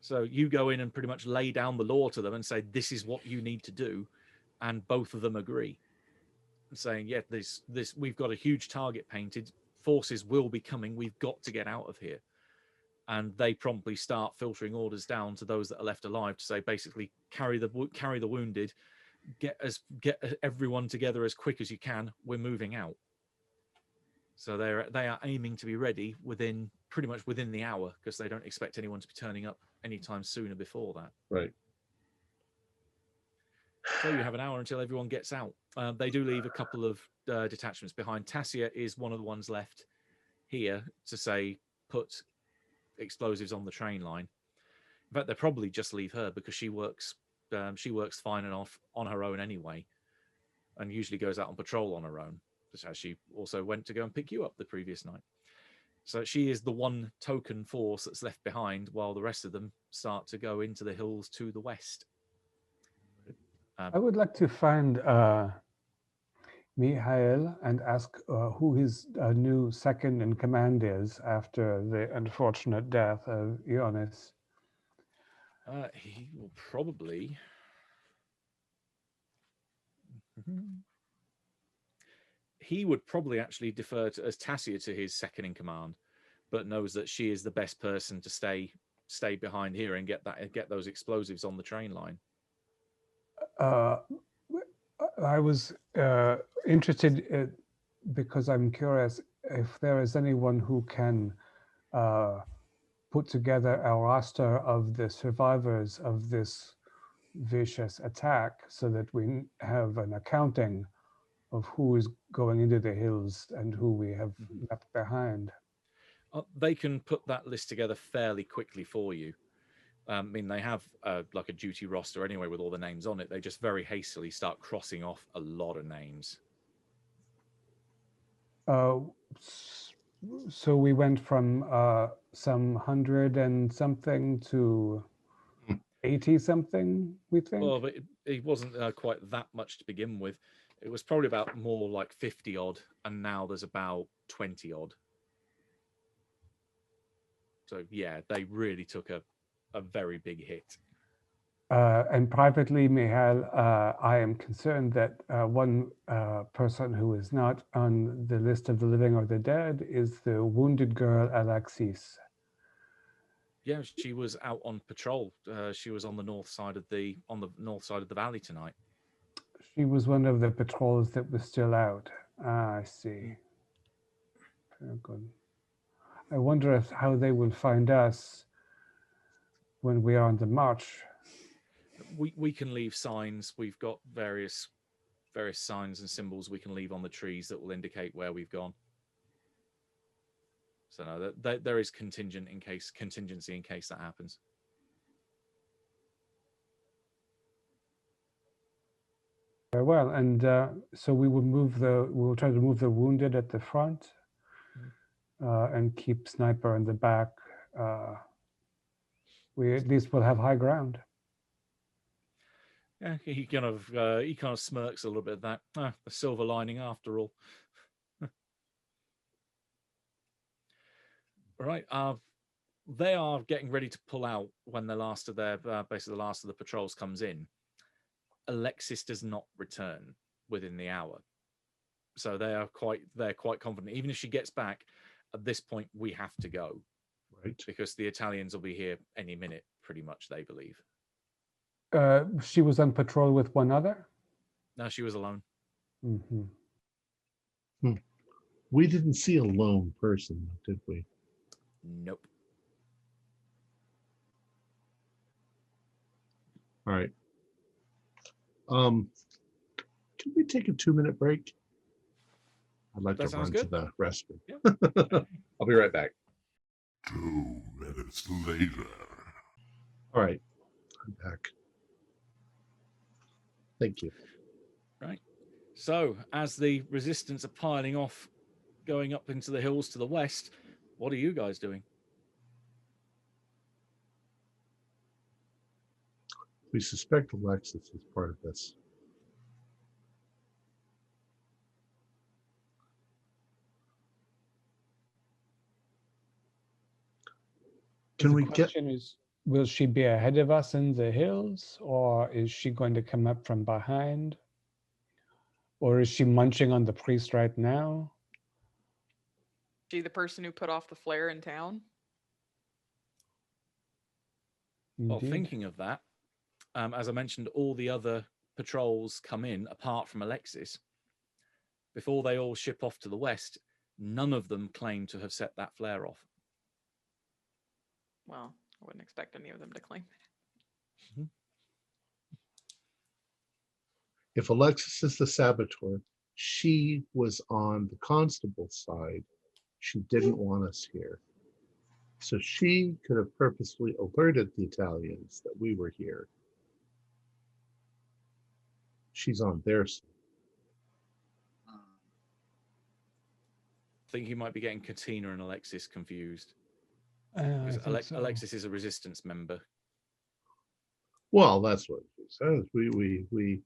So you go in and pretty much lay down the law to them and say, this is what you need to do. And both of them agree, saying, yeah, this we've got a huge target painted. Forces will be coming. We've got to get out of here. And they promptly start filtering orders down to those that are left alive to say, basically, carry the wounded, get everyone together as quick as you can. We're moving out. So they are aiming to be ready pretty much within the hour, because they don't expect anyone to be turning up anytime sooner before that. Right. So you have an hour until everyone gets out. They do leave a couple of detachments behind. Tassia is one of the ones left here to say, put explosives on the train line. In fact, they'll probably just leave her, because she works fine and off on her own anyway, and usually goes out on patrol on her own, just as she also went to go and pick you up the previous night. So she is the one token force that's left behind, while the rest of them start to go into the hills to the west. I would like to find Mihail and ask who his new second in command is after the unfortunate death of Ioannis. He will probably... He would probably actually defer as Tassia to his second in command, but knows that she is the best person to stay behind here and get those explosives on the train line. I was interested because I'm curious if there is anyone who can put together a roster of the survivors of this vicious attack, so that we have an accounting of who is going into the hills and who we have left behind. They can put that list together fairly quickly for you. I mean, they have like a duty roster anyway with all the names on it. They just very hastily start crossing off a lot of names. So we went from some 100 and something to 80 something, we think. Well, but it wasn't quite that much to begin with. It was probably about more like 50 odd, and now there's about 20 odd. So yeah, they really took a very big hit. And privately, Mihail, I am concerned that one person who is not on the list of the living or the dead is the wounded girl, Alexis. Yeah, she was out on patrol. She was on the north side of the valley tonight. She was one of the patrols that was still out. I see. Very good. I wonder how they will find us when we are on the march. We can leave signs. We've got various signs and symbols we can leave on the trees that will indicate where we've gone. So no, there is contingency in case that happens. Very well, and so we will try to move the wounded at the front, and keep Sniper in the back. We at least will have high ground. Yeah, he kind of smirks a little bit at that. The silver lining after all. Right. they are getting ready to pull out when the last of their basically the last of the patrols comes in. Alexis does not return within the hour, so they're quite confident. Even if she gets back, at this point we have to go, Right. because the Italians will be here any minute. Pretty much, they believe. She was on patrol with one other. No, she was alone. Mm-hmm. We didn't see a lone person, did we? Nope. All right. Can we take a 2-minute break? I'd like That to sounds run to good. the restroom. Yeah. I'll be right back. 2 minutes later. All right. I'm back. Thank you. Right. So, as the resistance are piling off, going up into the hills to the west, what are you guys doing? We suspect Alexis is part of this. Can The we get? question is, will she be ahead of us in the hills, or is she going to come up from behind? Or is she munching on the priest right now? She the person who put off the flare in town? Well, Indeed. thinking of that, as I mentioned, all the other patrols come in apart from Alexis. Before they all ship off to the west, none of them claim to have set that flare off. Well, I wouldn't expect any of them to claim it. If Alexis is the saboteur, she was on the constable's side. She didn't want us here. So she could have purposefully alerted the Italians that we were here. She's on their side. I think you might be getting Katina and Alexis confused. I Because think so. Alexis is a resistance member. Well, that's what she says. We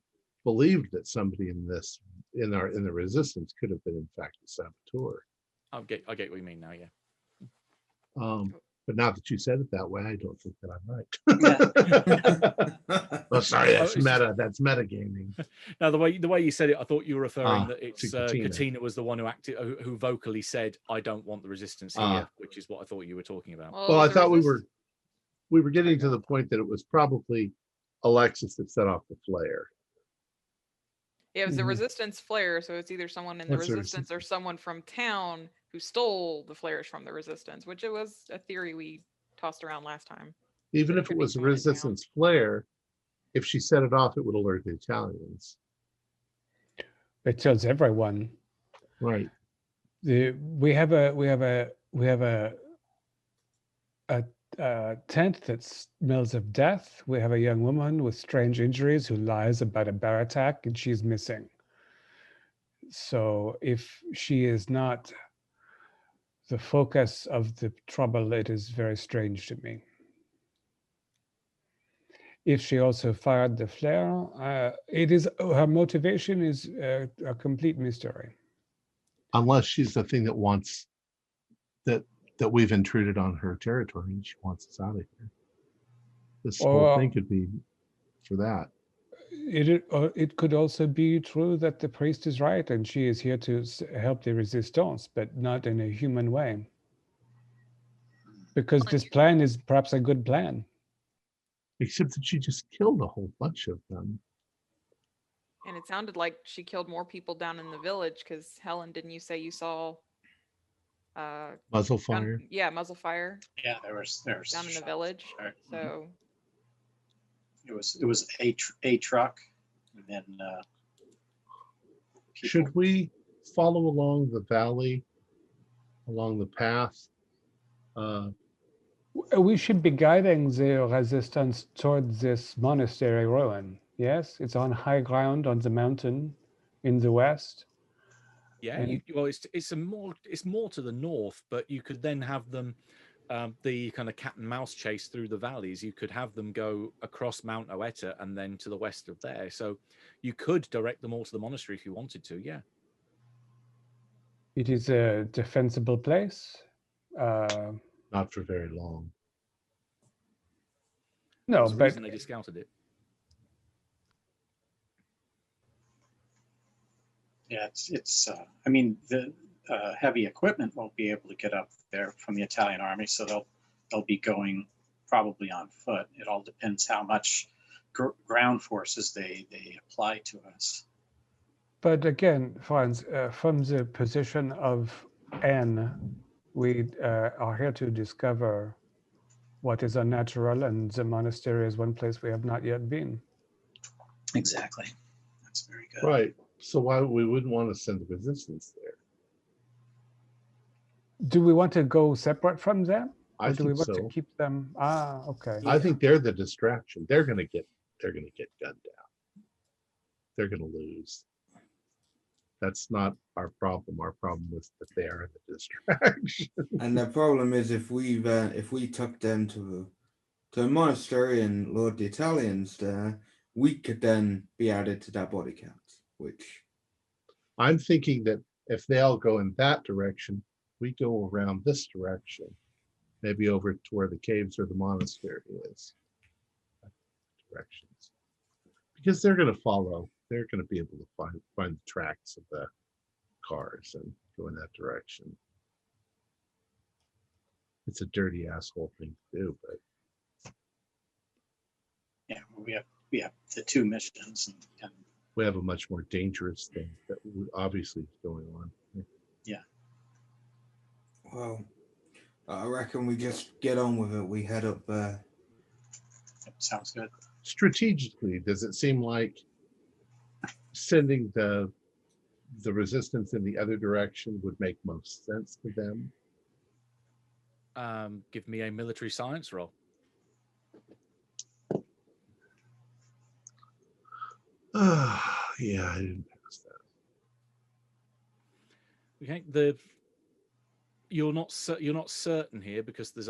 believed that somebody in the resistance could have been in fact a saboteur. I get what you mean now, yeah. But now that you said it that way, I don't think that I'm right. Oh, sorry, that's meta. That's metagaming. Now, the way you said it, I thought you were referring that it's Katina. Katina was the one who vocally said, "I don't want the resistance here," which is what I thought you were talking about. Well, I thought we were getting to the point that it was probably Alexis that set off the flare. Yeah, it was the resistance flare, so it's either someone in the What's the resistance or someone from town who stole the flares from the resistance, which it was a theory we tossed around last time. Even So it if it could be was a someone in town. resistance flare, if she set it off, it would alert the Italians. It tells everyone. Right. We have a tent that smells of death. We have a young woman with strange injuries who lies about a bear attack, and she's missing. So if she is not the focus of the trouble, it is very strange to me. If she also fired the flare, her motivation is a complete mystery. Unless she's the thing that wants that we've intruded on her territory and she wants us out of here. This whole thing could be for that. It could also be true that the priest is right and she is here to help the resistance, but not in a human way. Because this plan is perhaps a good plan. Except that she just killed a whole bunch of them. And it sounded like she killed more people down in the village, because Helen, didn't you say you saw Muzzle fire? muzzle fire. Yeah, there was down in the village. Right. So it was a truck, and then should we follow along the valley, along the path? We should be guiding the resistance towards this monastery ruin. Yes, it's on high ground on the mountain in the west. Yeah, it's more to the north, but you could then have them the kind of cat and mouse chase through the valleys. You could have them go across Mount Oetta and then to the west of there. So you could direct them all to the monastery if you wanted to. Yeah, it is a defensible place. Not for very long. There No, was a but reason they discounted it. Yeah, it's. I mean, the heavy equipment won't be able to get up there from the Italian army, so they'll be going probably on foot. It all depends how much ground forces they apply to us. But again, Franz, from the position of N, we are here to discover what is unnatural, and the monastery is one place we have not yet been. Exactly. That's very good. Right. So why we wouldn't want to send the resistance there? Do we want to go separate from them? I Or do we think want to so. keep them? Ah, okay. I think they're the distraction. They're gonna get gunned down. They're gonna lose. That's not our problem. Our problem is that they are the distraction. And the problem is if we took them to a monastery and lured the Italians there, we could then be added to that body count, which I'm thinking that if they all go in that direction, we go around this direction, maybe over to where the caves or the monastery is. Directions, because they're going to follow. They're going to be able to find the tracks of the cars and go in that direction. It's a dirty asshole thing to do, but Yeah, we have the two missions, and we have a much more dangerous thing that obviously is going on. well, I reckon we just get on with it. We head up there. sounds good. Strategically, does it seem like sending the resistance in the other direction would make most sense to them? Give me a military science roll. Yeah, I didn't pass that. Okay, you're not certain here because there's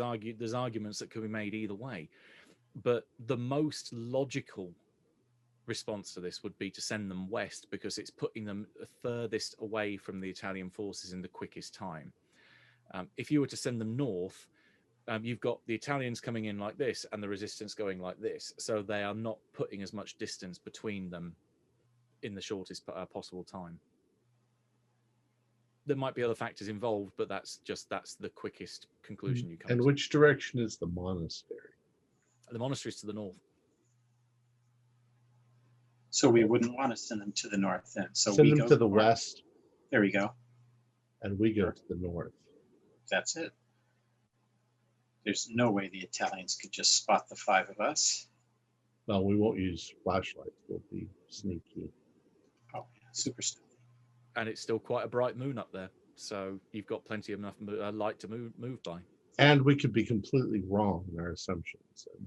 arguments that could be made either way, but the most logical response to this would be to send them west because it's putting them furthest away from the Italian forces in the quickest time. If you were to send them north, you've got the Italians coming in like this and the resistance going like this, so they are not putting as much distance between them in the shortest possible time. There might be other factors involved, but that's the quickest conclusion you come And to. which direction is the monastery? The monastery is to the north. So we wouldn't want to send them to the north then. So Send we them go to the north. west, There we go. and we go to the north. That's it. There's no way the Italians could just spot the five of us. No, we won't use flashlights. We'll be sneaky. Oh, yeah, super stealthy. And it's still quite a bright moon up there, so you've got plenty of enough light to move by. And we could be completely wrong in our assumptions. And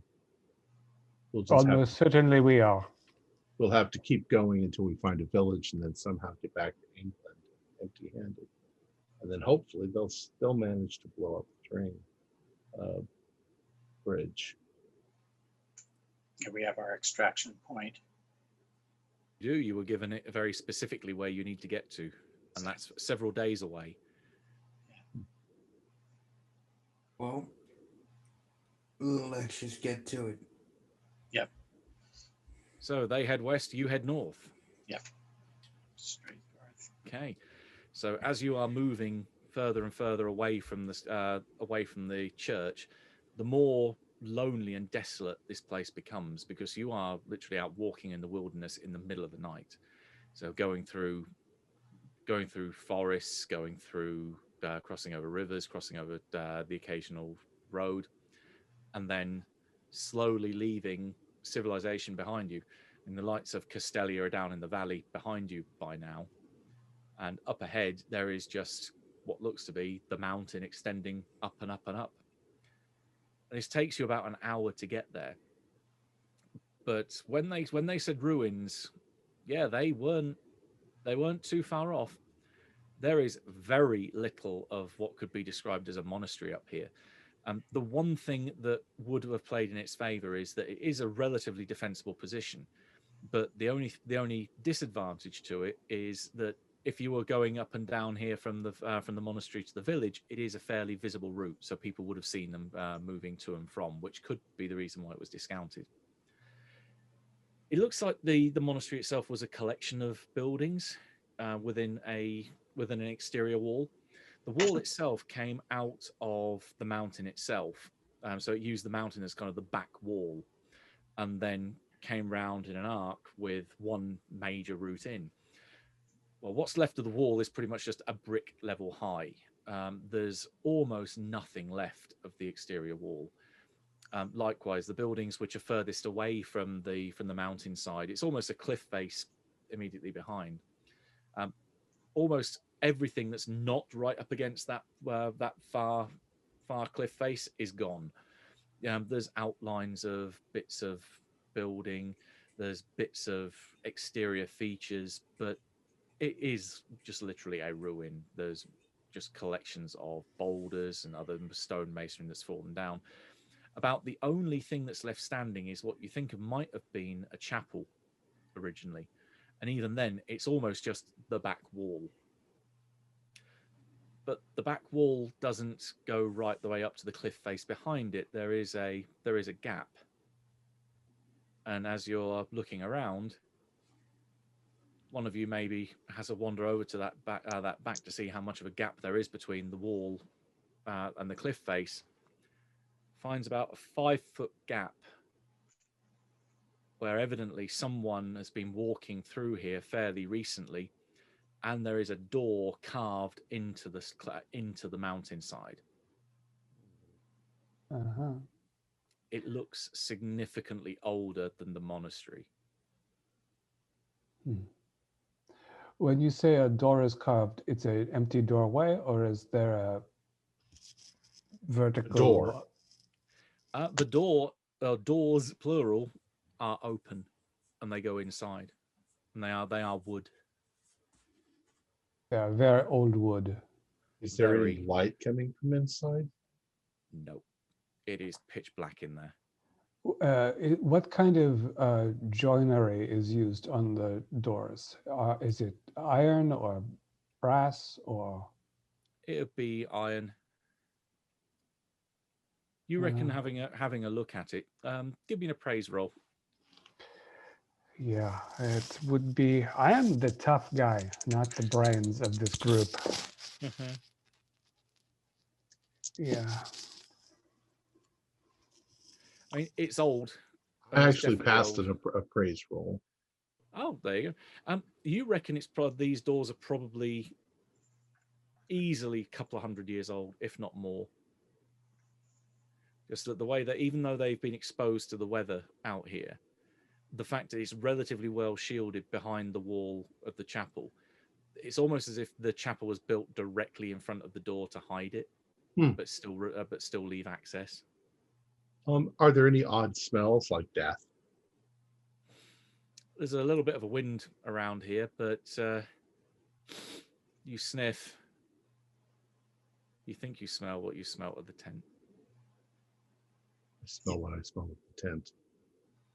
we'll just Almost certainly we are. we'll have to keep going until we find a village and then somehow get back to England empty-handed. And then hopefully they'll still manage to blow up the train bridge. Yeah, we have our extraction point. You were given it very specifically where you need to get to, and that's several days away. Well, let's just get to it. Yep. So they head west, you head north. Yep. Straight north. Okay. So as you are moving further and further away from the church, the more lonely and desolate this place becomes because you are literally out walking in the wilderness in the middle of the night. So going through forests, going through crossing over rivers, crossing over the occasional road, and then slowly leaving civilization behind you. And the lights of Castelia are down in the valley behind you by now. And up ahead, there is just what looks to be the mountain extending up and up and up. And it takes you about an hour to get there. But when they said ruins, yeah, they weren't too far off. There is very little of what could be described as a monastery up here. The one thing that would have played in its favor is that it is a relatively defensible position. But the only disadvantage to it is that if you were going up and down here from the monastery to the village, it is a fairly visible route, so people would have seen them moving to and from, which could be the reason why it was discounted. It looks like the monastery itself was a collection of buildings within an exterior wall. The wall itself came out of the mountain itself, so it used the mountain as kind of the back wall, and then came round in an arc with one major route in. Well, what's left of the wall is pretty much just a brick level high. There's almost nothing left of the exterior wall. Likewise, the buildings which are furthest away from the mountainside, it's almost a cliff face immediately behind. Almost everything that's not right up against that far cliff face is gone. There's outlines of bits of building, there's bits of exterior features, but it is just literally a ruin. There's just collections of boulders and other stone masonry that's fallen down. About the only thing that's left standing is what you think of might have been a chapel originally. And even then, it's almost just the back wall. But the back wall doesn't go right the way up to the cliff face behind it. There is a gap. And as you're looking around, one of you maybe has a wander over to that back to see how much of a gap there is between the wall and the cliff face. Finds about a 5-foot gap where evidently someone has been walking through here fairly recently, and there is a door carved into the mountainside. Uh-huh. It looks significantly older than the monastery. When you say a door is carved, it's an empty doorway, or is there a vertical Door. The doors plural are open, and they go inside, and they are wood. Yeah, very old wood. Is there Very. any light coming from inside? No, it is pitch black in there. What kind of joinery is used on the doors? Is it iron or brass or? It would be iron. You reckon having a look at it? Give me an appraise roll. Yeah, it would be. I am the tough guy, not the brains of this group. Yeah. I mean, it's old. I It's actually definitely passed old. an appraise roll. Oh, there you go. You reckon these doors are probably easily a couple of 100 years old, if not more. Just that the way that even though they've been exposed to the weather out here, the fact that it's relatively well shielded behind the wall of the chapel, it's almost as if the chapel was built directly in front of the door to hide it, but still leave access. Are there any odd smells like death? There's a little bit of a wind around here, but you sniff. You think you smell what you smell at the tent. I smell what I smell at the tent.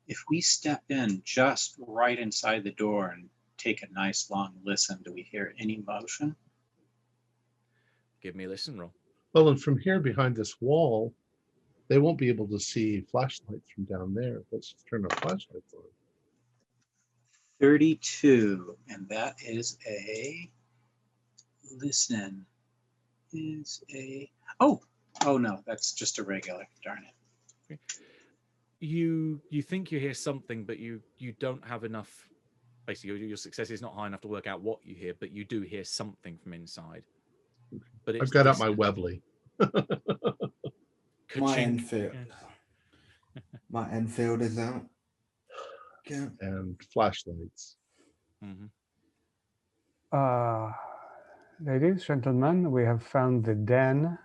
If we step in just right inside the door and take a nice long listen, do we hear any motion? Give me a listen roll. Well, and from here behind this wall, they won't be able to see flashlights from down there. Let's just turn our flashlights on. 32, and that is a listen. Is a oh no, that's just a regular. Darn it. Okay. You think you hear something, but you don't have enough. Basically, your success is not high enough to work out what you hear, but you do hear something from inside. But it's I've got out my distant. Webley. My Ka-chink. Enfield. My Enfield is out. Yeah. And flashlights. Mhm. Ladies, gentlemen, we have found the den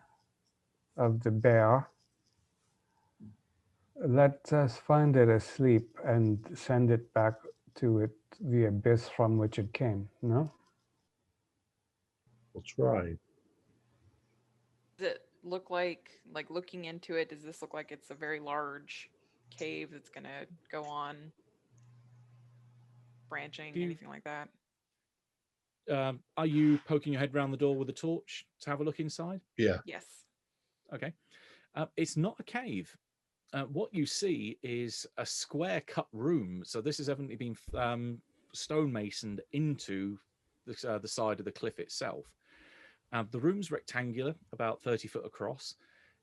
of the bear. Let us find it asleep and send it back to the abyss from which it came, no? We'll try. Does it look like looking into it, does this look like it's a very large cave that's going to go on branching, anything like that? Are you poking your head round the door with a torch to have a look inside? Yeah. Yes. Okay. It's not a cave. What you see is a square cut room. So this has evidently been stonemasoned into the side of the cliff itself. The room's rectangular, about 30 foot across,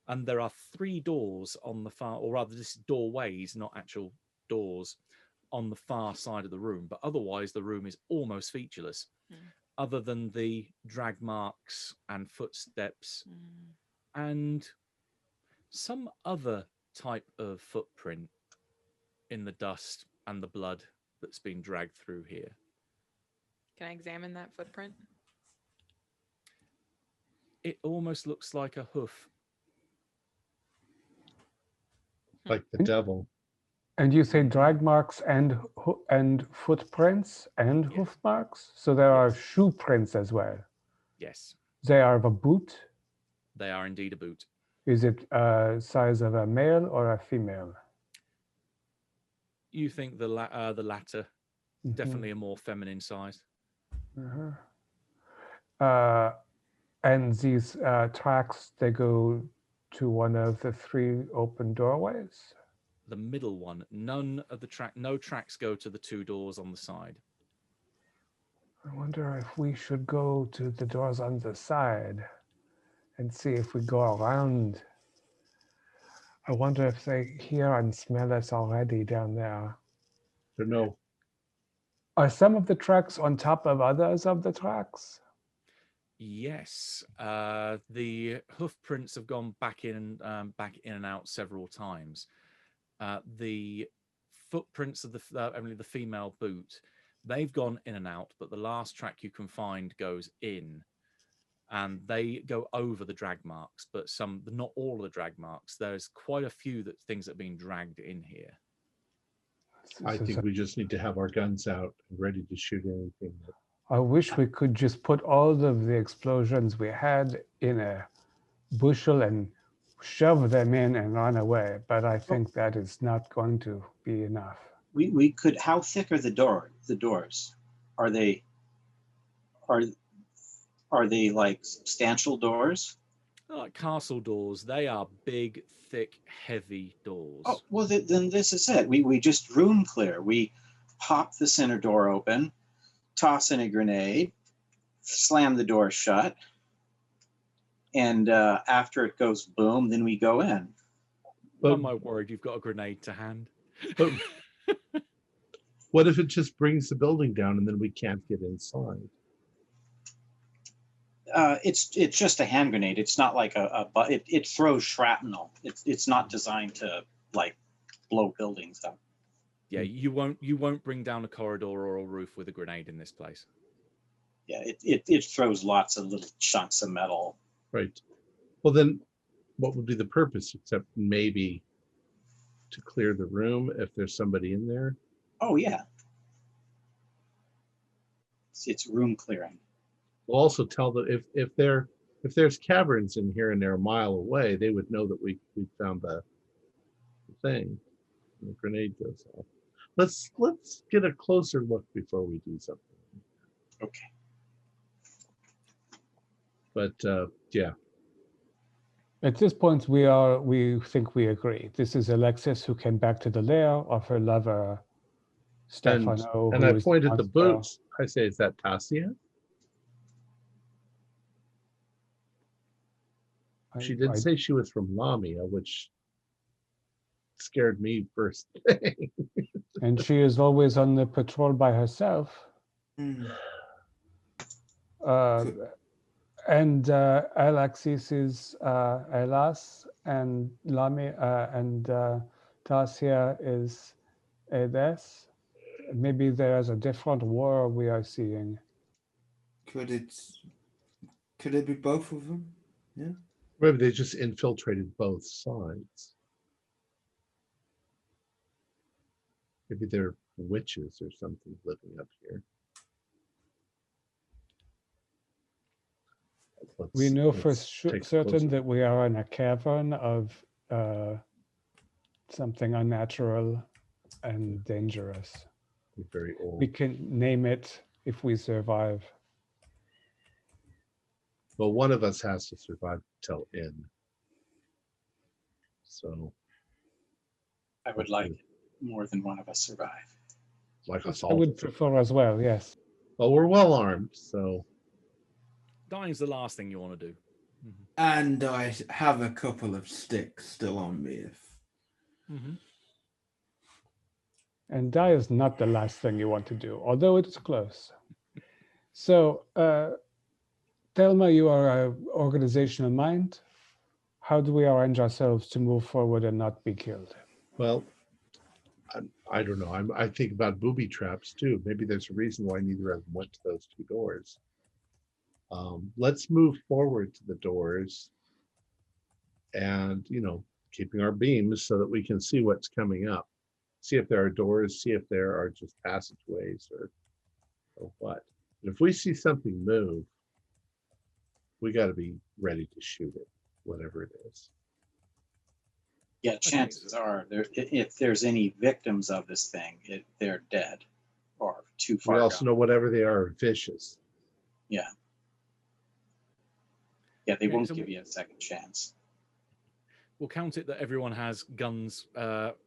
and there are 3 doors on the far, or rather, this doorways, not actual doors, on the far side of the room. But otherwise, the room is almost featureless, other than the drag marks and footsteps and some other type of footprint in the dust and the blood that's been dragged through here. Can I examine that footprint? It almost looks like a hoof. Like the devil. And you say drag marks and footprints and Yes. hoof marks? So there are Yes. shoe prints as well. Yes, They are of a boot. they are indeed a boot. Is it size of a male or a female? You think the latter, Mhm. definitely a more feminine size. And these tracks, they go to one of the 3 open doorways? The middle one, none of the no tracks go to the 2 doors on the side. I wonder if we should go to the doors on the side and see if we go around. I wonder if they hear and smell us already down there. Don't know. Are some of the tracks on top of others of the tracks? Yes, the hoof prints have gone back in and out several times. The footprints of the female boot, they've gone in and out, but the last track you can find goes in, and they go over the drag marks, but not all of the drag marks. There's quite a few things that have been dragged in here. I think we just need to have our guns out and ready to shoot anything. I wish we could just put all of the explosions we had in a bushel and shove them in and run away, but I think that is not going to be enough. We could. How thick are the doors? Are they like substantial doors? Like castle doors, they are big, thick, heavy doors. Oh well, then this is it. We just room clear. We pop the center door open, toss in a grenade, slam the door shut, and after it goes boom, then we go in. But, am I worried you've got a grenade to hand? But what if it just brings the building down and then we can't get inside? It's just a hand grenade. It's not like it throws shrapnel. It's not designed to like blow buildings up. Yeah, you won't bring down a corridor or a roof with a grenade in this place. Yeah, it throws lots of little chunks of metal. Right. Well, then what would be the purpose except maybe to clear the room if there's somebody in there? Oh yeah. It's room clearing. We'll also tell them if there's caverns in here and they're a mile away, they would know that we found the thing. And the grenade goes off. Let's get a closer look before we do something. Okay. But yeah. At this point, we think we agree. This is Alexis who came back to the lair of her lover, Stefano. And I point at the boots. I say, is that Tasia? She did say she was from Lamia, which scared me first thing. And she is always on the patrol by herself. And Alexis is Elas, and Lamia and Tasia is Edes. Maybe there is a different war we are seeing. Could it be both of them? Yeah. Maybe they just infiltrated both sides. Maybe they're witches or something living up here. We know for certain that we are in a cavern of something unnatural and dangerous. Very old. We can name it if we survive. Well, one of us has to survive till end. So, I would like more than one of us survive. like us I all. would prefer as well, yes. Well, we're well armed, so Dying's the last thing you want to do. And I have a couple of sticks still on me. And die is not the last thing you want to do, although it's close. So, Thelma, you are an organizational mind. How do we arrange ourselves to move forward and not be killed? well, I don't know. I think about booby traps too. Maybe there's a reason why neither of them went to those two doors. Let's move forward to the doors, and keeping our beams so that we can see what's coming up. See if there are doors. See if there are just passageways or what. But if we see something move, we got to be ready to shoot it, whatever it is. Yeah, chances are, if there's any victims of this thing, they're dead or too far We also gone. know whatever they are vicious. Yeah, they Okay, won't so give you a second chance. We'll count it that everyone has guns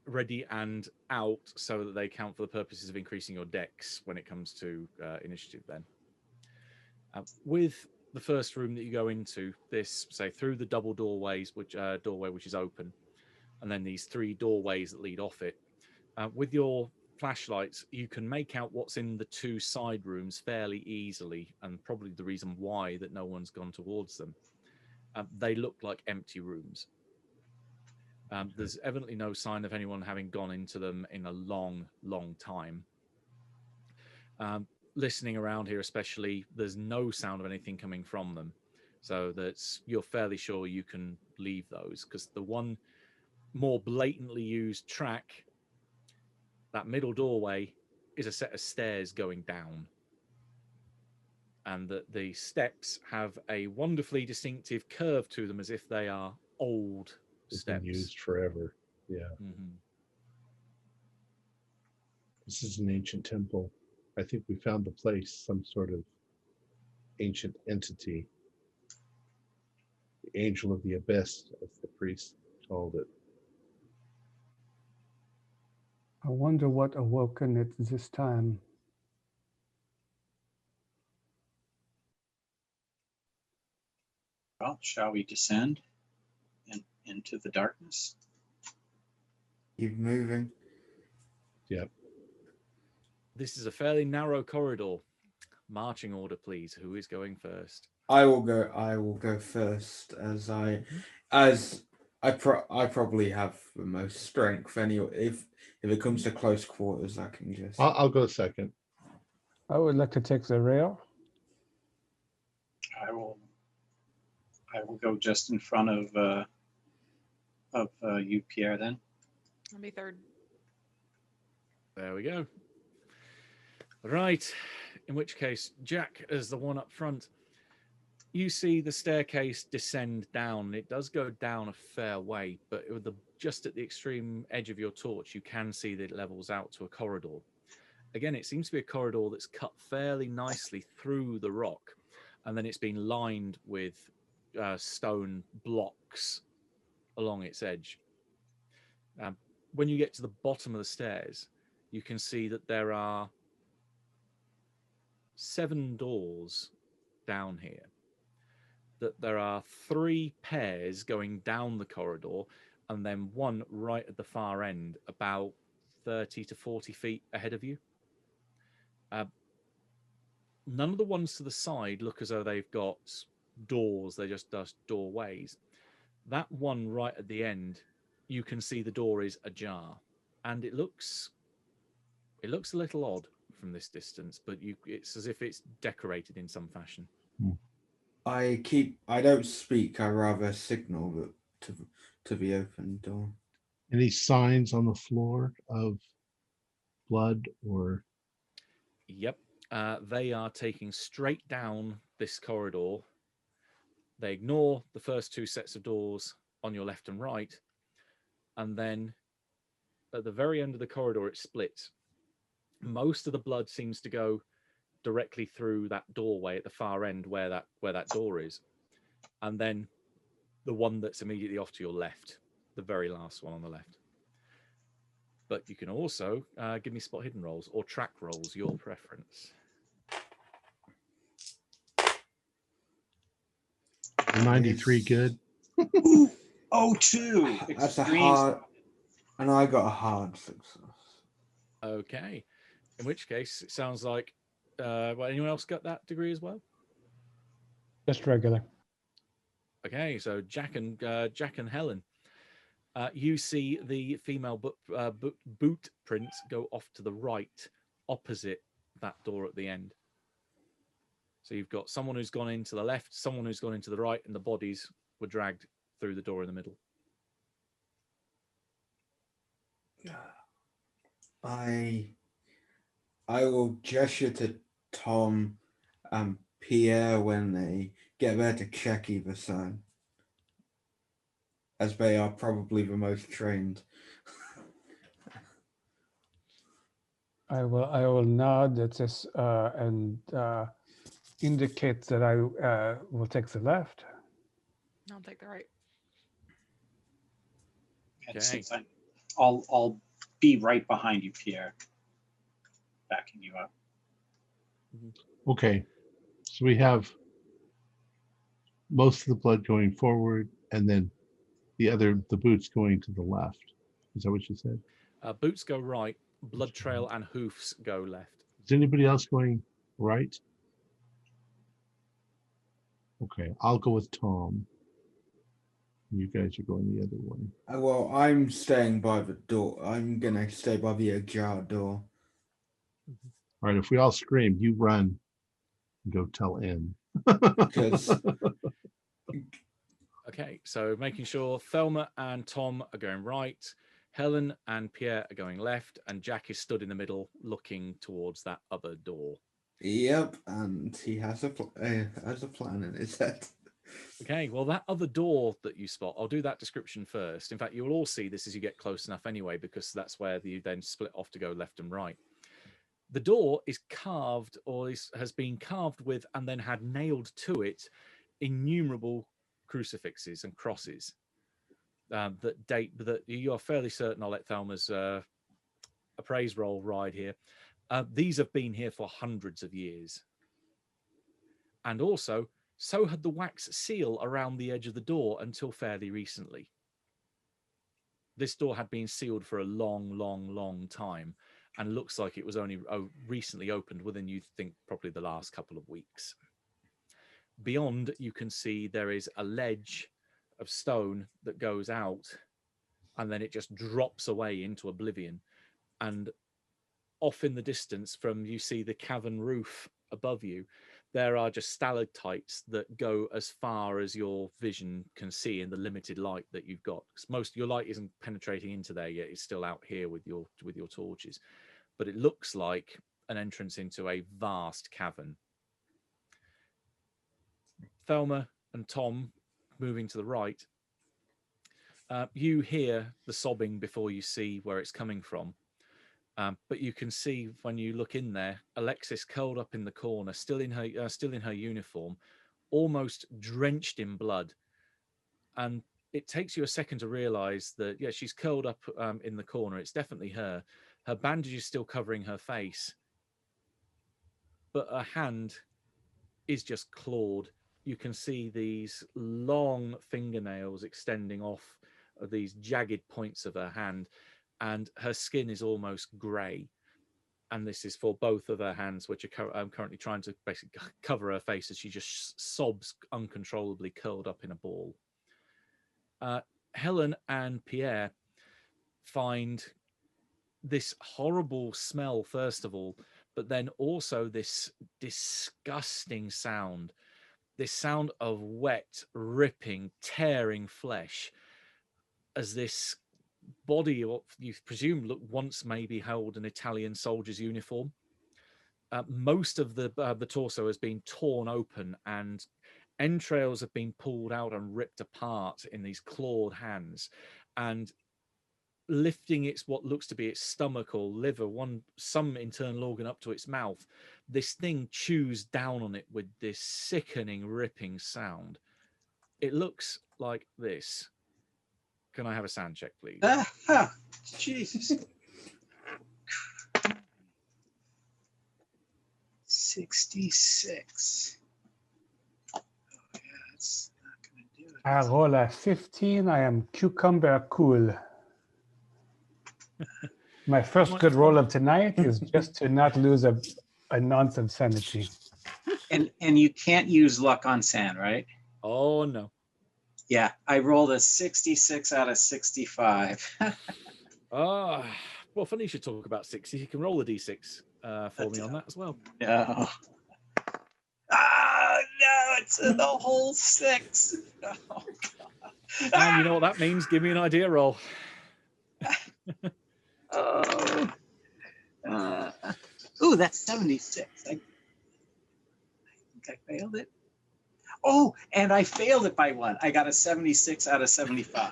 ready and out so that they count for the purposes of increasing your dex when it comes to initiative then. With the first room that you go into, this, say, through the double doorway which is open, and then these three doorways that lead off it, with your flashlights, you can make out what's in the two side rooms fairly easily, and probably the reason why that no one's gone towards them. They look like empty rooms. There's evidently no sign of anyone having gone into them in a long, long time. Listening around here especially, there's no sound of anything coming from them. So you're fairly sure you can leave those, because the one more blatantly used track, that middle doorway, is a set of stairs going down. And that the steps have a wonderfully distinctive curve to them, as if they are old It's been steps. used forever. Yeah. This is an ancient temple. I think we found the place, some sort of ancient entity. The angel of the abyss, as the priest called it. I wonder what awoken it this time. Well, shall we descend into the darkness? Keep moving. Yep. This is a fairly narrow corridor. Marching order, please. Who is going first? I will go first, as I probably have the most strength. Anyway, if it comes to close quarters, I can just. I'll go second. I would like to take the rear. I will go just in front of you, Pierre. Then I'll be third. There we go. Right. In which case, Jack, as the one up front, you see the staircase descend down. It does go down a fair way, but just at the extreme edge of your torch, you can see that it levels out to a corridor. Again, it seems to be a corridor that's cut fairly nicely through the rock, and then it's been lined with stone blocks along its edge. When you get to the bottom of the stairs, you can see that there are 7 doors down here. That there are 3 pairs going down the corridor, and then one right at the far end, about 30 to 40 feet ahead of you. None of the ones to the side look as though they've got doors. They're just doorways. That one right at the end, you can see the door is ajar, and it looks a little odd from this distance, but it's as if it's decorated in some fashion. I don't speak. I rather signal to the open door. Any signs on the floor of blood or? Yep. They are taking straight down this corridor. They ignore the first 2 sets of doors on your left and right, and then at the very end of the corridor it splits. Most of the blood seems to go directly through that doorway at the far end where that door is, and then the one that's immediately off to your left, the very last one on the left. But you can also give me spot hidden rolls or track rolls, your preference. 93 good. Ooh, 02. That's a Extreme. hard, and I got a hard success. Okay. In which case, it sounds like, well, anyone else got that degree as well? Just regular. Okay, so Jack and Helen, you see the female boot print go off to the right, opposite that door at the end. So you've got someone who's gone into the left, someone who's gone into the right, and the bodies were dragged through the door in the middle. I will gesture to Tom and Pierre when they get there to check either side, as they are probably the most trained. I will nod at this and indicate that I will take the left. I'll take the right. At the same time, I'll be right behind you, Pierre, backing you up. Okay, so we have most of the blood going forward, and then the boots going to the left. Is that what you said? Boots go right, blood trail and hoofs go left. Is anybody else going right? Okay, I'll go with Tom. You guys are going the other way. Well, I'm staying by the door. I'm gonna stay by the ajar door. All right, if we all scream, you run and go tell N. Because Okay, so making sure Thelma and Tom are going right, Helen and Pierre are going left, and Jack is stood in the middle looking towards that other door. yep, and he has a plan in his head. Okay, well, that other door that you spot, I'll do that description first. In fact, you will all see this as you get close enough anyway, because that's where you then split off to go left and right. The door is carved, or has been carved with and then had nailed to it innumerable crucifixes and crosses that date, that you are fairly certain. I'll let Thelma's appraise roll ride here. These have been here for hundreds of years. And also, so had the wax seal around the edge of the door until fairly recently. This door had been sealed for a long time, and looks like it was only recently opened within, you think, probably the last couple of weeks. Beyond, you can see there is a ledge of stone that goes out, and then it just drops away into oblivion. And off in the distance, you see the cavern roof above you. There are just stalactites that go as far as your vision can see in the limited light that you've got. Most of your light isn't penetrating into there yet; it's still out here with your torches. But it looks like an entrance into a vast cavern. Thelma and Tom moving to the right. You hear the sobbing before you see where it's coming from. But you can see when you look in there, Alexis curled up in the corner, still in her uniform, almost drenched in blood. And it takes you a second to realize that, yeah, she's curled up in the corner. It's definitely her. Her bandage is still covering her face, but her hand is just clawed. You can see these long fingernails extending off of these jagged points of her hand, and her skin is almost grey. And this is for both of her hands, which are currently trying to basically cover her face as she just sobs uncontrollably, curled up in a ball. Helen and Pierre find this horrible smell, first of all, but then also this disgusting sound. This sound of wet, ripping, tearing flesh, as this body, you presume, once maybe held an Italian soldier's uniform. Most of the torso has been torn open, and entrails have been pulled out and ripped apart in these clawed hands. And lifting what looks to be its stomach or liver, some internal organ, up to its mouth, this thing chews down on it with this sickening, ripping sound. It looks like this. Can I have a sand check, please? Jesus. 66. Oh, yeah, that's not going to do it. I roll a 15. I am cucumber cool. My first good roll of tonight is just to not lose a nonce of sanity. And you can't use luck on sand, right? Oh, no. Yeah, I rolled a 66 out of 65. Ah, well, funny you should talk about 60. You can roll a d6 for me on that as well. No. Ah, no, it's the whole 6. Oh, And you know what that means? Give me an idea roll. Ooh, that's 76. I think I failed it. Oh, and I failed it by 1. I got a 76 out of 75.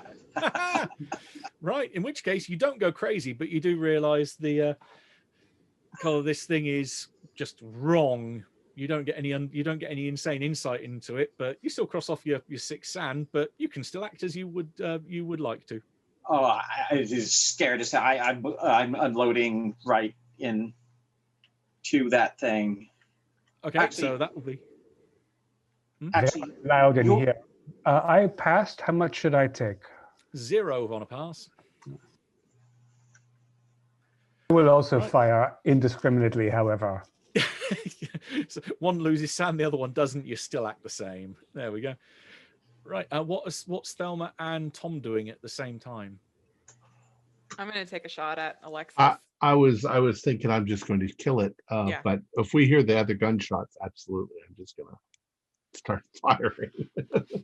Right, in which case you don't go crazy, but you do realize the color this thing is just wrong. You don't get any insane insight into it, but you still cross off your 6 sand, but you can still act as you would like to. Oh, I was scared as hell. I'm unloading right into that thing. Okay, Actually- so that will be Actually, Loud in you'll- here. I passed. How much should I take? 0 on a pass. I will also Right. fire indiscriminately, however. So one loses sand, the other one doesn't. You still act the same. There we go. Right. What's Thelma and Tom doing at the same time? I'm going to take a shot at Alexis. I was thinking I'm just going to kill it. Yeah. But if we hear the other gunshots, absolutely, I'm just gonna start firing.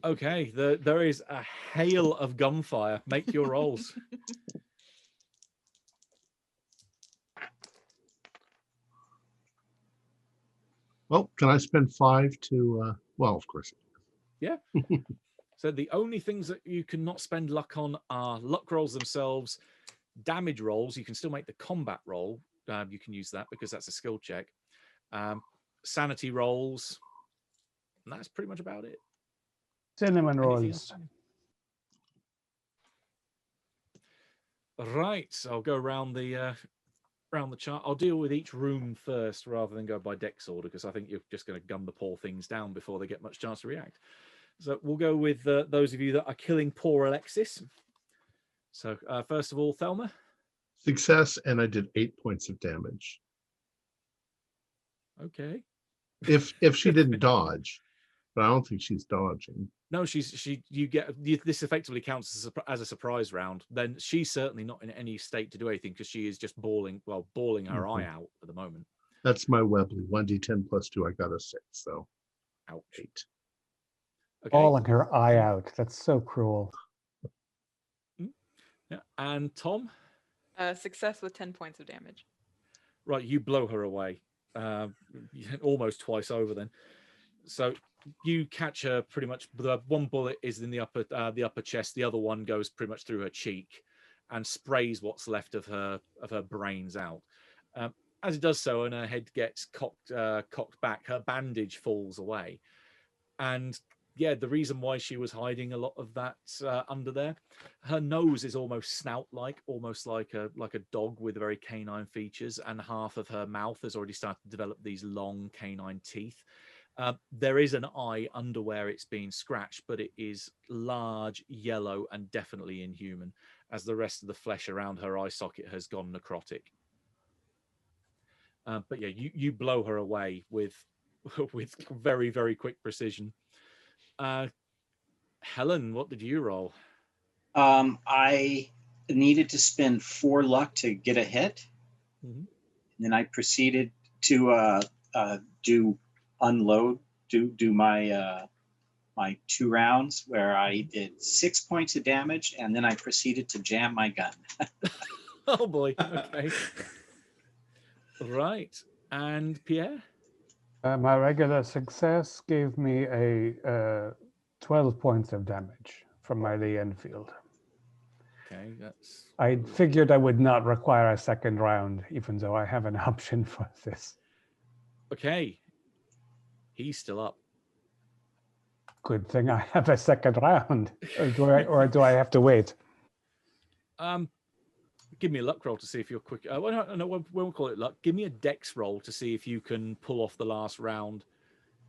Okay. There is a hail of gunfire. Make your rolls. Well, can I spend 5 to? Well, of course. Yeah. So the only things that you cannot spend luck on are luck rolls themselves, damage rolls. You can still make the combat roll. You can use that because that's a skill check. Sanity rolls. And that's pretty much about it. Cinnamon Anything rolls. else? Right. So I'll go around the chart. I'll deal with each room first rather than go by dex order because I think you're just going to gun the poor things down before they get much chance to react. So we'll go with those of you that are killing poor Alexis. So first of all, Thelma. Success, and I did 8 points of damage. Okay. If she didn't dodge, but I don't think she's dodging. No, this effectively counts as a surprise round. Then she's certainly not in any state to do anything because she is just bawling her eye out at the moment. That's my Webley. 1d10 plus 2. I got a 6, so Ouch. 8. Okay. Bawling her eye out. That's so cruel. Yeah. And Tom. Success with 10 points of damage. Right, you blow her away, almost twice over. Then, so you catch her pretty much. The one bullet is in the upper chest. The other one goes pretty much through her cheek, and sprays what's left of her brains out. As it does so, and her head gets cocked back, her bandage falls away, and yeah, the reason why she was hiding a lot of that under there, her nose is almost snout-like, almost like a dog with very canine features, and half of her mouth has already started to develop these long canine teeth. There is an eye under where it's been scratched, but it is large, yellow, and definitely inhuman, as the rest of the flesh around her eye socket has gone necrotic. But yeah, you blow her away with very, very quick precision. Helen, what did you roll? I needed to spend 4 luck to get a hit. Mm-hmm. And then I proceeded to do my my 2 rounds where I did 6 points of damage, and then I proceeded to jam my gun. Oh boy. Okay. Right. And Pierre? My regular success gave me a 12 points of damage from my Lee Enfield. Okay, that's. I figured I would not require a second round, even though I have an option for this. Okay. He's still up. Good thing I have a second round. Or do I have to wait? Give me a luck roll to see if you're quick. No, we won't call it luck. Give me a dex roll to see if you can pull off the last round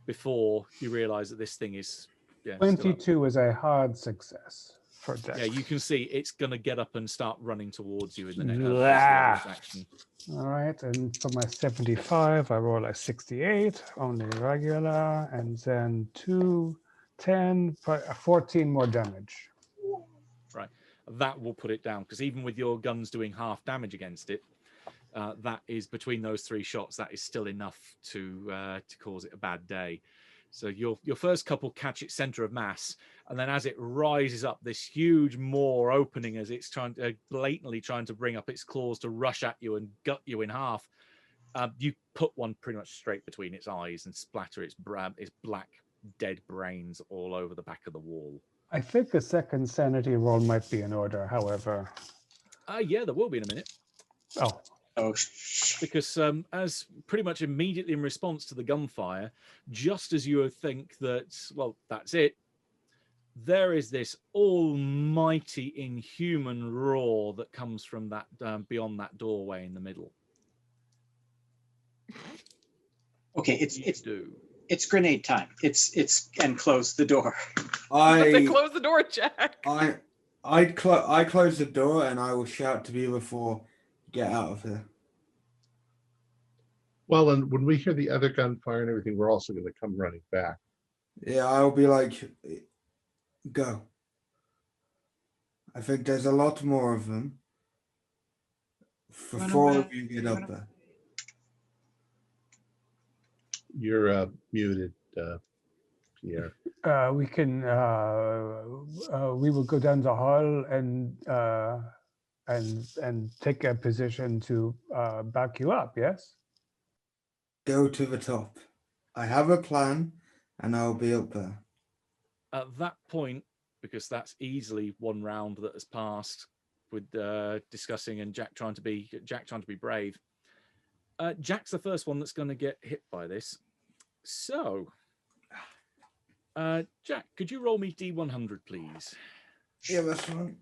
before you realise that this thing is. Yeah, still up. 22 is a hard success for dex. Yeah, you can see it's going to get up and start running towards you in the next action. All right, and for my 75, I roll a 68, only regular, and then 2, 10, 14 more damage. Right, that will put it down, because even with your guns doing half damage against it, that is between those 3 shots, that is still enough to cause it a bad day. So your first couple catch its center of mass, and then as it rises up this huge maw opening, as it's blatantly trying to bring up its claws to rush at you and gut you in half, you put one pretty much straight between its eyes and splatter its black dead brains all over the back of the wall. I think the second sanity roll might be in order, however. Yeah, there will be in a minute. Oh. Because as pretty much immediately in response to the gunfire, just as you would think that, well, that's it, there is this almighty inhuman roar that comes from that beyond that doorway in the middle. Okay, it's grenade time. It's and close the door. Close the door, Jack. I close the door and I will shout to you before get out of here. Well, and when we hear the other gunfire and everything, we're also going to come running back. Yeah, I'll be like, go. I think there's a lot more of them. Before you get up there. You're muted, Pierre. We can. We will go down the hall and take a position to back you up. Yes. Go to the top. I have a plan, and I'll be up there. At that point, because that's easily one round that has passed with discussing and Jack trying to be brave. Jack's the first one that's going to get hit by this. So, Jack, could you roll me D100, please? Yeah, that's fine.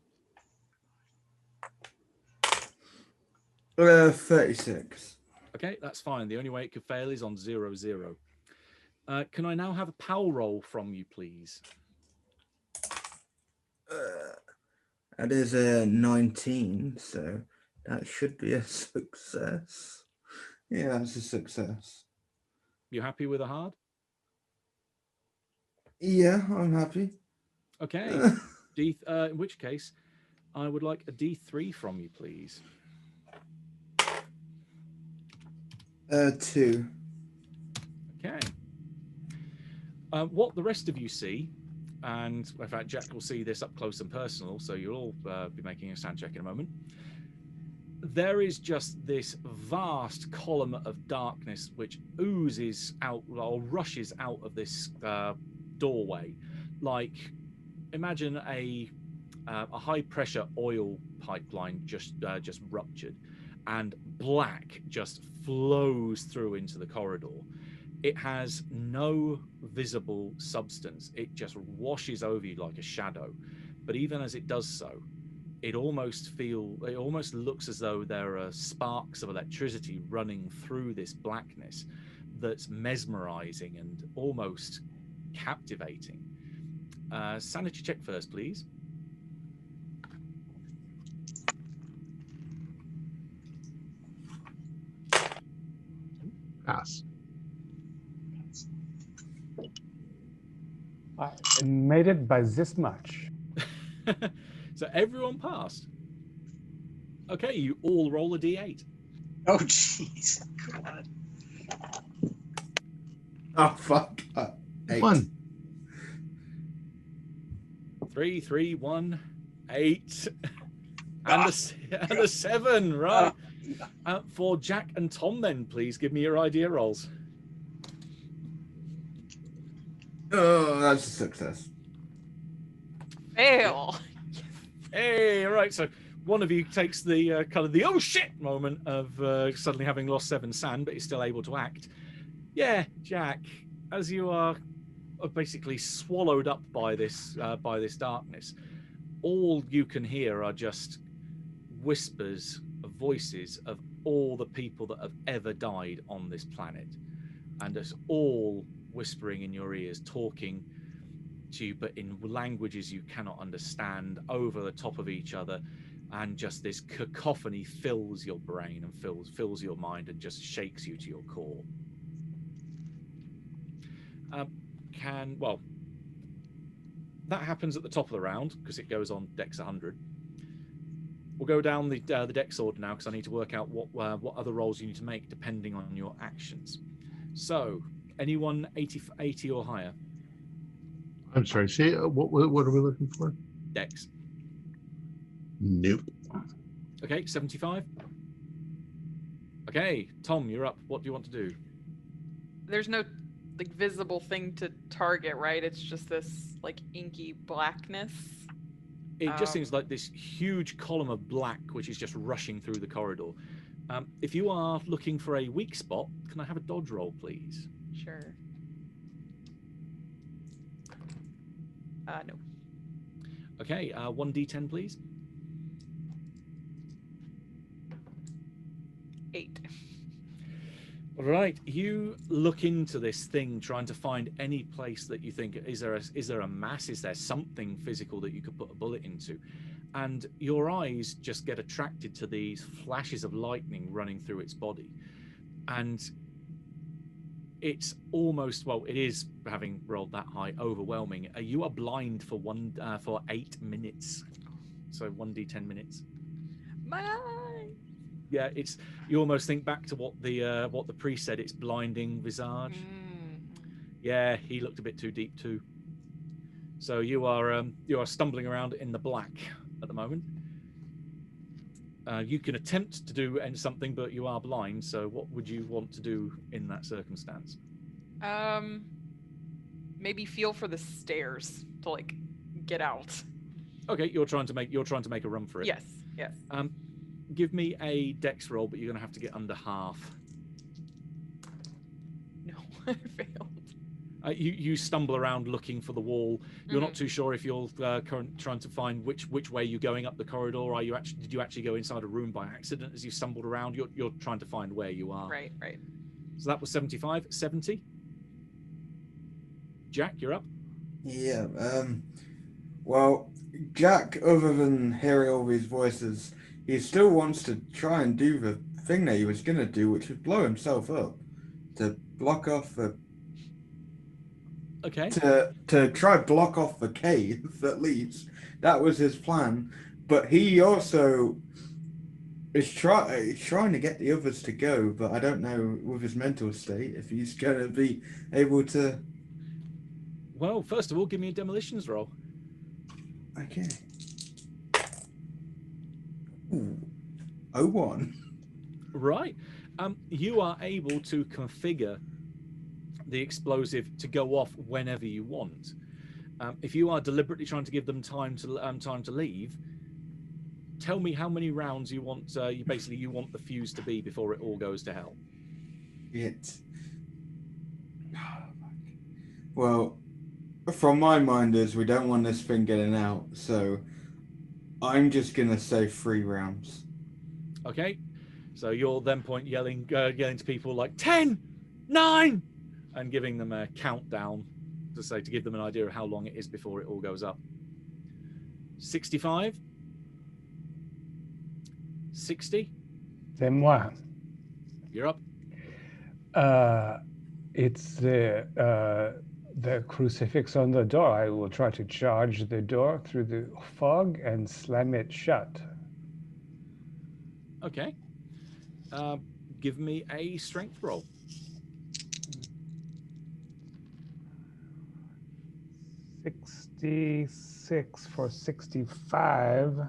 36. Okay, that's fine. The only way it could fail is on 0-0. Can I now have a PAL roll from you, please? That is a 19, so that should be a success. Yeah, that's a success. You happy with a hard? Yeah, I'm happy. Okay. In which case, I would like a D3 from you, please. 2. Okay. What the rest of you see, and in fact, Jack will see this up close and personal, so you'll all be making a stand check in a moment. There is just this vast column of darkness which oozes out or rushes out of this doorway, like imagine a high pressure oil pipeline just ruptured, and black just flows through into the corridor. It has no visible substance. It just washes over you like a shadow. But even as it does so, it almost looks as though there are sparks of electricity running through this blackness that's mesmerizing and almost captivating. Sanity check first, please. Pass. I made it by this much. So everyone passed. Okay, you all roll a D8. Oh, jeez. God. Oh, fuck. 8. 1. 3, 3, 1, 8, and a 7, right? For Jack and Tom, then, please give me your idea rolls. Oh, that's a success. Fail. Hey, right. So one of you takes the kind of the oh shit moment of suddenly having lost 7 sand, but is still able to act. Yeah, Jack, as you are are basically swallowed up by this darkness. All you can hear are just whispers of voices of all the people that have ever died on this planet, and it's all whispering in your ears, talking to you, but in languages you cannot understand, over the top of each other, and just this cacophony fills your brain and fills your mind and just shakes you to your core. That happens at the top of the round because it goes on Dex 100. We'll go down the Dex order now because I need to work out what other rolls you need to make depending on your actions. So, anyone 80 or higher? I'm sorry. See, what are we looking for? Dex. Nope. Okay, 75. Okay, Tom, you're up. What do you want to do? There's no like visible thing to target, right? It's just this like inky blackness. It just seems like this huge column of black which is just rushing through the corridor. If you are looking for a weak spot, can I have a dodge roll, please? Sure. No. Okay, 1d10, please. 8. All right, you look into this thing, trying to find any place that you think is there a mass? Is there something physical that you could put a bullet into? And your eyes just get attracted to these flashes of lightning running through its body, and it's almost, well, it is, having rolled that high, overwhelming. You are blind for 8 minutes, so 1d10 minutes. My eye. Yeah, it's, you almost think back to what the priest said. It's blinding visage. Yeah, he looked a bit too deep too. So you are stumbling around in the black at the moment. You can attempt to do something, but you are blind. So what would you want to do in that circumstance? Maybe feel for the stairs to like get out. Okay, you're trying to make a run for it. Yes. Yes. Give me a dex roll, but you're going to have to get under half. No, I failed. You stumble around looking for the wall. You're not too sure if you're trying to find which way you're going up the corridor. Or did you actually go inside a room by accident as you stumbled around? You're trying to find where you are. Right. So that was 75. 70. Jack, you're up. Yeah. Well, Jack, other than hearing all these voices, he still wants to try and do the thing that he was going to do, which was blow himself up to block off the. Okay. To try block off the cave, at least. That was his plan. But he also is trying to get the others to go, but I don't know with his mental state if he's going to be able to. Well, first of all, give me a demolitions roll. Okay. Ooh. 01. Right. You are able to configure the explosive to go off whenever you want. If you are deliberately trying to give them time to leave, tell me how many rounds you want. You want the fuse to be before it all goes to hell. Well, from my mind is we don't want this thing getting out, so I'm just gonna say 3 rounds. Okay. So you'll then point yelling to people like 10, 9, and giving them a countdown to give them an idea of how long it is before it all goes up. 65, 60. C'est moi. You're up. It's the crucifix on the door. I will try to charge the door through the fog and slam it shut. Okay. Give me a strength roll. 66 for 65.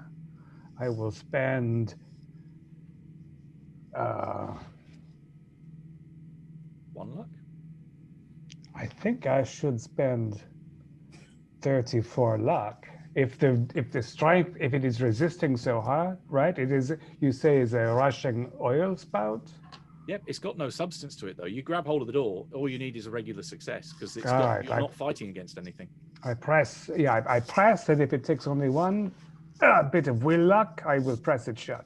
I will spend 1 luck. I think I should spend 34 luck. If the strength, if it is resisting so hard, right? It is, you say, is a rushing oil spout? Yep, it's got no substance to it though. You grab hold of the door, all you need is a regular success because it's All got right, you're not fighting against anything. I press. Yeah, I press, and if it takes only one bit of will luck, I will press it shut.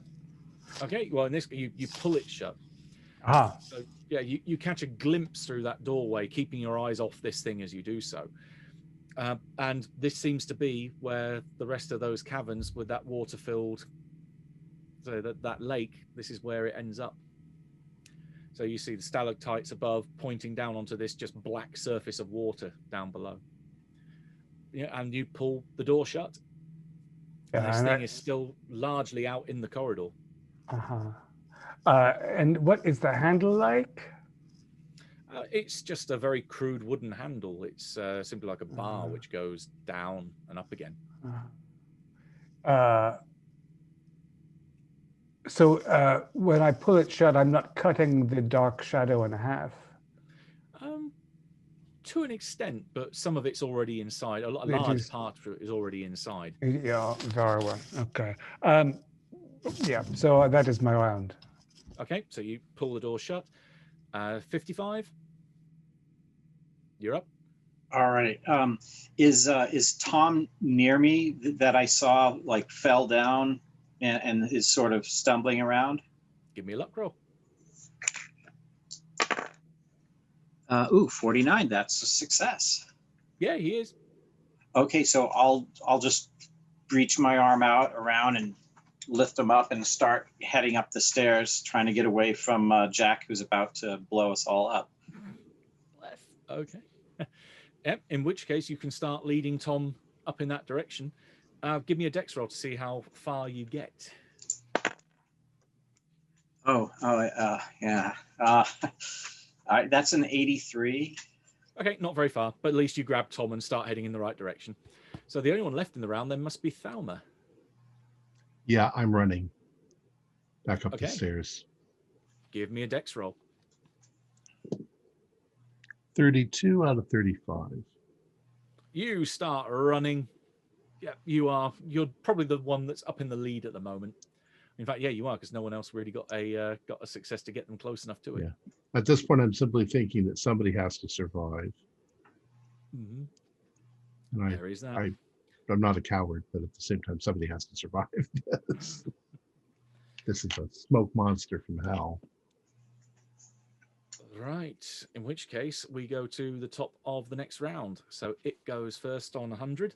Okay, well in this you pull it shut. Ah, So yeah, you catch a glimpse through that doorway, keeping your eyes off this thing as you do so. And this seems to be where the rest of those caverns with that water filled, so that lake, this is where it ends up. So you see the stalactites above pointing down onto this just black surface of water down below. Yeah, and you pull the door shut. And this thing is still largely out in the corridor. And what is the handle like? It's just a very crude wooden handle. It's simply like a bar which goes down and up again. So when I pull it shut, I'm not cutting the dark shadow in half. To an extent, but some of it's already inside. A large part of it is already inside. Yeah, very well. Okay. Yeah, so that is my round. Okay, so you pull the door shut. 55. You're up. All right. Is Tom near me that I saw like fell down and is sort of stumbling around? Give me a luck roll. 49. That's a success. Yeah, he is. Okay, so I'll just reach my arm out around and lift him up and start heading up the stairs, trying to get away from Jack, who's about to blow us all up. Bless. Okay. Yep. In which case, you can start leading Tom up in that direction. Give me a dex roll to see how far you get. Yeah. All right, that's an 83. Okay, not very far, but at least you grab Tom and start heading in the right direction. So the only one left in the round then must be Thalma. Yeah, I'm running back up the stairs. Give me a dex roll. 32 out of 35. You start running. Yeah, you're probably the one that's up in the lead at the moment. In fact, yeah, you are, because no one else really got a success to get them close enough to it. Yeah. At this point, I'm simply thinking that somebody has to survive. Mm-hmm. And There is that. I'm not a coward, but at the same time, somebody has to survive. This is a smoke monster from hell. Right. In which case, we go to the top of the next round. So it goes first on 100.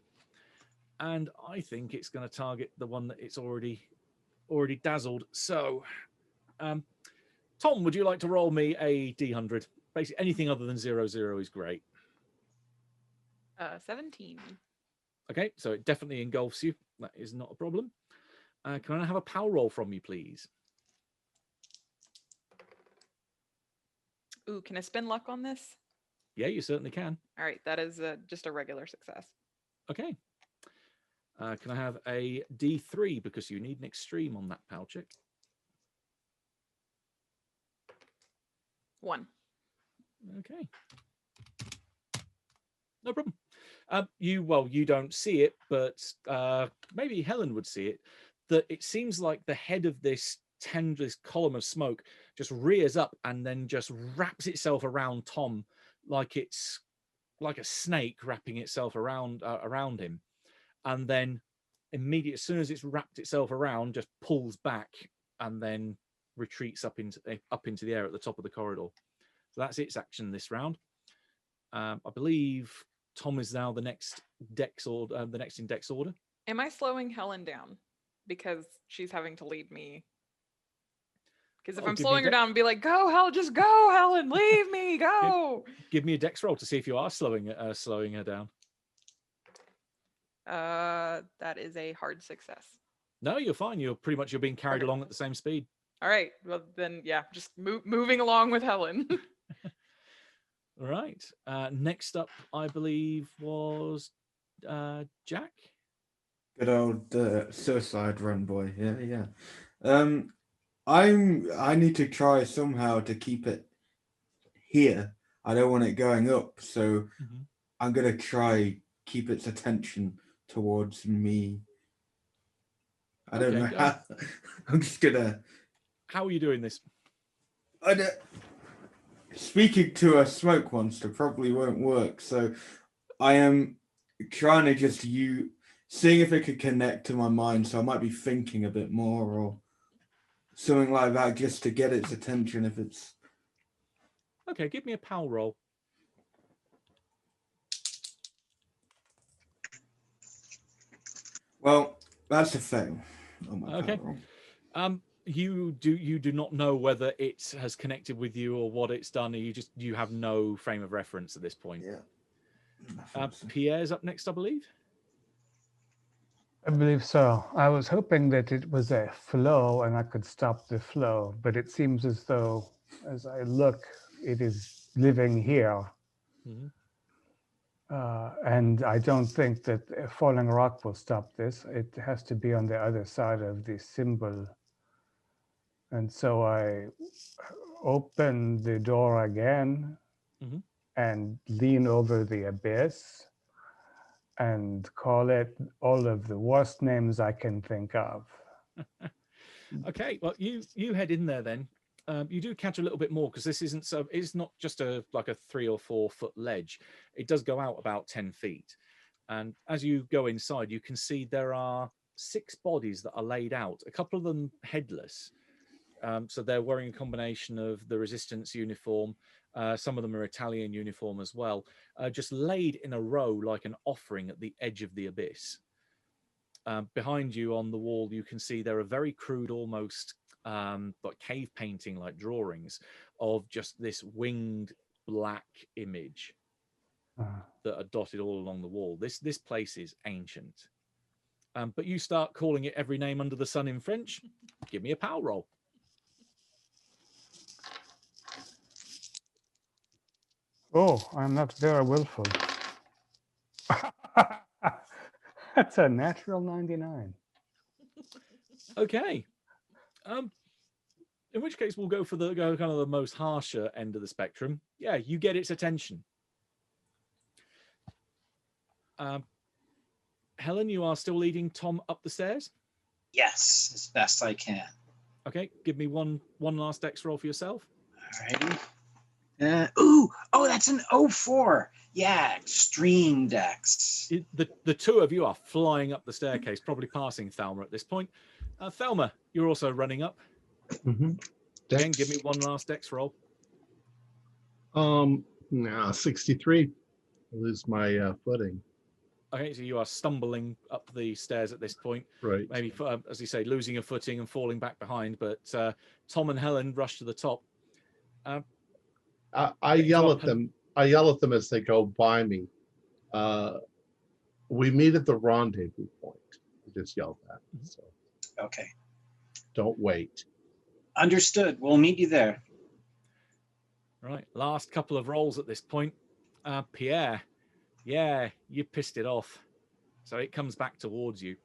And I think it's going to target the one that it's already dazzled. So, Tom, would you like to roll me a D100? Basically, anything other than 00 is great. 17. Okay, so it definitely engulfs you. That is not a problem. Can I have a power roll from you, please? Ooh, can I spin luck on this? Yeah, you certainly can. All right, that is just a regular success. Okay. Can I have a D3 because you need an extreme on that power check? 1. Okay. No problem. You don't see it, but maybe Helen would see it. That it seems like the head of this tendrous column of smoke just rears up and then just wraps itself around Tom like it's like a snake wrapping itself around him, and then immediately, as soon as it's wrapped itself around, just pulls back and then retreats up into the air at the top of the corridor. So that's its action this round. I believe Tom is now the next in dex order. Am I slowing Helen down because she's having to lead me? Because if I'm slowing her down and be like, "Go, Helen, just go, Helen, leave me, go." Give me a dex roll to see if you are slowing her down. That is a hard success. No, you're fine. You're being carried along at the same speed. All right. Well, then, yeah, just moving along with Helen. All right. Next up, I believe, was Jack. Good old suicide run boy. Yeah. I need to try somehow to keep it here. I don't want it going up, so I'm gonna try keep its attention towards me. I don't know how. I'm just gonna. How are you doing this? Speaking to a smoke monster probably won't work, so I am trying to just seeing if it could connect to my mind, so I might be thinking a bit more or something like that just to get its attention if it's... Okay, give me a PAL roll. Well, that's a fail on my Okay. power roll. You do not know whether it has connected with you or what it's done. You have no frame of reference at this point. Yeah. Pierre's up next, I believe. I believe so. I was hoping that it was a flow and I could stop the flow, but it seems as though, as I look, it is living here. Mhm. And I don't think that a falling rock will stop this. It has to be on the other side of the symbol. And so I open the door again Mhm. and lean over the abyss and call it all of the worst names I can think of. Okay, well, you head in there then. You do catch a little bit more because this isn't so. It's not just like a 3 or 4 foot ledge. It does go out about 10 feet, and as you go inside, you can see there are 6 bodies that are laid out. A couple of them headless, so they're wearing a combination of the resistance uniform. Some of them are Italian uniform as well, just laid in a row like an offering at the edge of the abyss. Behind you on the wall, you can see there are very crude, almost but cave painting like drawings of just this winged black image that are dotted all along the wall. This place is ancient. But you start calling it every name under the sun in French. Give me a PAL roll. Oh, I'm not very willful. That's a natural 99. Okay. In which case we'll go for the kind of the most harsher end of the spectrum. Yeah, you get its attention. Helen, you are still leading Tom up the stairs. Yes, as best I can. Okay, give me one last dex roll for yourself. Alrighty. That's an 04. Yeah, extreme dex. The two of you are flying up the staircase, probably passing Thelma at this point. Thelma, you're also running up. Mm-hmm. Again, give me one last dex roll. 63. I lose my footing. Okay, so you are stumbling up the stairs at this point. Right. Maybe, as you say, losing your footing and falling back behind. But Tom and Helen rush to the top. I yell at them. I yell at them as they go by me. We meet at the rendezvous point. I just yelled that. So Okay. don't wait. Understood. We'll meet you there. Right. Last couple of rolls at this point. Pierre, yeah, you pissed it off. So it comes back towards you.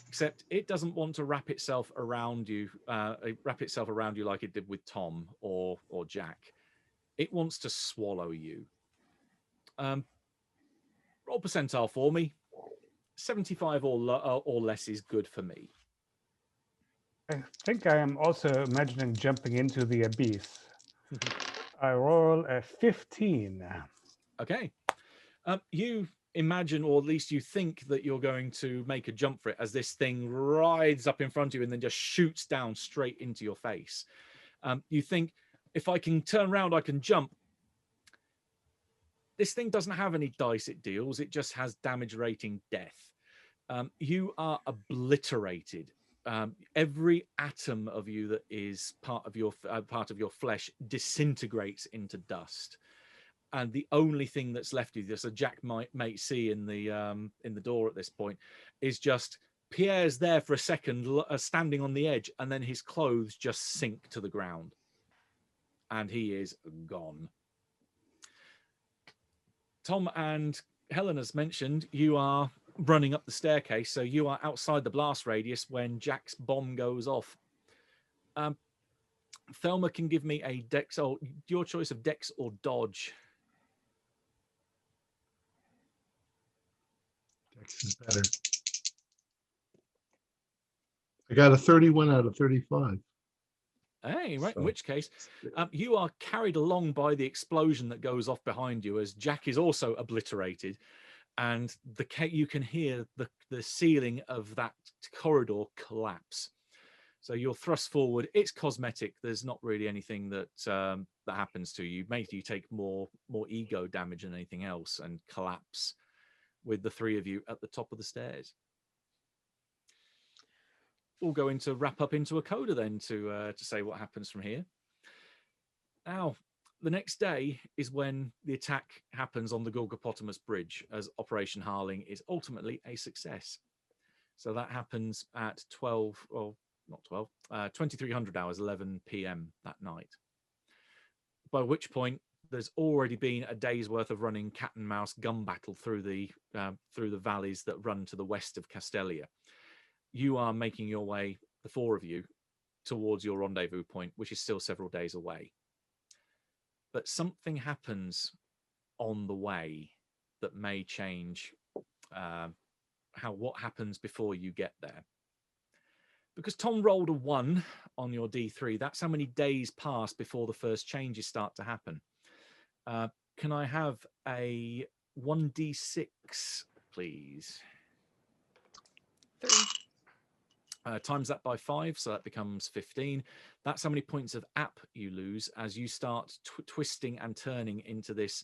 Except it doesn't want to wrap itself around you like it did with Tom or Jack. It wants to swallow you. Roll percentile for me. 75 or less is good for me. I think I am also imagining jumping into the abyss. I roll a 15. Okay. You imagine, or at least you think that you're going to make a jump for it as this thing rides up in front of you and then just shoots down straight into your face. You think, if I can turn around, I can jump. This thing doesn't have any dice it deals. It just has damage rating death. You are obliterated. Every atom of you that is part of your flesh disintegrates into dust. And the only thing that's left of you, so Jack might see in the door at this point, is just Pierre's there for a second, standing on the edge, and then his clothes just sink to the ground, and he is gone. Tom and Helen, as mentioned, you are running up the staircase, so you are outside the blast radius when Jack's bomb goes off. Thelma can give me a dex, or your choice of dex or dodge. Dex is better. I got a 31 out of 35. Hey, right. In So- which case, you are carried along by the explosion that goes off behind you as Jack is also obliterated, and you can hear the ceiling of that corridor collapse. So you're thrust forward. It's cosmetic. There's not really anything that that happens to you. Maybe you take more ego damage than anything else and collapse with the three of you at the top of the stairs. We're going to wrap up into a coda then to say what happens from here. Now, the next day is when the attack happens on the Gorgopotamus Bridge, as Operation Harling is ultimately a success. So that happens at 2300 hours, 11 p.m. that night. By which point, there's already been a day's worth of running cat and mouse gun battle through the valleys that run to the west of Castelia. You are making your way, the four of you, towards your rendezvous point, which is still several days away. But something happens on the way that may change what happens before you get there. Because Tom rolled a 1 on your D3, that's how many days pass before the first changes start to happen. Can I have a 1d6, please? 3. Times that by 5, so that becomes 15. That's how many points of app you lose as you start twisting and turning into this.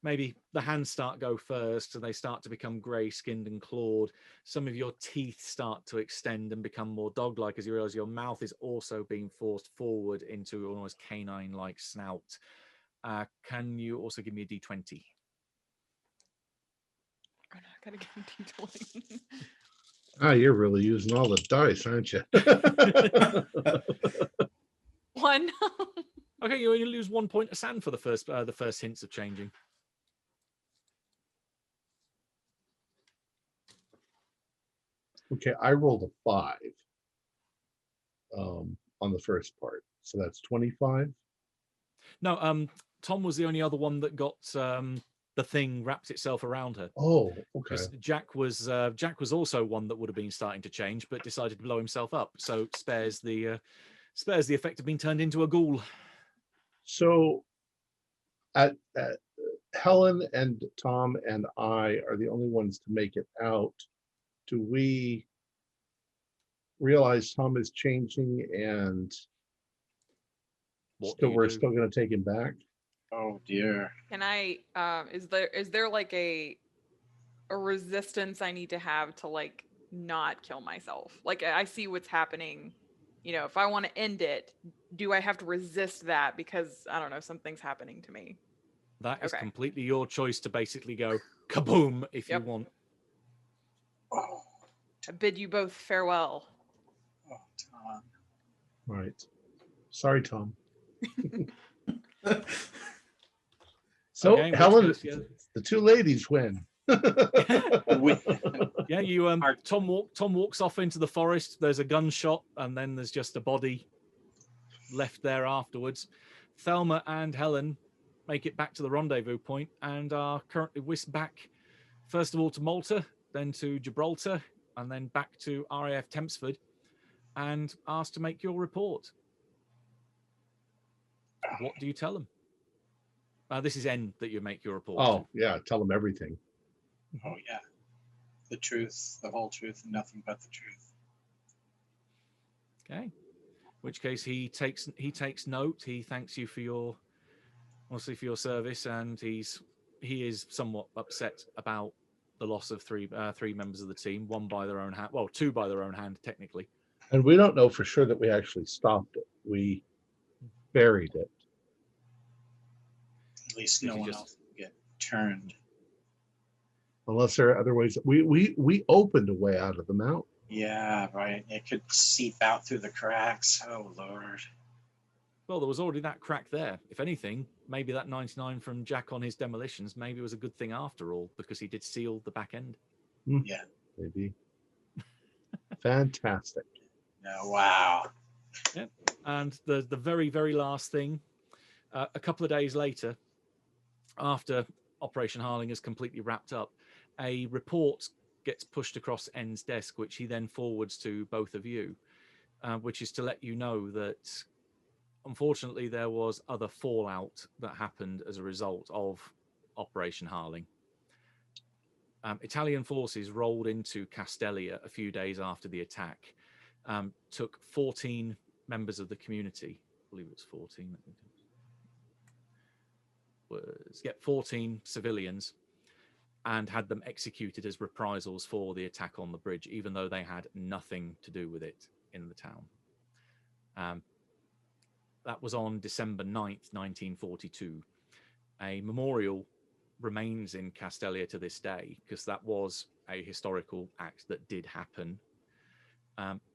Maybe the hands go first, and they start to become grey-skinned and clawed. Some of your teeth start to extend and become more dog-like as you realize your mouth is also being forced forward into almost canine-like snout. Can you also give me a d20? Oh, no, I gotta get a D20. You're really using all the dice, aren't you? 1. Okay, you only lose 1 point of sand for the first hints of changing. Okay, I rolled a 5 on the first part, so that's 25. No, Tom was the only other one that got the thing wrapped itself around her. Oh, okay. Because Jack was also one that would have been starting to change, but decided to blow himself up. So spares the effect of being turned into a ghoul. So, at Helen and Tom and I are the only ones to make it out. Do we realize Tom is changing and we're still going to take him back? Oh dear. Can I is there like a resistance I need to have to like not kill myself? Like I see what's happening, if I want to end it, do I have to resist that because I don't know, something's happening to me? That is Okay. completely your choice to basically go kaboom if you want. Oh, I bid you both farewell. Tom. Right. Sorry, Tom. So Okay, in which Helen, case, yeah. the two ladies win. Yeah, you Tom walks off into the forest. There's a gunshot, and then there's just a body left there afterwards. Thelma and Helen make it back to the rendezvous point and are currently whisked back, first of all to Malta, then to Gibraltar, and then back to RAF Tempsford, and asked to make your report. What do you tell them? This is N that you make your report. Oh, yeah. Tell them everything. Oh yeah. The truth, the whole truth, and nothing but the truth. Okay. In which case he takes note. He thanks you for your service, and he is somewhat upset about the loss of three members of the team. One by their own hand. Well, two by their own hand, technically. And we don't know for sure that we actually stopped it. We buried it. At least no one else will get turned. Unless there are other ways. We opened a way out of the mountain. Yeah, right. It could seep out through the cracks. Oh Lord. Well, there was already that crack there. If anything, maybe that 99 from Jack on his demolitions maybe was a good thing after all, because he did seal the back end. Yeah. Maybe. Fantastic. No, wow. Yeah. And the very, very last thing, a couple of days later, after Operation Harling is completely wrapped up, a report gets pushed across N's desk, which he then forwards to both of you, which is to let you know that unfortunately, there was other fallout that happened as a result of Operation Harling. Italian forces rolled into Castellia a few days after the attack, took 14 members of the community. I believe it was 14. 14 civilians, and had them executed as reprisals for the attack on the bridge, even though they had nothing to do with it in the town. That was on December 9th, 1942. A memorial remains in Castellia to this day, because that was a historical act that did happen,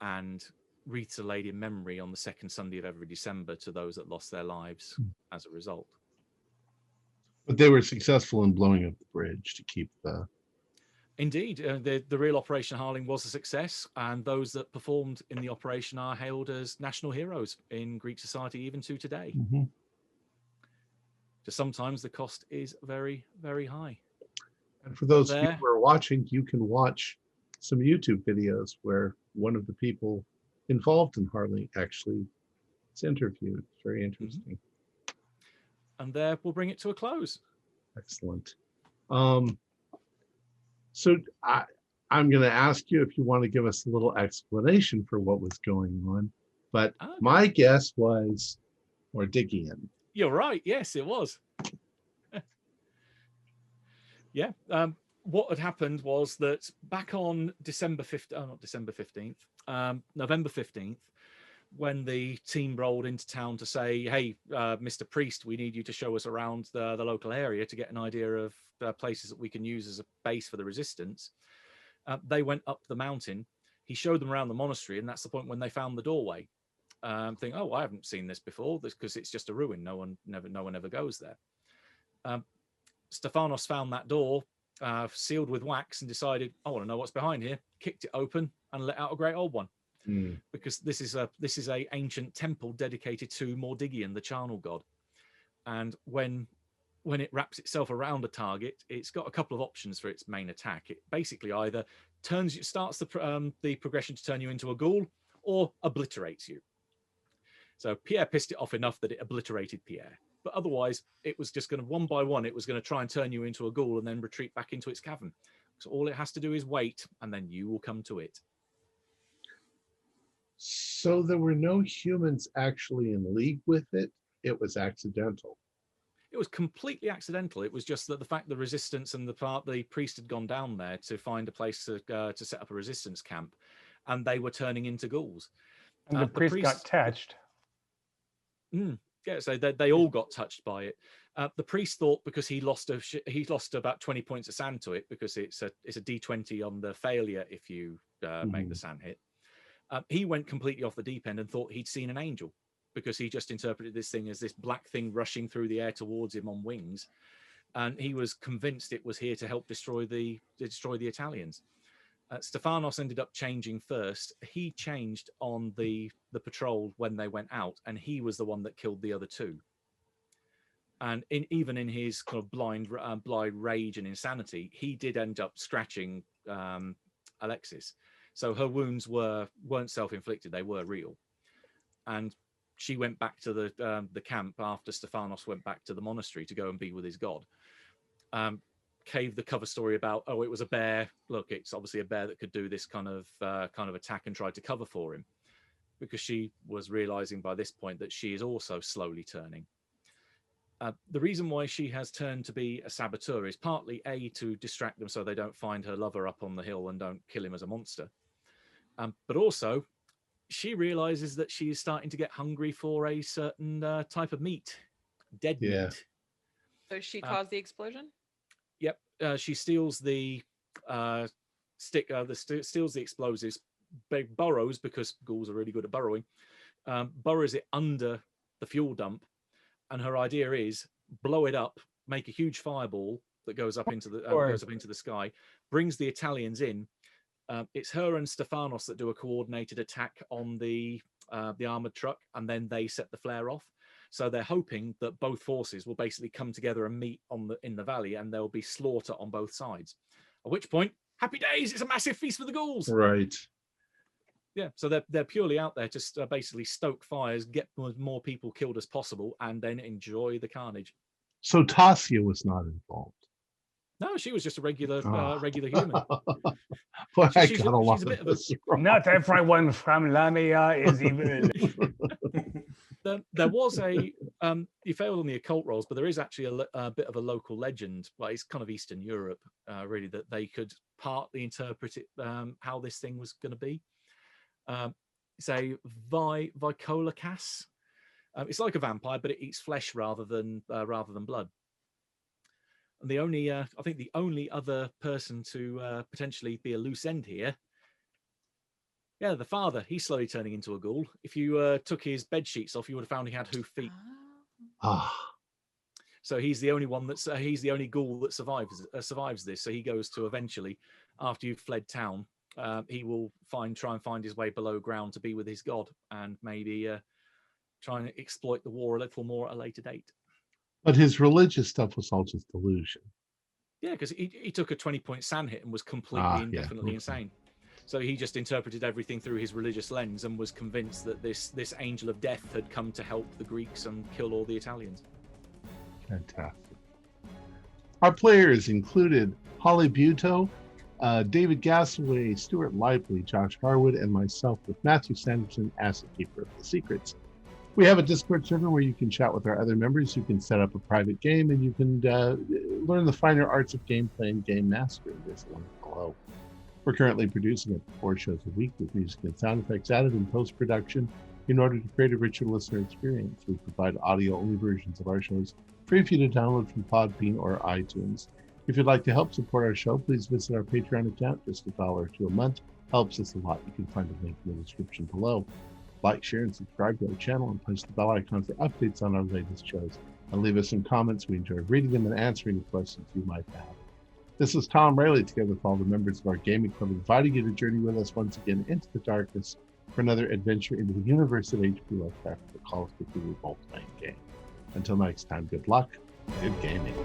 and wreaths are laid in memory on the second Sunday of every December to those that lost their lives as a result. But they were successful in blowing up the bridge to keep the... Indeed, the real Operation Harling was a success, and those that performed in the operation are hailed as national heroes in Greek society even to today. Mhm. Just sometimes the cost is very, very high. And for those of you There- who are watching, you can watch some YouTube videos where one of the people involved in Harley actually is interviewed. Very interesting. And there we'll bring it to a close. Excellent. So I'm going to ask you if you want to give us a little explanation for what was going on. But Okay. my guess was Mordigian. You're right. Yes, it was. Yeah. What had happened was that back on November 15th, when the team rolled into town to say, hey, Mr. Priest, we need you to show us around the local area to get an idea of places that we can use as a base for the resistance. They went up the mountain. He showed them around the monastery, and that's the point when they found the doorway. Think, oh, I haven't seen this before, because it's just a ruin. No one ever goes there. Stephanos found that door sealed with wax and decided, I want to know what's behind here. Kicked it open and let out a great old one. Because this is a ancient temple dedicated to Mordigian, the charnel god. And when it wraps itself around a target, it's got a couple of options for its main attack. It basically either starts the progression to turn you into a ghoul, or obliterates you. So Pierre pissed it off enough that it obliterated Pierre. But otherwise, it was just going to, one by one, it was going to try and turn you into a ghoul and then retreat back into its cavern. So all it has to do is wait, and then you will come to it. So there were no humans actually in league with it. It was accidental. It was completely accidental. It was just that the fact the resistance and the priest had gone down there to find a place to set up a resistance camp, and they were turning into ghouls. And the priest got touched. Yeah, so they all got touched by it. The priest thought because he lost about 20 points of sand to it, because it's a D20 on the failure if you make the sand hit. He went completely off the deep end and thought he'd seen an angel, because he just interpreted this thing as this black thing rushing through the air towards him on wings, and he was convinced it was here to help destroy the Italians. Stephanos ended up changing first. He changed on the patrol when they went out, and he was the one that killed the other two. And even in his kind of blind rage and insanity, he did end up scratching Alexis. So her wounds weren't self-inflicted; they were real. And she went back to the camp after Stephanos went back to the monastery to go and be with his god. Cave the cover story about, oh, it was a bear. Look, it's obviously a bear that could do this kind of attack, and tried to cover for him, because she was realizing by this point that she is also slowly turning. The reason why she has turned to be a saboteur is partly to distract them so they don't find her lover up on the hill and don't kill him as a monster. But also, she realizes that she is starting to get hungry for a certain type of meat, dead meat. So she caused the explosion? Yep, she steals the steals the explosives, burrows, because ghouls are really good at burrowing, burrows it under the fuel dump, and her idea is blow it up, make a huge fireball that goes up into the sky, brings the Italians in. It's her and Stephanos that do a coordinated attack on the armored truck, and then they set the flare off. So they're hoping that both forces will basically come together and meet in the valley, and there'll be slaughter on both sides. At which point, happy days! It's a massive feast for the ghouls. Right. Yeah, so they're purely out there to basically stoke fires, get more people killed as possible, and then enjoy the carnage. So Tasia was not involved. No, she was just a regular Ah. regular human. Boy, I She's got a lot a bit of of a this wrong. Not everyone from Lamia is evil. There was a you failed on the occult rolls, but there is actually a bit of a local legend. Well, it's kind of Eastern Europe, really, that they could partly interpret it how this thing was going to be. It's a Vicolacass. It's like a vampire, but it eats flesh rather than blood. And the only I think the only other person to potentially be a loose end here. Yeah, the father. He's slowly turning into a ghoul. If you took his bed sheets off, you would have found he had hoof feet. Ah. So he's the only one he's the only ghoul that survives this. So he goes to eventually, after you've fled town, he will try and find his way below ground to be with his god, and maybe try and exploit the war a little more at a later date. But his religious stuff was all just delusion. Yeah, because he took a 20-point sand hit and was completely indefinitely insane. So he just interpreted everything through his religious lens and was convinced that this angel of death had come to help the Greeks and kill all the Italians. Fantastic. Our players included Holly Buto, David Gassaway, Stuart Lively, Josh Harwood, and myself, with Matthew Sanderson as the keeper of the secrets. We have a Discord server where you can chat with our other members. You can set up a private game, and you can learn the finer arts of gameplay and game mastering. There's a link below. We're currently producing up to 4 shows a week with music and sound effects added in post-production in order to create a richer listener experience. We provide audio-only versions of our shows free for you to download from Podbean or iTunes. If you'd like to help support our show, please visit our Patreon account. Just $1 or $2 a month helps us a lot. You can find a link in the description below. Like, share, and subscribe to our channel, and punch the bell icon for updates on our latest shows. And leave us some comments. We enjoy reading them and answering the questions you might have. This is Tom Rayleigh, together with all the members of our gaming club, inviting you to journey with us once again into the darkness for another adventure into the universe of H.P. Lovecraft, the Call of Cthulhu role-playing game. Until next time, good luck, good gaming.